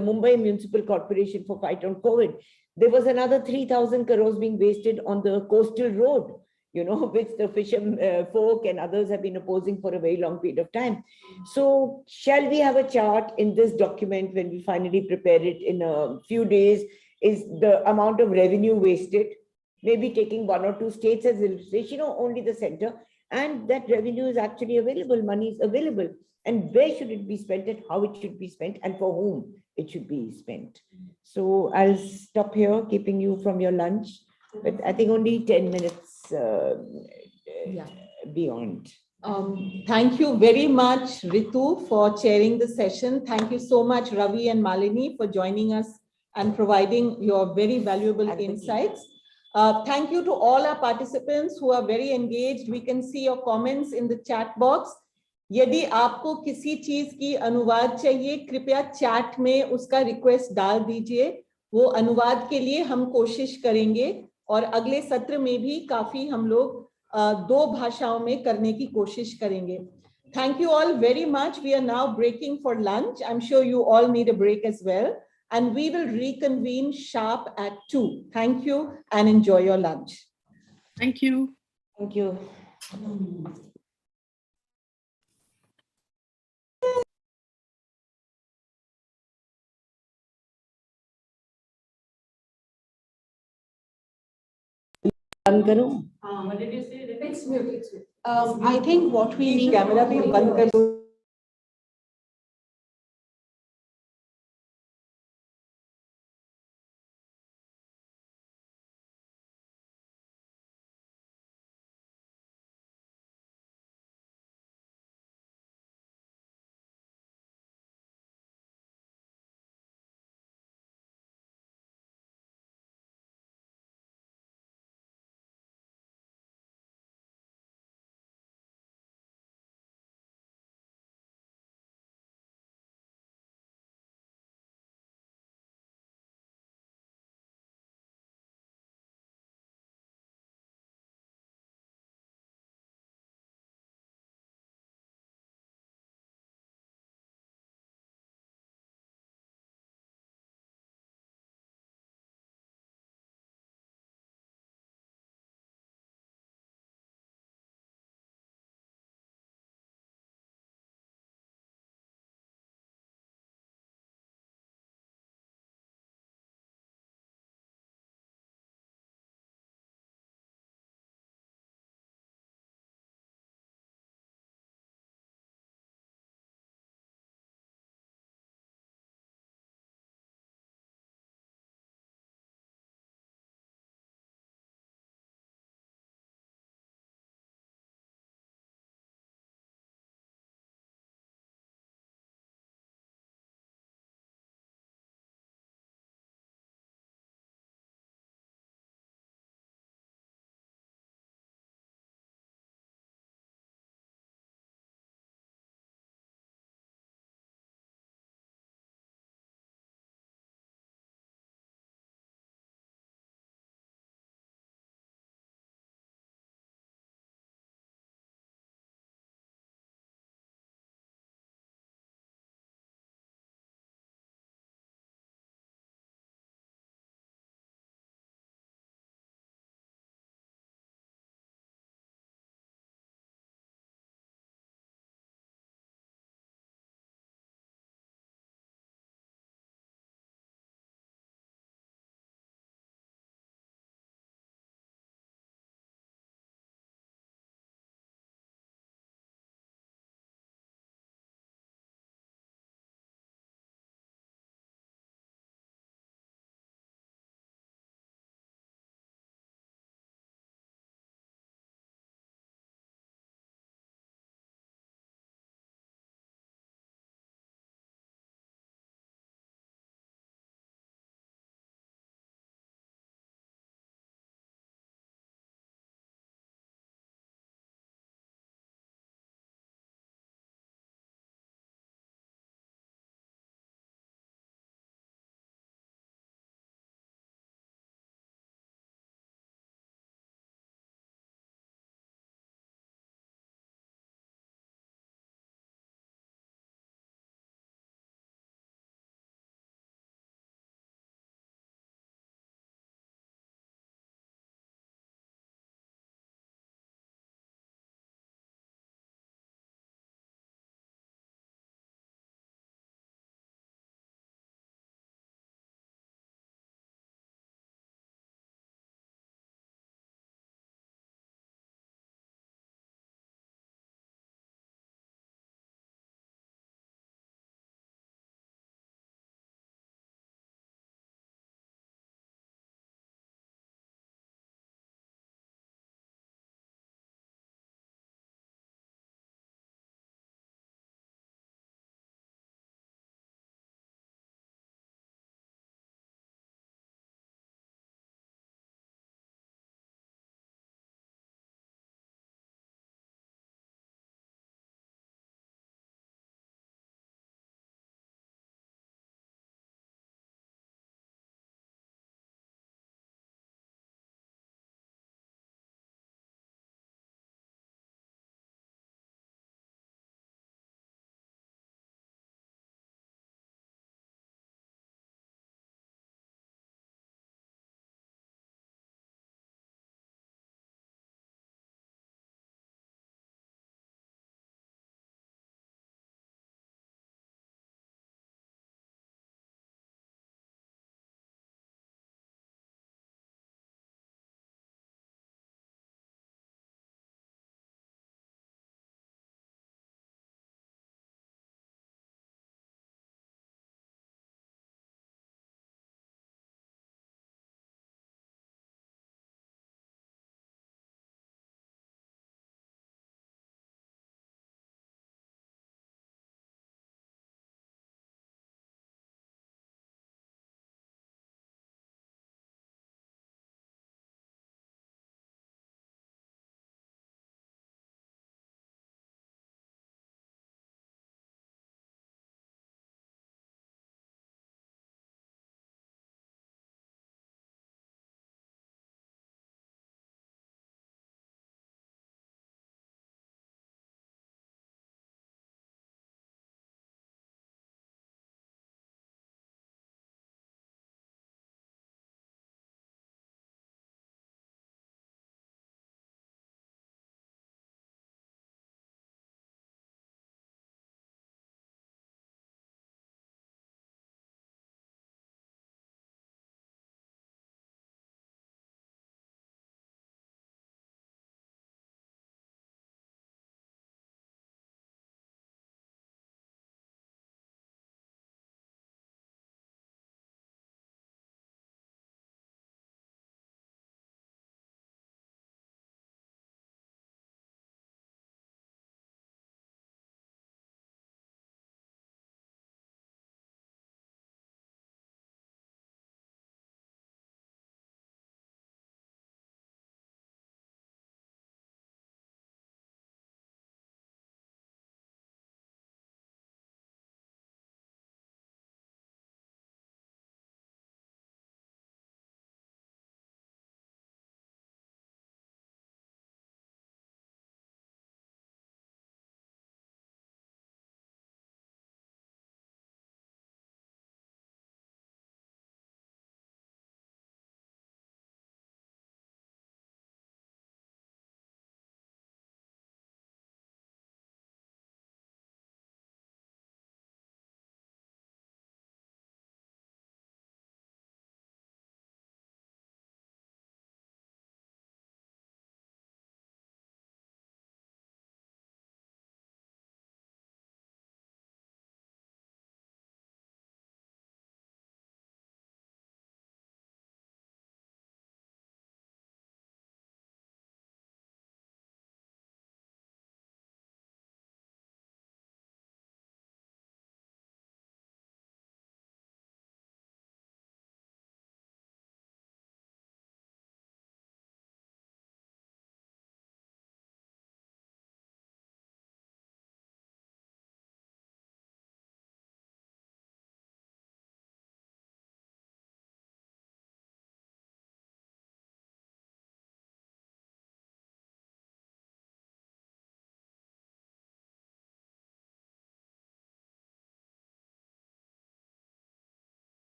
Mumbai Municipal Corporation for fight on COVID. There was another 3,000 crores being wasted on the coastal road, which the fisher folk and others have been opposing for a very long period of time. So shall we have a chart in this document when we finally prepare it in a few days, is the amount of revenue wasted, maybe taking one or two states as illustration, only the center, and that revenue is actually available, money is available, and where should it be spent and how it should be spent and for whom it should be spent. So I'll stop here, keeping you from your lunch, but I think only 10 minutes beyond. Thank you very much, Ritu, for chairing the session. Thank you so much, Ravi and Malini, for joining us and providing your very valuable insights. Thank you to all our participants who are very engaged. We can see your comments in the chat box. यदि आपको किसी चीज की अनुवाद चाहिए, कृपया chat में उसका रिक्वेस्ट डाल दीजिए. वो अनुवाद के लिए हम कोशिश करेंगे और अगले सत्र में भी काफी हम लोग 2 भाषाओं में करने की कोशिश करेंगे. Thank you all very much. We are now breaking for lunch. I'm sure you all need a break as well. And we will reconvene sharp at 2. Thank you and enjoy your lunch. Thank you. Thank you. What did you say? It's mute. I think what we need camera bhi band kar do.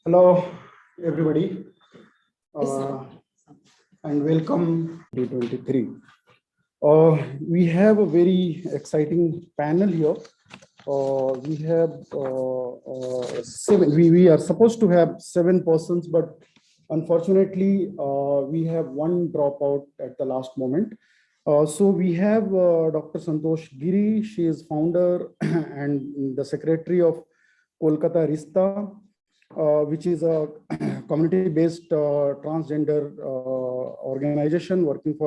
Hello, everybody, and welcome to 2023. We have a very exciting panel here. We have seven. We are supposed to have 7 persons, but unfortunately, we have one dropout at the last moment. So we have Dr. Santosh Giri. She is founder and the secretary of Kolkata Rista, which is a community-based transgender organization working for